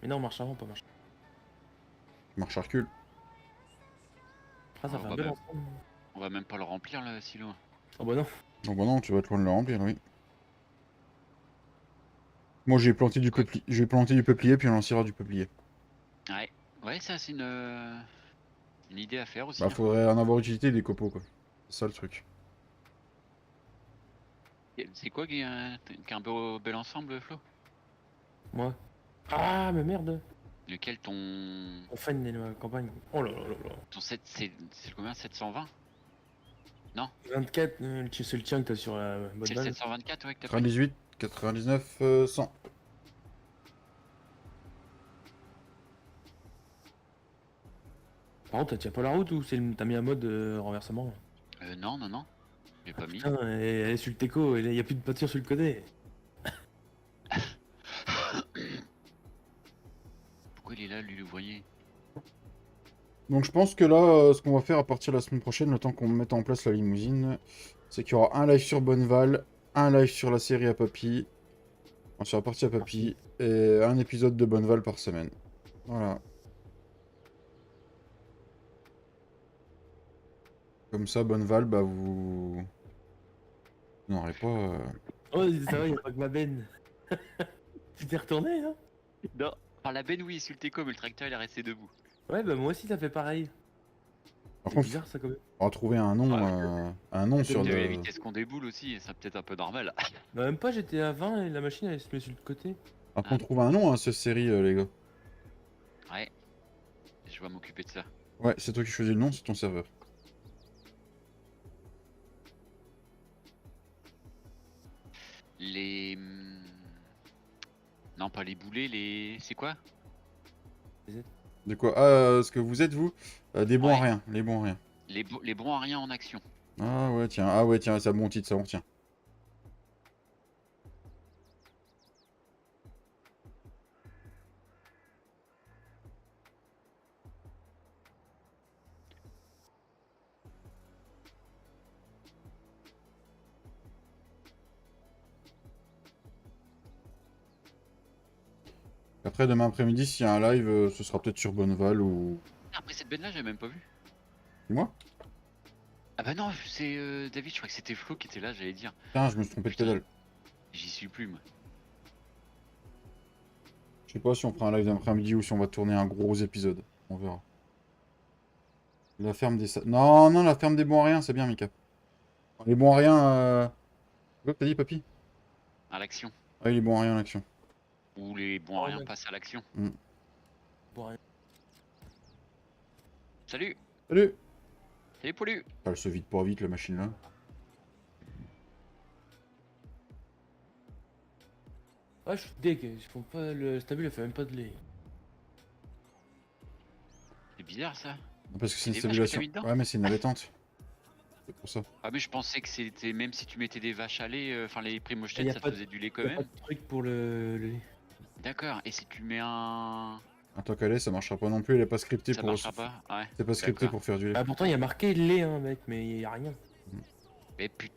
Mais non, marche avant, pas marche. Marche à recul. Ah, ça Oh, fait un bah, bel bah. ensemble. On va même pas le remplir, le silo. Oh bah non. Bon bah non, tu vas être loin de le remplir, oui. Moi, j'ai planté du Quoi peuplier, je vais planter du peuplier, puis on lancera du peuplier. Ouais. Ouais, ça, c'est une idée à faire aussi. Bah, Hein. faudrait en avoir utilité des copeaux, quoi. C'est ça le truc. C'est quoi qui est un bel ensemble, Flo? Moi. Ah, mais merde. Lequel ton. On fait une campagne. Oh là là là là. Ton 7, c'est le combien? 720? 24, c'est le tien que t'as sur la bonne C'est le balle. 724, ouais, que t'as pris? 98, 99, 100. Par contre, t'as pas la route ou t'as mis un mode renversement? Non, non, non. J'ai pas mis. Putain, elle est sur le teco, et là, y a plus de pâture sur le côté. Pourquoi il est là, lui, l'ouvrier? Donc je pense que là, ce qu'on va faire à partir de la semaine prochaine, le temps qu'on mette en place la limousine, c'est qu'il y aura un live sur Bonneval, un live sur la série à Papy, enfin, sur la partie à Papy, et un épisode de Bonneval par semaine. Voilà. Comme ça, Bonneval, bah vous n'aurez pas... Oh, ça va, y a pas que ma benne. Tu t'es retourné, hein? Non. Par la benne, oui, sur le teco, mais le tracteur, il est resté debout. Ouais, bah moi aussi, ça fait pareil. Par C'est contre, bizarre, ça, quand même. on va trouver un nom, sur T'as vu la le... vitesse qu'on déboule aussi, c'est peut-être un peu normal. Bah, même pas, j'étais à 20 et la machine, elle se met sur le côté. Après, on trouve un nom à cette série, les gars. Ouais. Je vais m'occuper de ça. Ouais, c'est toi qui choisis le nom, c'est ton serveur. Les. Non, pas les boulets, les. C'est quoi? De quoi? Ah, ce que vous êtes, vous? Des bons à Ouais. rien, les bons à rien. Les bons à rien en action. Ah ouais, tiens, c'est un bon titre, ça, on retient. Après, demain après-midi, s'il y a un live, ce sera peut-être sur Bonneval ou... Après cette benne là, j'avais même pas vu. Dis-moi. Ah bah non, c'est David, je crois que c'était Flo qui était là, j'allais dire. Putain, je me suis trompé de Putain. pédale. J'y suis plus moi. Je sais pas si on fera un live d'après-midi ou si on va tourner un gros épisode. On verra. La ferme des... Non, non, la ferme des bons à rien, c'est bien, Mika. Les bons à rien... Quoi que t'as dit, papy? À l'action. Ouais, les bons à rien en action. Ou les bons à Oh, rien ouais. passent à l'action. Bon, rien. Salut. Salut! Salut Poulu. Ah, elle se vide pas vite, la machine, là. Ouais, je suis deg, ils font pas le stabile, elle fait même pas de lait. C'est bizarre ça. Parce que c'est une des vaches que t'as stabilisation. mis dedans Ouais, mais c'est une allaitante. C'est pour ça. Ah mais je pensais que c'était même si tu mettais des vaches à lait, enfin les Y primochètes a ça pas de- faisait du lait quand Y a pas même. de truc pour le lait. D'accord. Et si tu mets un, En tant qu'à lait, ça marchera pas non plus. Elle est pas scriptée ça pour... marchera pas. Ouais. C'est pas scripté D'accord. pour faire du lait. Ah, pourtant, il y a marqué lait, hein, mec, mais y a rien. Mais putain.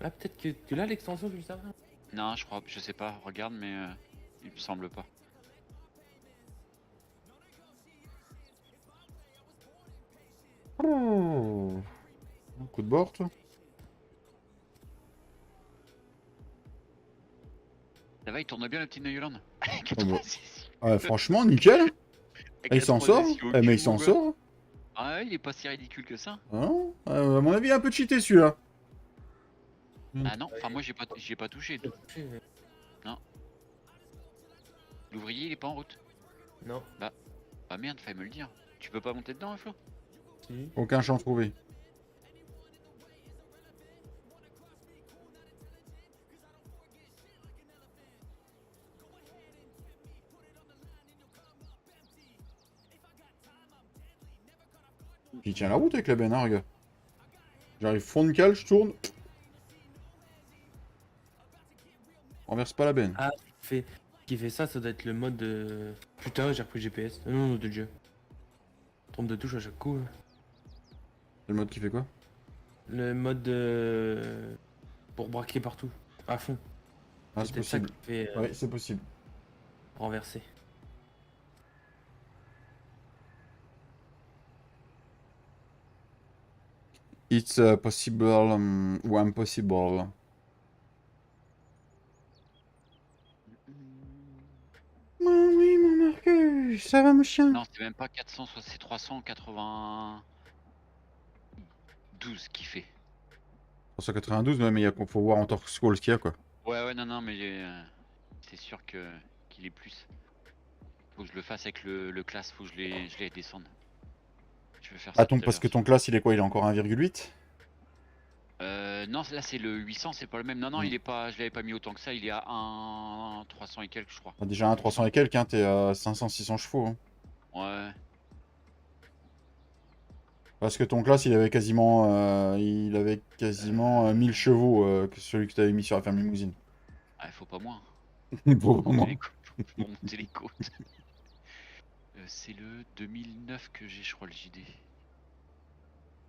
Ah, peut-être que tu l'as l'extension du serveur. Non, je crois, je sais pas. Regarde, mais il me semble pas. Oh. Coup de bord, toi? Ça va, il tourne bien le petit Neuland. Oh, bah. Ouais, franchement, nickel. Et il s'en sort. Eh, mais il s'en sort. Ah ouais, il est pas si ridicule que ça. Ah non, à mon avis, un peu cheaté celui-là. Ah non, enfin moi j'ai pas touché. L'ouvrier il est pas en route. Non. Ah merde, fallait me le dire. Tu peux pas monter dedans, hein, Flo? Si. Aucun champ trouvé. Il tient la route avec la benne, hein, regarde. J'arrive front de cale, je tourne. Renverse pas la benne. Ah, qui fait ça, ça doit être le mode de... Putain, j'ai repris GPS. Non, non, de Dieu. Trompe de touche à chaque coup. C'est le mode qui fait quoi? Le mode de... Pour braquer partout. À fond. Ah, c'est peut-être ça possible. qui fait Ouais, c'est possible. renverser. It's possible ou impossible. Oui, mon Marcus, ça va, mon chien? Non, c'est même pas 400, c'est 392 qui fait. 392, mais il faut voir en torque scroll ce qu'il y a, quoi. Ouais, non, non, mais c'est sûr que qu'il est plus. Faut que je le fasse avec le classe, faut que je les descende. Je vais faire ça. Attends, parce que ton classe, il est quoi? Il est encore 1,8? Non, là c'est le 800, c'est pas le même. Non, non, Mm. il est pas, je l'avais pas mis autant que ça. Il est à 1 300 et quelques, je crois. Ah, déjà un 300 et quelques, hein, t'es à 500-600 chevaux. Hein. Ouais. Parce que ton classe, il avait quasiment 1000 chevaux que celui que tu avais mis sur la ferme limousine. Ah, il faut pas moins. Pour Pour monter moi. les côtes. Pour monter les côtes. C'est le 2009 que j'ai, je crois, le JD.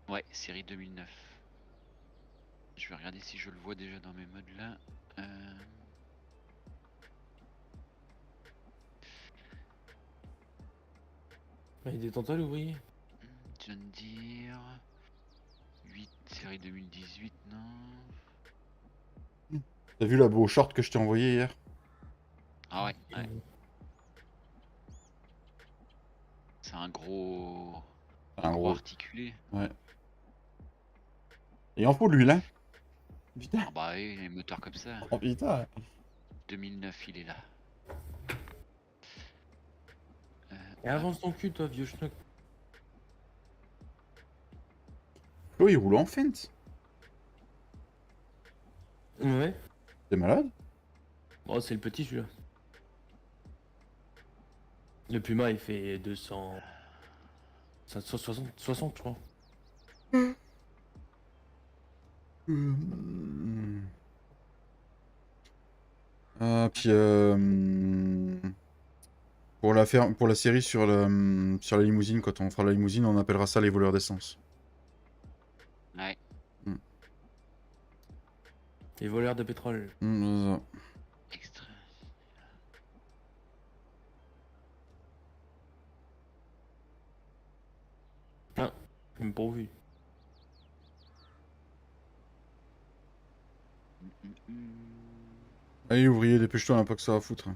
Ouais, série 2009. Je vais regarder si je le vois déjà dans mes modes là. Il détend-toi l'ouvrier. John Deere. 8, série 2018, non. T'as vu la beau short que je t'ai envoyé hier? Ah ouais. C'est un gros. Un gros. articulé. Ouais. Et en faut de l'huile, hein? Putain. Ah bah oui, les moteurs comme ça. Oh putain. 2009, il est là. Et avance ton cul, toi, vieux schnock. Flo, il roule en fente. Ouais. T'es malade? Oh, c'est le petit, celui-là. Le Puma, il fait 200... 60, je crois. Puis pour la série sur la limousine, quand on fera la limousine, on appellera ça les voleurs d'essence. Ouais. Les voleurs de pétrole. Ça. Extra. Même pourvu. Allez, ouvrier, dépêche-toi, on n'a pas que ça à foutre.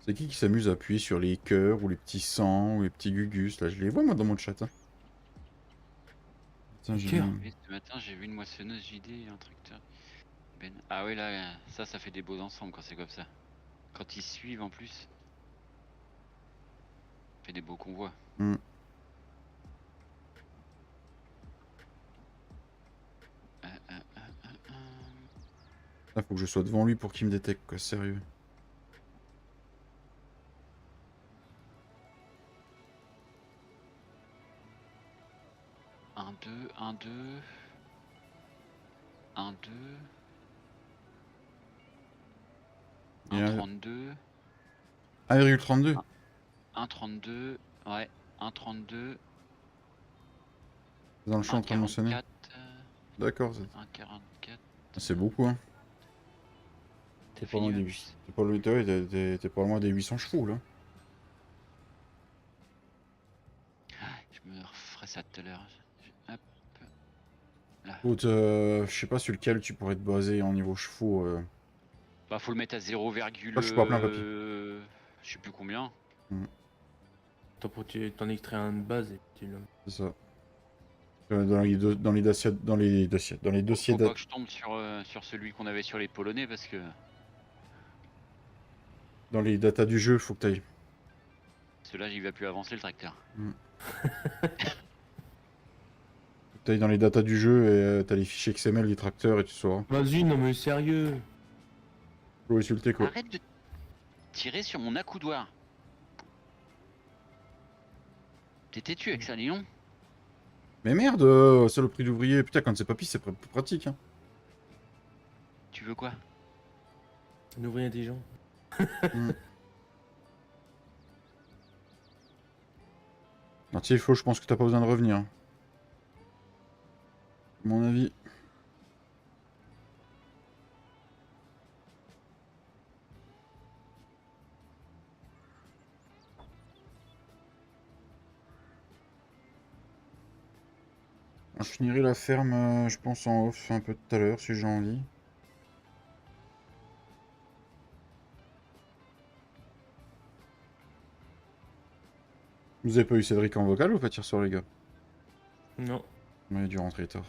C'est qui s'amuse à appuyer sur les cœurs, ou les petits sangs, ou les petits gugus? Là, je les vois, moi, dans mon chat. Hein. Putain, j'ai Cœur. vu... Oui, ce matin, j'ai vu une moissonneuse JD et un tracteur. Ben... Ah ouais, là, ça fait des beaux ensembles quand c'est comme ça. Quand ils suivent en plus, ça fait des beaux convois. Hmm. Là, faut que je sois devant lui pour qu'il me détecte, quoi, sérieux. Un, deux, un, deux. Un, deux. Il y Un a 32. 1,32. Un 32. Ouais, un 32. Dans le champ en Un train de mentionner. 44. D'accord, Un 44. c'est beaucoup, hein. T'as T'es pas loin fini, des ouais. 800. T'es pas loin t'es pas loin des 800 chevaux, là. Je me referai ça tout à l'heure. Hop. Là. Écoute, je sais pas sur lequel tu pourrais te baser en niveau chevaux. Bah faut le mettre à 0, Là, je suis pas plein, papy. je sais plus combien. Toi, pour t'en extraire un de base et tu le. C'est ça. Dans les dossiers, dans les dossiers Faut pas que je tombe sur celui qu'on avait sur les Polonais parce que dans les datas du jeu, faut que t'ailles. ceux-là il va plus avancer le tracteur. Faut que t'ailles dans les datas du jeu et t'as les fichiers XML des tracteurs et tu sauras. Vas-y, non mais sérieux. Faut insulter, quoi. Arrête de tirer sur mon accoudoir. T'es têtu avec ça, Léon. Mais merde, saloperie d'ouvrier. Putain, quand c'est papy, c'est plus pratique, hein. Tu veux quoi? Un ouvrier intelligent. Ah, tu sais, je pense que t'as pas besoin de revenir. À mon avis. Je finirai la ferme, je pense, en off un peu tout à l'heure, si j'ai envie. Vous avez pas eu Cédric en vocal ou pas hier soir, les gars? Non. Il a dû rentrer tard.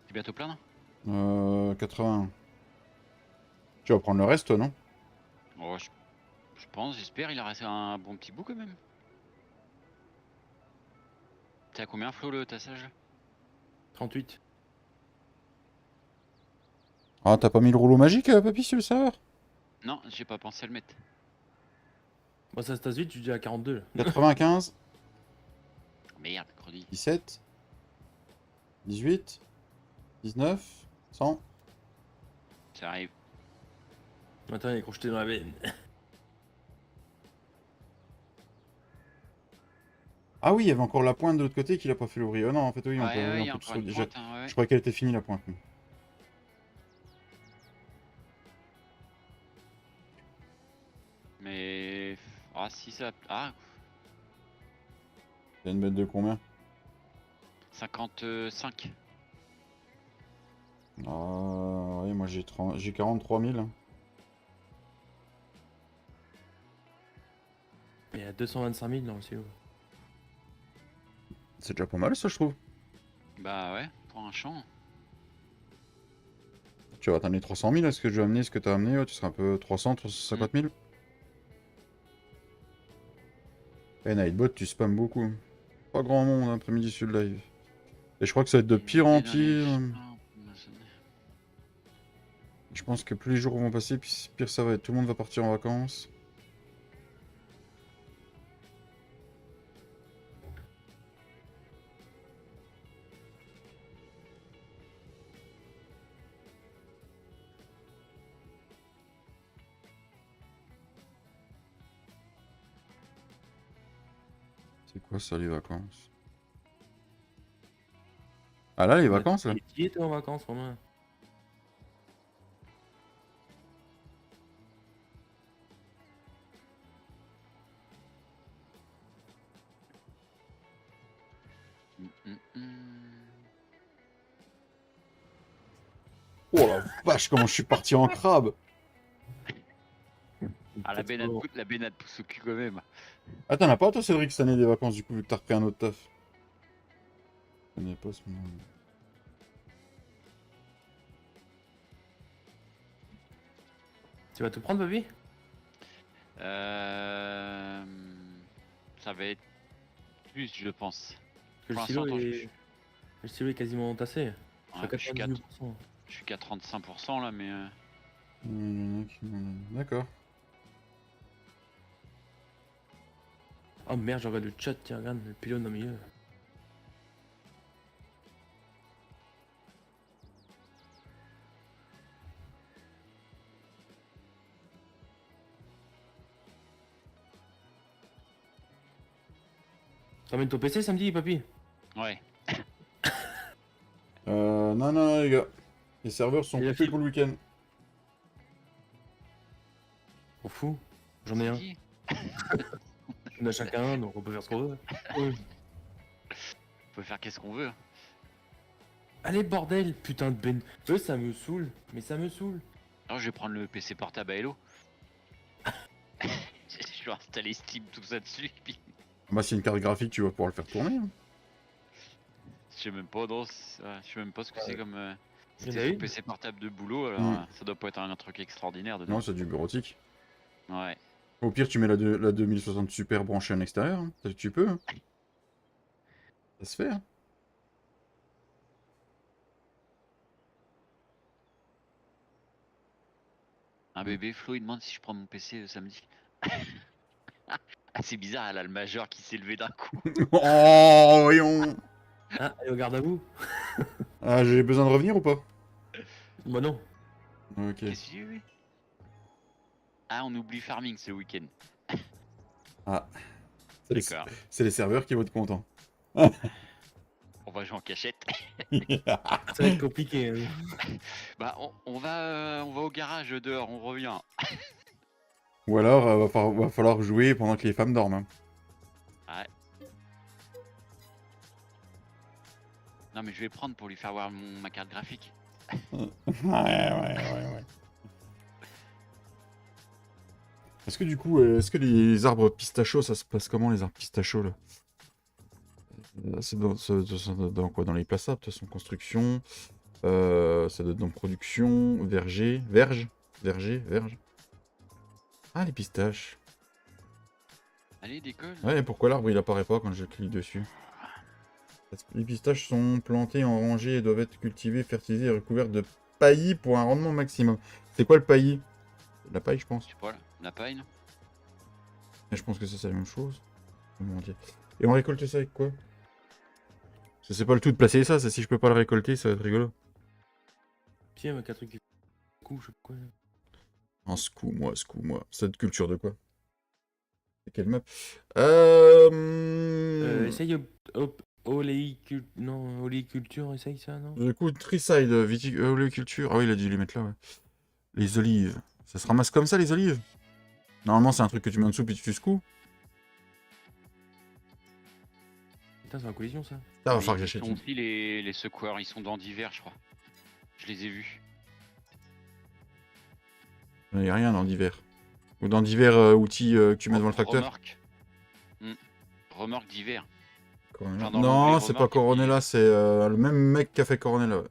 C'est bientôt plein, non? 80. Tu vas prendre le reste, toi, non? Oh, je pense, j'espère, il a resté un bon petit bout quand même. T'es à combien, Flo, le tassage? 38. Ah, t'as pas mis le rouleau magique, papy, sur le serveur? Non, j'ai pas pensé à le mettre. Moi, ça se tasse vite, tu dis à 42 là. 95, Merde, credi. 17, 18, 19, 100. Ça arrive. Attends, il est crocheté dans la veine. Ah oui, il y avait encore la pointe de l'autre côté qu'il a pas fait l'ouvrier. Oh non, en fait, oui, on Ouais, peut, ouais, on il y a peut encore tout une déjà. pointe, hein, ouais. Je croyais qu'elle était finie, la pointe. Mais... Ah, si ça... Ah, Il y a une bête de combien? 55. Ah, oui, moi j'ai 43 000. Il y a 225 000 dans le CO. C'est déjà pas mal, ça, je trouve. Bah ouais, pour un champ. Tu vas atteindre les 300 000, est-ce que je vais amener ce que t'as amené? Ouais, tu seras un peu 300, 350 000. Eh, Nightbot, tu spams beaucoup. Pas grand monde après-midi sur le live. Et je crois que ça va être de pire en pire. Je pense que plus les jours vont passer, pire ça va être. Tout le monde va partir en vacances. C'est quoi ça, les vacances? Ah là, les vacances, là? Qui était en vacances, Romain? Oh la vache, comment je suis parti en crabe! Ah, la bénade pousse au cul quand même. Ah, t'en as pas, toi, Cédric, cette année des vacances, du coup, vu que t'as repris un autre taf? Je connais pas ce moment. Tu vas te prendre, papy? Ça va être plus, je pense. Parce que Pour le stylo l'instant, est... Le stylo est quasiment entassé. ouais, Je suis à 98%. je suis qu'à 35% là, mais D'accord. Oh merde, je regarde le chat, tiens, regarde, le pylône au milieu. T'emmènes ton PC samedi, papy? ouais. Non, non, les gars. Les serveurs sont Et la coupés fibre pour le week-end. On fout. J'en ai un. Qui On a chacun un, donc on peut faire ce qu'on veut. Ouais. On peut faire qu'est-ce qu'on veut. Allez, bordel, putain de Ben. Eux, ça me saoule. Mais ça me saoule. Alors, je vais prendre le PC portable à Hello. Je vais installer Steam, tout ça dessus, puis Bah, c'est une carte graphique, tu vas pouvoir le faire tourner. Hein. je sais même pas, non, je sais même pas ce que c'est comme. Il y en C'était a sur une. PC portable de boulot, alors ça doit pas être un truc extraordinaire dedans. Non, c'est du bureautique. Ouais. Au pire, tu mets la 2060 Super branchée en extérieur. Hein. Tu peux. Hein. Ça se fait. Hein. Un bébé, Flo, il demande si je prends mon PC samedi. Ah, c'est bizarre, elle a le majeur qui s'est levé d'un coup. Oh, voyons. Ah, allez, au garde à vous. Ah, j'ai besoin de revenir ou pas? Bah non. Ok. Qu'est-ce que tu veux? Ah, on oublie Farming ce week-end. Ah. D'accord. C'est les serveurs qui vont être contents. On va jouer en cachette. Ça va être compliqué. Hein. Bah, on va au garage dehors, on revient. Ou alors, va falloir jouer pendant que les femmes dorment. Hein. Ouais. Non, mais je vais prendre pour lui faire voir ma carte graphique. Ouais. Est-ce que du coup, est-ce que les arbres pistachios, ça se passe comment les arbres pistachios là? C'est dans quoi? Dans les plaçables, de toute façon, construction. Ça doit être dans production, verger. Ah, les pistaches. Allez, décolle. Ouais, pourquoi l'arbre il apparaît pas quand je clique dessus? Les pistaches sont plantées en rangées et doivent être cultivées, fertilisées et recouvertes de paillis pour un rendement maximum. C'est quoi le paillis? La paille, je pense. Je sais pas, la paille, non? Mais je pense que ça, c'est la même chose. Comment dire. Et on récolte ça avec quoi? Parce que c'est pas le tout de placer ça, si je peux pas le récolter, ça va être rigolo. Tiens, mais qu'un truc qui coup, je sais pas quoi. Un secoue-moi. Cette culture de quoi? C'est quelle map? Essaye oléiculture, essaye ça, non? Du coup, Treeside, oléiculture. Ah oui, il a dû les mettre là, ouais. Les olives. Ça se ramasse comme ça, les olives? Normalement, c'est un truc que tu mets en dessous puis tu secoues. Putain, c'est en collision ça. Ça va Mais falloir que ils j'achète sont une. aussi les secoueurs, ils sont dans divers, je crois. Je les ai vus. Il n'y a rien dans divers. Ou dans divers outils que tu mets devant le tracteur. Remorque. Remorque divers. Coronella. Enfin, dans Non, l'onglet c'est pas remorque, Coronella, c'est le même mec qui a fait Coronella. Ouais.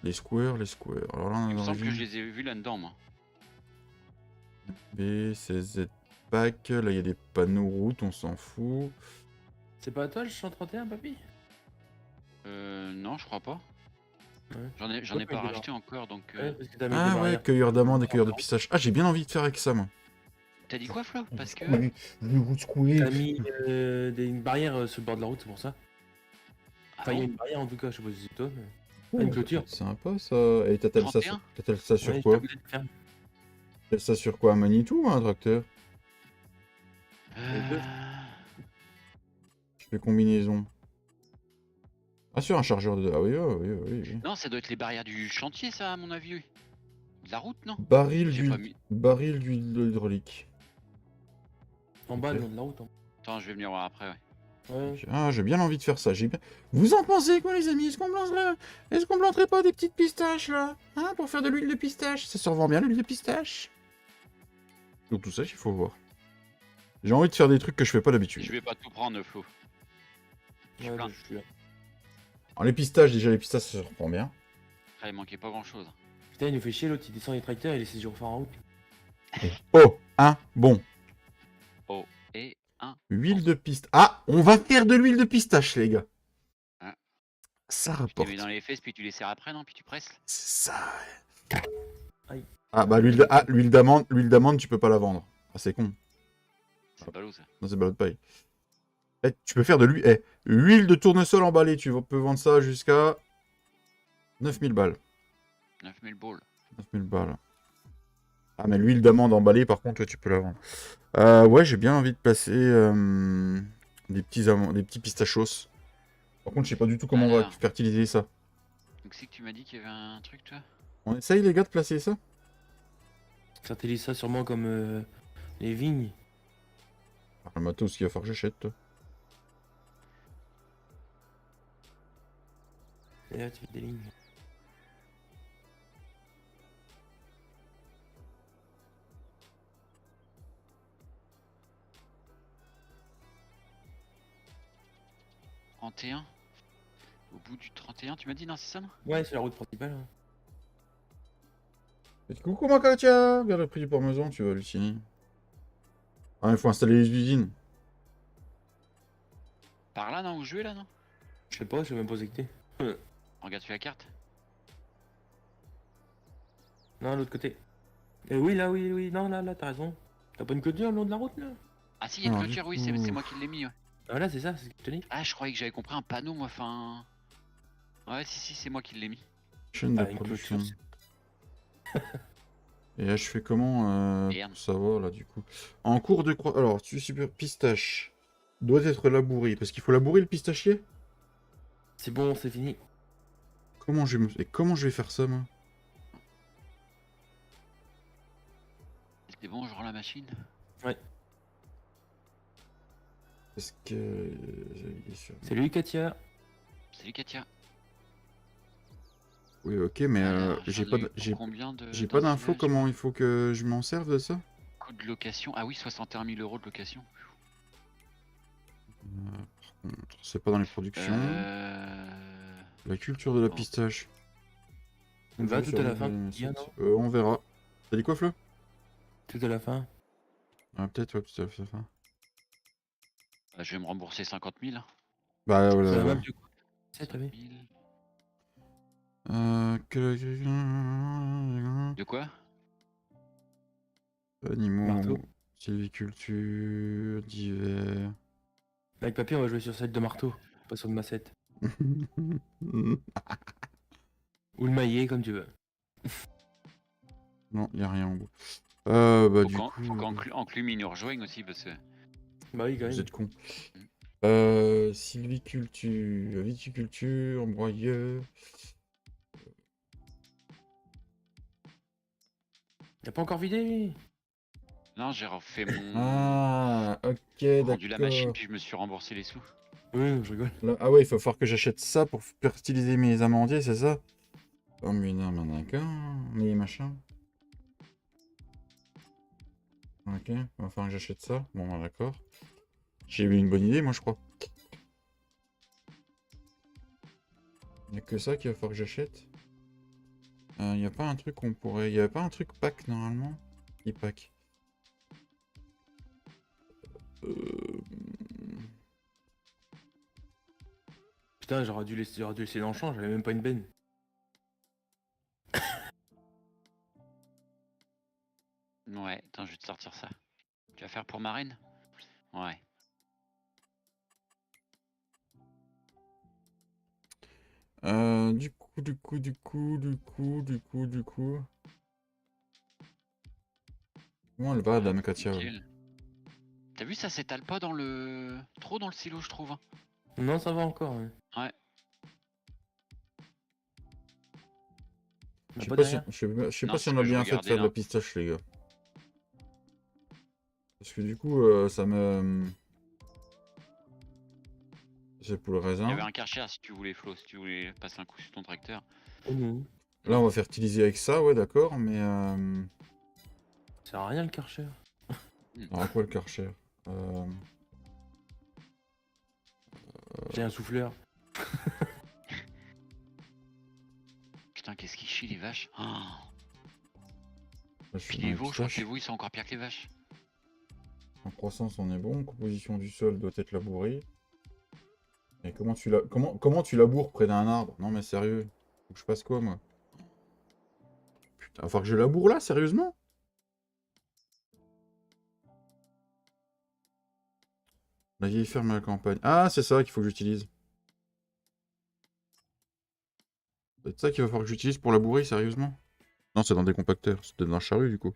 Les squares. Alors là, on Il est me dans semble que les je les ai vus là-dedans, moi. B, CZ pack. Là, il y a des panneaux route, on s'en fout. C'est pas toi le 131, papy? Non, je crois pas. Ouais. J'en ai pas Ouais, racheté encore, donc... Ouais, parce que t'as mis des Ah ouais, barrières. cueilleur d'amandes et cueilleur de pistaches. Ah, j'ai bien envie de faire avec ça, moi. T'as dit quoi, Flo? Parce que... T'as mis une barrière sur le bord de la route, c'est pour ça. Ah Enfin, il y a bon une barrière en tout cas, je sais pas si c'est toi, mais... une clôture. C'est sympa, ça. Et t'attelles ça, 31? sur Ouais, quoi? je t'ai de faire. T'attelles ça sur quoi? Un Manitou ou un tracteur? Euh, Les combinaisons. Ah, sur un chargeur de... Ah oui, oui. Non, ça doit être les barrières du chantier, ça, à mon avis. Oui. De la route, non? Baril J'ai pas d'huile... mis. Baril d'huile hydraulique. En bas, Ok. le long de la route. Attends, je vais venir voir après, ouais. Ouais. Ah, j'ai bien envie de faire ça. J'ai bien... Vous en pensez quoi, les amis? Est-ce qu'on planterait pas des petites pistaches, là? Hein, pour faire de l'huile de pistache? Ça se revend bien, l'huile de pistache? Donc tout ça, il faut voir. J'ai envie de faire des trucs que je fais pas d'habitude. Je vais pas tout prendre, Flo. Je suis Ouais, plein. je suis là. Alors les pistaches, déjà, les pistaches, ça se reprend bien. Ah, il manquait pas grand chose. Putain, il nous fait chier, l'autre, il descend les tracteurs, il essaie de refaire en route. Oh, hein, bon. Oh, et un. Huile de pistache. Ah, on va faire de l'huile de pistache, les gars. Ah. Ça Tu les rapporte. mets dans les fesses, puis tu les serres après, non? Puis tu presses. C'est ça. Aïe. Ah bah l'huile d'amande, tu peux pas la vendre. Ah c'est con. C'est ballot, ça. Non, c'est ballot de paille. Eh, tu peux faire de l'huile. Eh, huile de tournesol emballée, peux vendre ça jusqu'à 9000 balles. 9000 balles. 9000 balles. Ah mais l'huile d'amande emballée, par contre, ouais, tu peux la vendre. Ouais, j'ai bien envie de placer des petits pistachos. Par contre, je sais pas du tout comment on va Alors. fertiliser ça. Donc c'est que tu m'as dit qu'il y avait un truc, toi? On essaye, les gars, de placer ça? Fertilise ça sûrement comme les vignes. Ah, le matos qu'il va falloir que j'achète, toi. Et là, tu fais des lignes. « 31. Au bout du 31, tu m'as dit, non, c'est ça, non? Ouais, c'est la route principale. Hein. Et coucou, ma Katia! Regarde le prix du parmesan, tu vas halluciner. Ah, il faut installer les usines. Par là, non? Où je vais, là, non? Je sais pas, je sais même pas où c'est que t'es. Regarde sur la carte. Non, l'autre côté. Oui, là, oui, non, là, t'as raison. T'as pas une clôture le long de la route, là? Ah si, il y a une Alors, clôture, du oui, coup- c'est moi qui l'ai mis, ouais. Ah, là, c'est ça, c'est ce que je te dis. Ah, je croyais que j'avais compris un panneau, moi, enfin... Ouais, si, c'est moi qui l'ai mis. Chaîne de Ah, une production. clôture, Et là, je fais comment Merde. pour savoir, là, du coup. En cours de croix... Alors, super pistache doit être labouré. Parce qu'il faut labourer le pistachier? C'est bon, c'est fini. Comment je vais Et comment je vais faire ça, moi? C'est bon, je rends la machine. Est-ce que... il est sûr. Salut, Katia. Salut, Katia. Oui, ok, mais Alors, j'ai j'en pas ai eu pour combien pas d'infos d'ensilage, comment moi il faut que je m'en serve de ça. Coût de location. Ah oui, 61 000 € de location. Par contre, c'est pas dans les productions. La culture de la Oh. pistache. Va Sur tout à la le- fin. le- Bien, non on verra. T'as dit quoi, Flo? Tout à la fin. Ah, peut-être, ouais, tout à fait. Bah, je vais me rembourser 50 000. Bah, C'est la voilà. même du coup. C'est très bien. 000. Euh... De quoi? Animaux, Marteau. sylviculture, divers. Avec papier, on va jouer sur celle de marteau, pas sur de massette. Ou le maillet, comme tu veux. Non, y a rien en bout. Bah, Faut du qu'en coup, Enclume, ils nous rejoignent aussi parce que. Bah oui, quand vous même. êtes con. Sylviculture, viticulture, broyeur. T'as pas encore vidé? Non, j'ai refait mon. Ah, ok, rendu la machine, d'accord. puis je me suis remboursé les sous. Oui, je rigole. Là- Ah ouais, il va falloir que j'achète ça pour fertiliser mes amandiers, c'est ça? Oh mais non, mais d'accord. Mais machin. Ok, il va falloir que j'achète ça. Bon, bah, d'accord. J'ai eu une bonne idée, moi, je crois. Il n'y a que ça qu'il va falloir que j'achète. Il n'y a pas un truc qu'on pourrait... Il n'y avait pas un truc pack, normalement? Qui pack? Putain, j'aurais dû laisser dans le champ, j'avais même pas une benne. Ouais, attends, je vais te sortir ça. Tu vas faire pour ma reine? Ouais. Du coup... Comment elle va, Dame Katia? Nickel. T'as vu, ça s'étale pas dans le... trop dans le silo, je trouve. Hein. Non, ça va encore. Ouais. Ouais. On a Je sais pas pas si, derrière. je sais Non, pas si c'est on ce a que je bien fait de regardais, faire de la là. pistache, les gars. Parce que du coup, ça me... C'est pour le Il y raisin. avait un Karcher si tu voulais, Flo, si tu voulais passer un coup sur ton tracteur. Oh non. Là, on va fertiliser avec ça, ouais, d'accord, mais... Ça sert à rien le Karcher. Alors, à quoi le Karcher euh... J'ai un souffleur. Putain, qu'est-ce qui chie les vaches. Oh. Là, je Puis suis dans les les veaux, je crois que pistaches. les veaux, ils sont encore pires que les vaches. En croissance, on est bon. Composition du sol doit être labourée. Et comment tu laboures près d'un arbre? Non, mais sérieux. Faut que je fasse quoi, moi? Putain, va falloir que je laboure là, sérieusement? La vieille ferme à la campagne. Ah, c'est ça qu'il faut que j'utilise. C'est ça qu'il va falloir que j'utilise pour labourer, sérieusement? Non, c'est dans des compacteurs. C'est dans un charrue, du coup.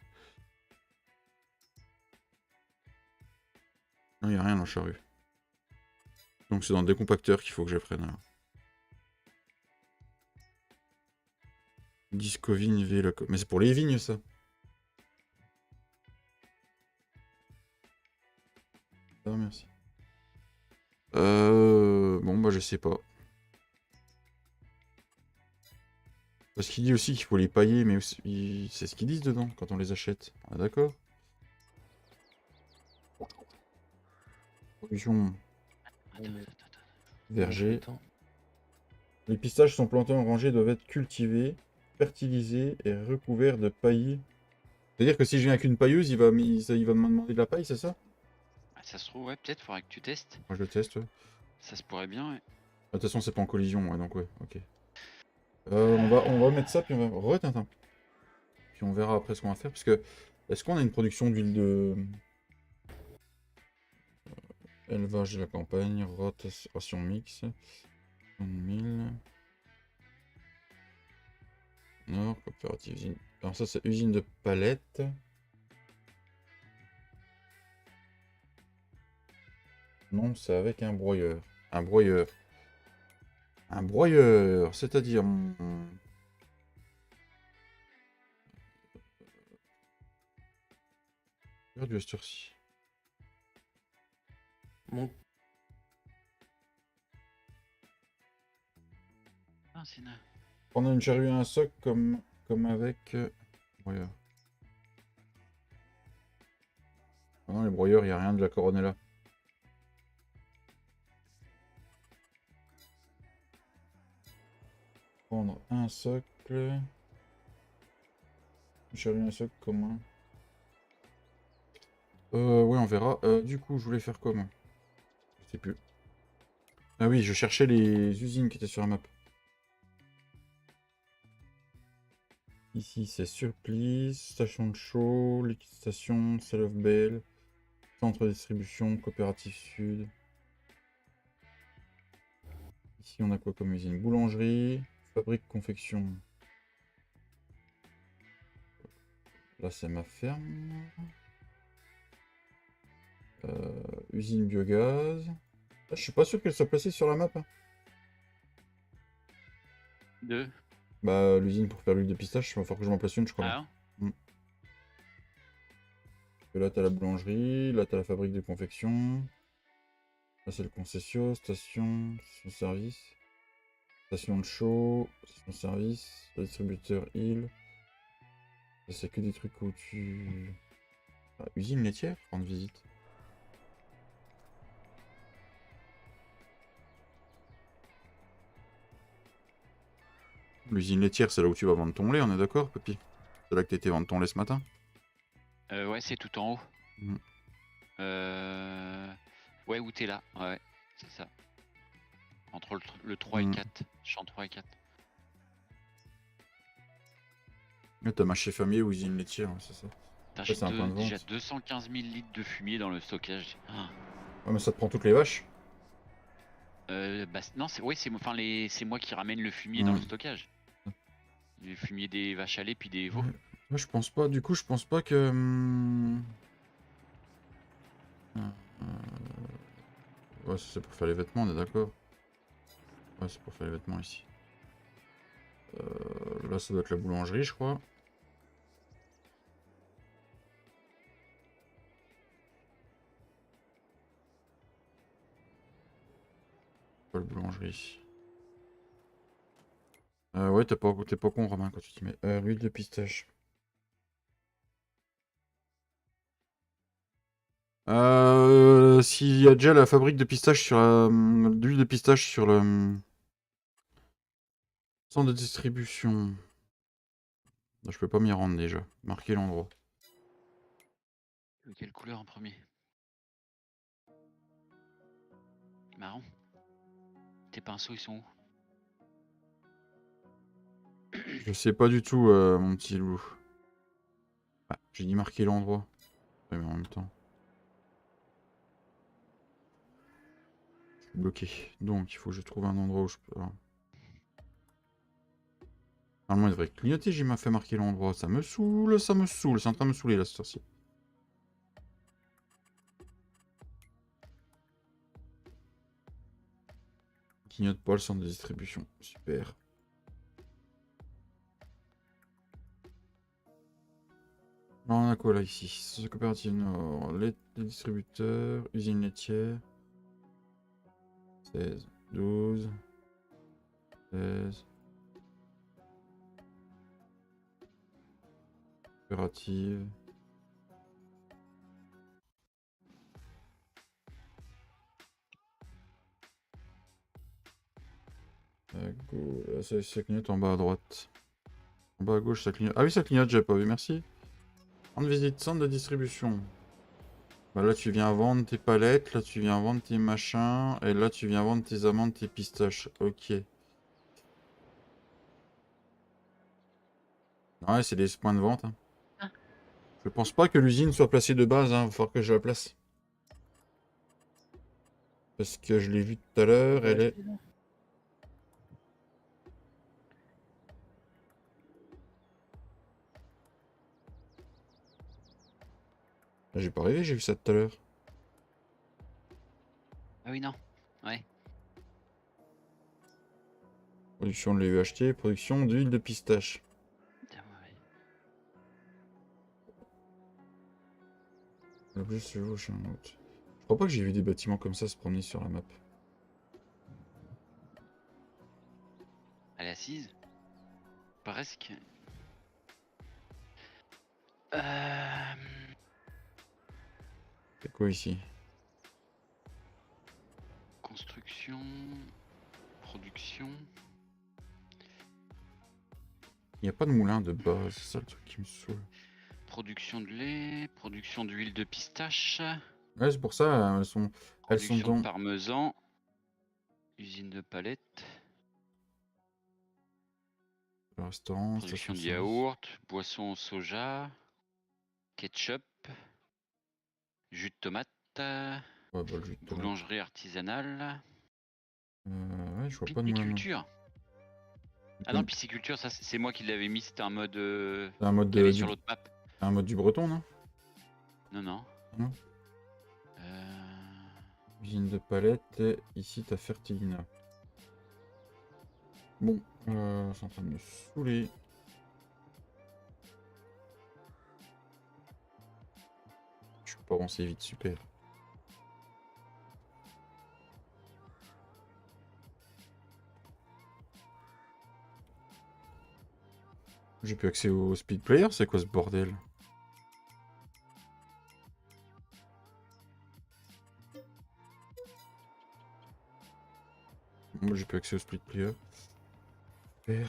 Non, il n'y a rien dans le charrue. Donc c'est dans des compacteurs qu'il faut que je prenne. Alors. Disco vigne, mais c'est pour les vignes, ça. Ah, merci. Bon, bah, je sais pas. Parce qu'il dit aussi qu'il faut les pailler, mais c'est ce qu'ils disent dedans quand on les achète. Ah, d'accord. Production Attends, Ouais, mais- attends, attends. verger. Attends. Les pistaches sont plantés en rangée, doivent être cultivés, fertilisés et recouverts de paillis. C'est-à-dire que si je viens avec une pailleuse, il va me demander de la paille, c'est ça? Ah, ça se trouve, ouais, peut-être faudrait que tu testes. Moi, je le teste, ouais. Ça se pourrait bien, ouais. De toute façon, c'est pas en collision, ouais, donc ouais, ok. On va mettre ça, puis on va... Tintin. Puis on verra après ce qu'on va faire, parce que... Est-ce qu'on a une production d'huile de... Élevage de la campagne, rotation mix, 1000... Nord, coopérative usine... Alors ça, c'est usine de palettes. Non, c'est avec un broyeur. Un broyeur. Un broyeur, c'est-à-dire... Du Asturci. Bon, Ah, c'est na- On a une charrue à un soc comme avec... broyeur. Ah non, les broyeurs, il n'y a rien de la Coronella. Prendre un socle. Une charrue à un socle commun. Ouais, on verra. Du coup, je voulais faire quoi, moi? Je sais plus. Ah oui, je cherchais les usines qui étaient sur la map. Ici, c'est Surplice, station de chaud, liquide station, Sale of Bale, centre de distribution, coopérative sud. Ici, on a quoi comme usine? Boulangerie, fabrique, confection. Là, c'est ma ferme. Usine biogaz. Ah, je suis pas sûr qu'elle soit placée sur la map. Hein. Deux. Bah, l'usine pour faire l'huile de pistache, il va falloir que je m'en place une, je crois. Ah, Et là, t'as la boulangerie, là, t'as la fabrique de confection. Là, c'est le concession, station service. Station de chaud, station service, le distributeur île. Là, c'est que des trucs où tu... Ah, usine laitière, rendre visite. L'usine laitière, c'est là où tu vas vendre ton lait, on est d'accord, papy? C'est là que t'étais vendre ton lait ce matin? ouais, c'est tout en haut. Mm. Ouais, où t'es là. Ouais, c'est ça. Entre le 3 et 4. Champ 3 et 4. Là, t'as marché fermier ou usine laitière, ouais, c'est ça. Putain, Ça, c'est un point de déjà vente. 215 000 litres de fumier dans le stockage. Ah. Ouais, mais ça te prend toutes les vaches. Bah, non, c'est moi qui ramène le fumier dans le Mm. stockage. Le fumier des vaches à lait puis des veaux. Ouais. Moi, je pense pas. Du coup, je pense pas que... Ouais, ça, c'est pour faire les vêtements, on est d'accord. Ouais, c'est pour faire les vêtements ici. Là, ça doit être la boulangerie, je crois. Pas la boulangerie. Ouais, t'es pas con, Romain, quand tu t'y mets. L'huile de pistache. S'il y a déjà la fabrique de pistache sur d'huile de pistache sur le centre de distribution. Je peux pas m'y rendre déjà. Marquer l'endroit. Quelle couleur en premier? Marron. Tes pinceaux, ils sont où? Je sais pas du tout, mon petit loup. Ah, j'ai dit marquer l'endroit. Ouais, mais en même temps. Je suis bloqué. Donc, il faut que je trouve un endroit où je peux. Normalement, il devrait clignoter. J'ai m'a fait marquer l'endroit. Ça me saoule, ça me saoule. C'est en train de me saouler là, cette heure-ci. Clignote pas le centre de distribution. Super. Là, on a quoi là ici? C'est coopérative Nord. Les distributeurs. Usine laitière. 16, 12, 16. Coopérative. Ça clignote en bas à droite. En bas à gauche, ça clignote. Ah oui, ça clignote, j'ai pas vu, merci. Rendre visite, centre de distribution. Bah là, tu viens vendre tes palettes, là, tu viens vendre tes machins, et là, tu viens vendre tes amandes, tes pistaches. Ok. Ouais, c'est des points de vente. Hein. Ah. Je pense pas que l'usine soit placée de base, hein. Va falloir que je la place. Parce que je l'ai vue tout à l'heure, elle est... Ah, j'ai pas rêvé, j'ai vu ça tout à l'heure. Ah oui, non. Ouais. Production, de l'ai eu acheté. Production d'huile de pistache. Putain, ouais. L'objet se joue chez un autre. Je crois pas que j'ai vu des bâtiments comme ça se promener sur la map. Elle est assise? Presque. C'est quoi ici? Construction. Production. Il n'y a pas de moulin de base, c'est ça le truc qui me saoule. Production de lait. Production d'huile de pistache. Ouais, c'est pour ça, elles sont Production de dans parmesan. Usine de palettes. le restaurant, Production station de de service. yaourt. Boisson au soja. Ketchup. Jus de tomate. Ouais, bah, le jus de tomate. Boulangerie artisanale. Ouais, je vois pas de moulin. Pisciculture. Ah non, pisciculture, ça c'est moi qui l'avais mis, c'était un mode C'est un mode qu'il y avait sur l'autre map. C'est un mode du breton, non? Non, non. Non. Usine de palettes, et ici t'as Fertilina. Bon, c'est en train de me saouler. Je peux pas avancer vite, super. J'ai plus accès au speed player, c'est quoi ce bordel? Moi j'ai plus accès au split player. Super.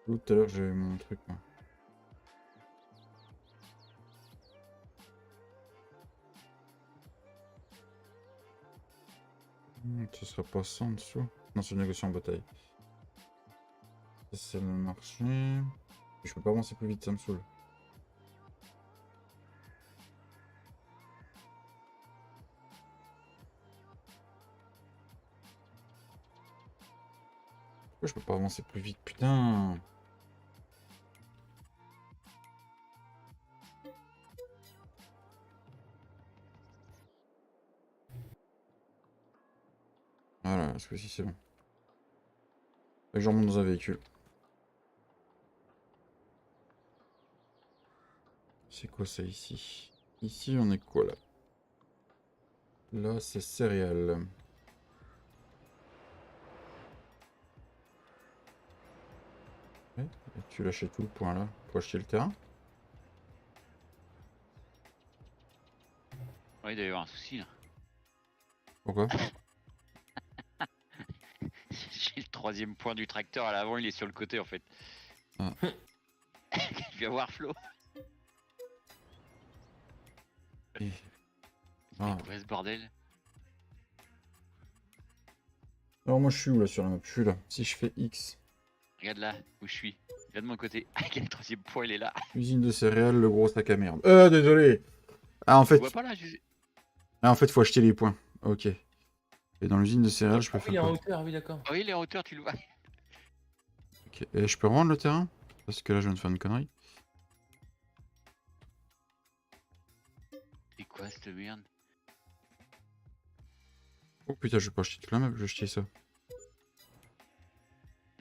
Tout à l'heure j'avais mon truc moi. Ce sera pas ça en dessous. Non, c'est le négociant en bataille. Ça c'est le marché. Je peux pas avancer plus vite, ça me saoule. Pourquoi je peux pas avancer plus vite, putain? ce coup-ci, c'est bon. Fait que je remonte dans un véhicule. C'est quoi ça ici? Ici, on est quoi là? Là, c'est céréales. Ouais, et tu l'achètes tout le point là pour acheter le terrain? Ouais, il doit y avoir un souci là. Pourquoi? J'ai le troisième point du tracteur à l'avant, il est sur le côté en fait. Ah. Je viens voir Flo. Et- C'est Ah. quoi ce bordel? Alors moi je suis où là sur la map? Je suis là. Si je fais X, Regarde là où je suis. Viens de mon côté. Ah, le troisième point il est là. usine de céréales, le gros sac à merde. Désolé. Ah en Tu fait, vois pas là faut acheter les points. Ok. Et dans l'usine de céréales, je peux Ah oui, il est faire en quoi? hauteur, oui, d'accord. Ah oui, il est en hauteur, tu le vois. Ok. Et je peux revendre le terrain? Parce que là je viens de faire une connerie. C'est quoi cette merde? Oh putain, je vais pas acheter toute la map, je vais acheter ça.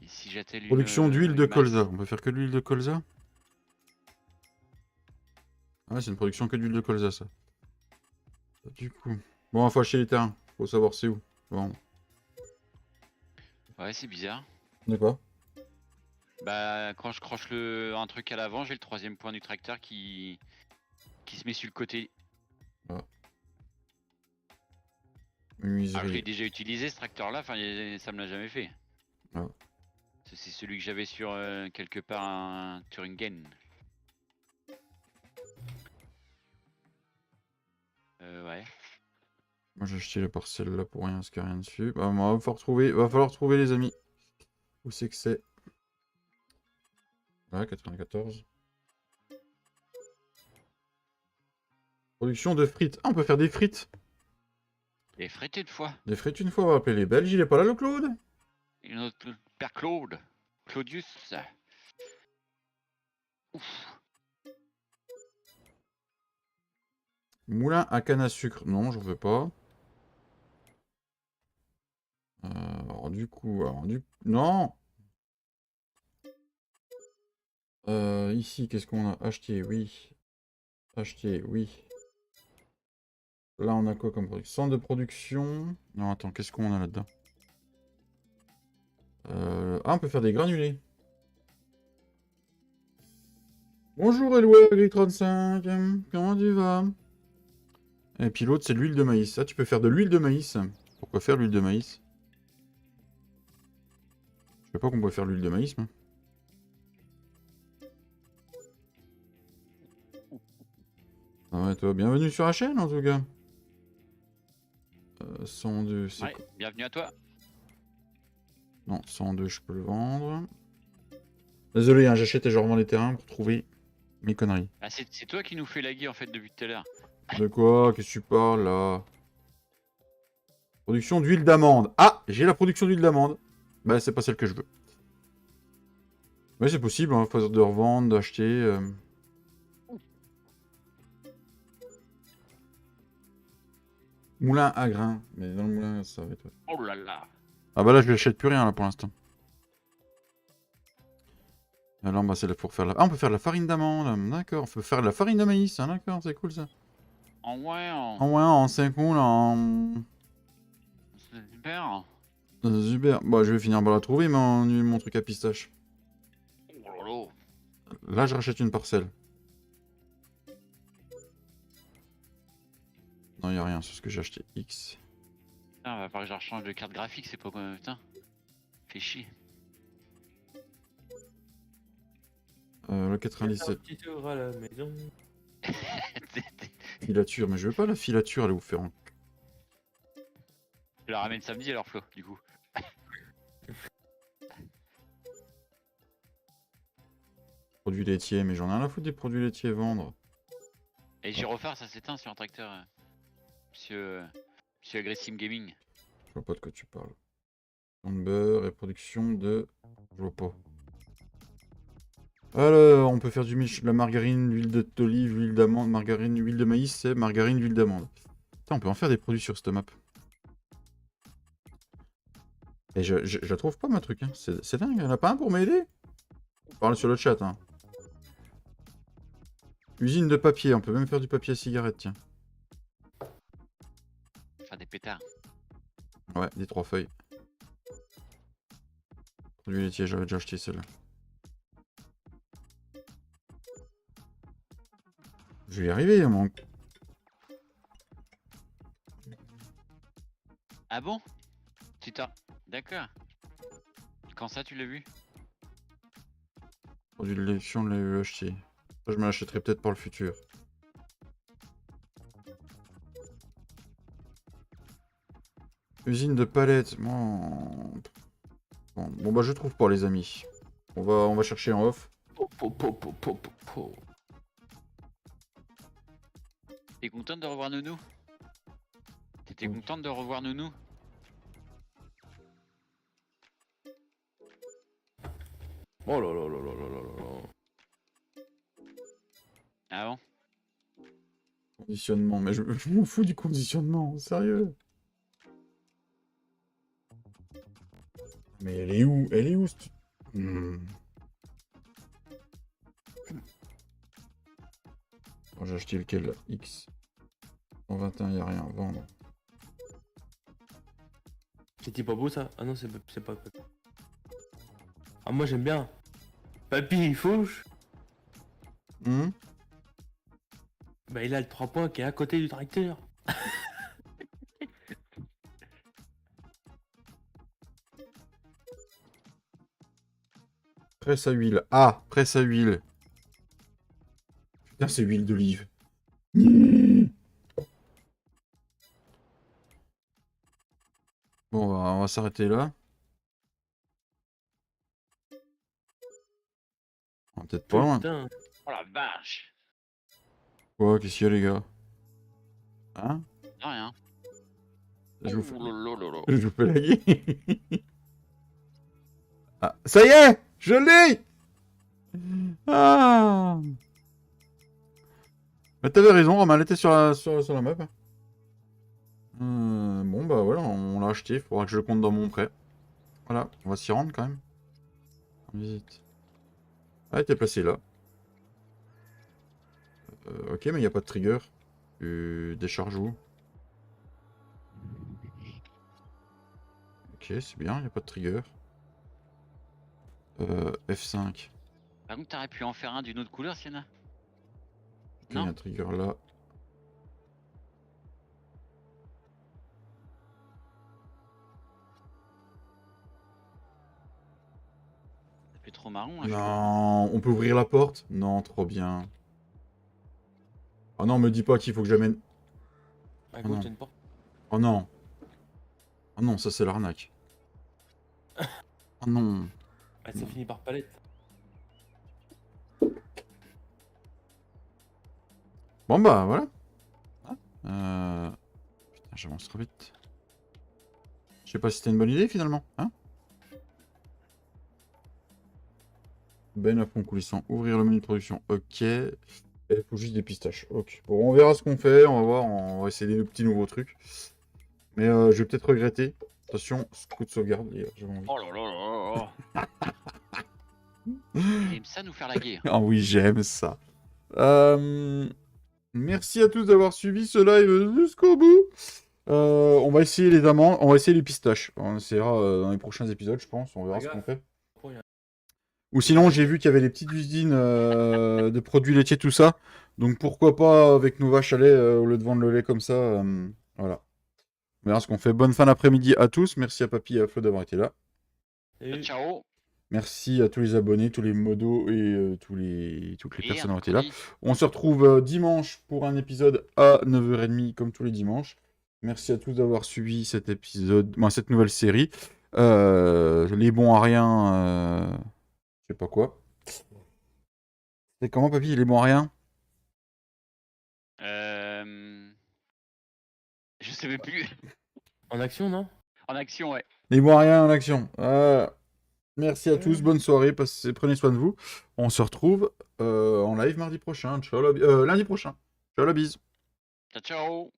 Et si j'attelle une. Production d'huile de une masse colza. On peut faire que de l'huile de colza? Ah ouais, c'est une production que d'huile de colza ça. Du coup. Bon, faut acheter les terrains. Faut savoir c'est où. Bon. Ouais, c'est bizarre. De quoi? Bah, quand je croche un truc à l'avant, j'ai le troisième point du tracteur qui se met sur le côté. Alors je l'ai Menuiserie. déjà utilisé ce tracteur là, enfin ça me l'a jamais fait. Ah. C'est celui que j'avais sur quelque part un Thuringen. Ouais. Moi j'ai acheté la parcelle là pour rien, parce qu'il n'y a rien dessus. Bah, va falloir trouver les amis. Où c'est que c'est? Ouais, 94. Production de frites. Ah, on peut faire des frites. Et frété de fois. Des frites une fois, on va appeler les Belges. Il est pas là le Claude? Et notre père Claude. Claudius. Ouf. Moulin à canne à sucre. Non, j'en veux pas. Alors du coup, non. Ici, qu'est-ce qu'on a? Acheter, oui. Acheter, oui. Là, on a quoi comme production? Centre de production. Non, attends, qu'est-ce qu'on a là-dedans? Ah, on peut faire des granulés. Bonjour Eloué, Gris 35. Comment tu vas? Et puis l'autre, c'est l'huile de maïs. Ah, tu peux faire de l'huile de maïs. Pourquoi faire l'huile de maïs? Je sais pas qu'on peut faire l'huile de maïs, moi. Ah ouais, toi, bienvenue sur la chaîne, en tout cas. 102, c'est Ouais, quoi? bienvenue à toi. Non, 102, je peux le vendre. Désolé, hein, j'achète et je revends les terrains pour trouver mes conneries. Ah, c'est toi qui nous fait laguer en fait depuis tout à l'heure. De quoi? Qu'est-ce que tu parles, là? Production d'huile d'amande. Ah, j'ai la production d'huile d'amande. Bah, c'est pas celle que je veux. Ouais, c'est possible, hein, faut de revendre, d'acheter. Moulin à grains. Mais dans le moulin, ça va être... Oh là là. Ah bah là, je n'achète plus rien, là, pour l'instant. Alors, bah, c'est là pour faire la... Ah, on peut faire de la farine d'amande. D'accord, on peut faire de la farine de maïs. Hein, d'accord, c'est cool, ça. En ouais, Ah ouais, c'est cool, c'est super. Super. Bah, je vais finir par la trouver, mon truc à pistache. Oh là là. Là, je rachète une parcelle. Non, y a rien sur ce que j'ai acheté. X. Ah, va falloir que je rechange de carte graphique, c'est pas quoi. Putain. Fait chier. Le Un 97. petit tour à la maison. Filature, mais je veux pas la filature, allez vous faire en... Je la ramène samedi alors Flo, du coup. Produits laitiers, mais j'en ai rien à foutre des produits laitiers à vendre. Et gyrophare, ça s'éteint sur un tracteur. Monsieur Aggressive Gaming. Je vois pas de quoi tu parles. De beurre et production de... Je vois pas. Alors, on peut faire de la margarine, l'huile d'olive, l'huile d'amande, margarine, huile de maïs, c'est margarine, l'huile d'amande. Putain, on peut en faire des produits sur cette map. Et je la trouve pas, ma truc. Hein. C'est dingue, il y en a pas un pour m'aider. On parle sur le chat. Hein. Usine de papier, on peut même faire du papier à cigarette, tiens. Enfin, des pétards. Ouais, des 3 feuilles. Produit laitier, j'avais déjà acheté celle-là. Je vais y arriver, il manque. Ah bon? Tu t'as... D'accord. Quand ça, tu l'as vu? Produit de l'élection, on l'a acheté. Ça, je me l'achèterai peut-être pour le futur. Usine de palettes. Bon, bah je trouve pas, les amis. On va chercher en off. T'es contente de revoir Nounou? T'étais contente de revoir Nounou? Oh là là là là là là là. Ah bon? Conditionnement, mais je m'en fous du conditionnement, sérieux. Mais elle est où? Elle est où cette... Bon, j'ai acheté lequel là? X. 121, y a rien. Vendre. C'était pas beau ça? Ah non, c'est pas. Ah, moi j'aime bien. Papy, fauche. Bah, il a le 3 points qui est à côté du tracteur. Presse à huile. Ah, presse à huile. Putain, c'est huile d'olive. Bon, on va s'arrêter là. On va peut-être pas loin. Putain. Oh la vache! Quoi, qu'est-ce qu'il y a, les gars? Hein? Non, rien. Je vous fais... Oh là là là là. Je vous fais la gueule. Ah, ça y est! Je l'ai! Ah! Mais t'avais raison, Romain, elle était sur la map. Bon, bah voilà, on l'a acheté, il faudra que je le compte dans mon prêt. Voilà, on va s'y rendre quand même. En visite. Ah, elle était placée là. Ok, mais il n'y a pas de trigger. Décharge où? Ok, c'est bien, il n'y a pas de trigger. F5. Par contre, t'aurais pu en faire un d'une autre couleur, Sienna? Ok, il y a un trigger là. Ça fait trop marron, hein, Non, on peut ouvrir la porte? Non, trop bien. Oh non, me dis pas qu'il faut que j'amène... À Oh gauche, non. t'as une porte. Oh non. Oh non, ça c'est l'arnaque. Oh non. Ah, c'est fini par palette. Bon bah voilà. Putain, j'avance trop vite. Je sais pas si c'était une bonne idée finalement, hein? Ben à fond coulissant, ouvrir le menu de production, ok. Il faut juste des pistaches, ok. Bon, on verra ce qu'on fait, on va voir, on va essayer des petits nouveaux trucs. Mais je vais peut-être regretter. Attention, coup de sauvegarde, les gars, j'avais envie. Oh là là là là. Il aime ça nous faire la guerre. Ah oui, j'aime ça. Merci à tous d'avoir suivi ce live jusqu'au bout. On va essayer les amandes, on va essayer les pistaches. On essaiera dans les prochains épisodes, je pense. On verra ce qu'on fait. Ou sinon, j'ai vu qu'il y avait des petites usines de produits laitiers, tout ça. Donc pourquoi pas avec nos vaches à lait au lieu de vendre le lait comme ça. Voilà. On verra ce qu'on fait. Bonne fin d'après-midi à tous. Merci à Papy et à Flo d'avoir été là. Et... Ciao. Merci à tous les abonnés, tous les modos et toutes les personnes qui ont été là. mercredi. On se retrouve dimanche pour un épisode à 9h30 comme tous les dimanches. Merci à tous d'avoir suivi cet épisode, cette nouvelle série. Les bons à rien, je sais pas quoi. C'est comment, Papy, les bons à rien? Je sais même plus. En action, non? En action, ouais. Les bons à rien en action. Merci à tous, bonne soirée, prenez soin de vous. On se retrouve en live mardi prochain. Ciao, lundi prochain. Ciao la bise. Ciao, ciao.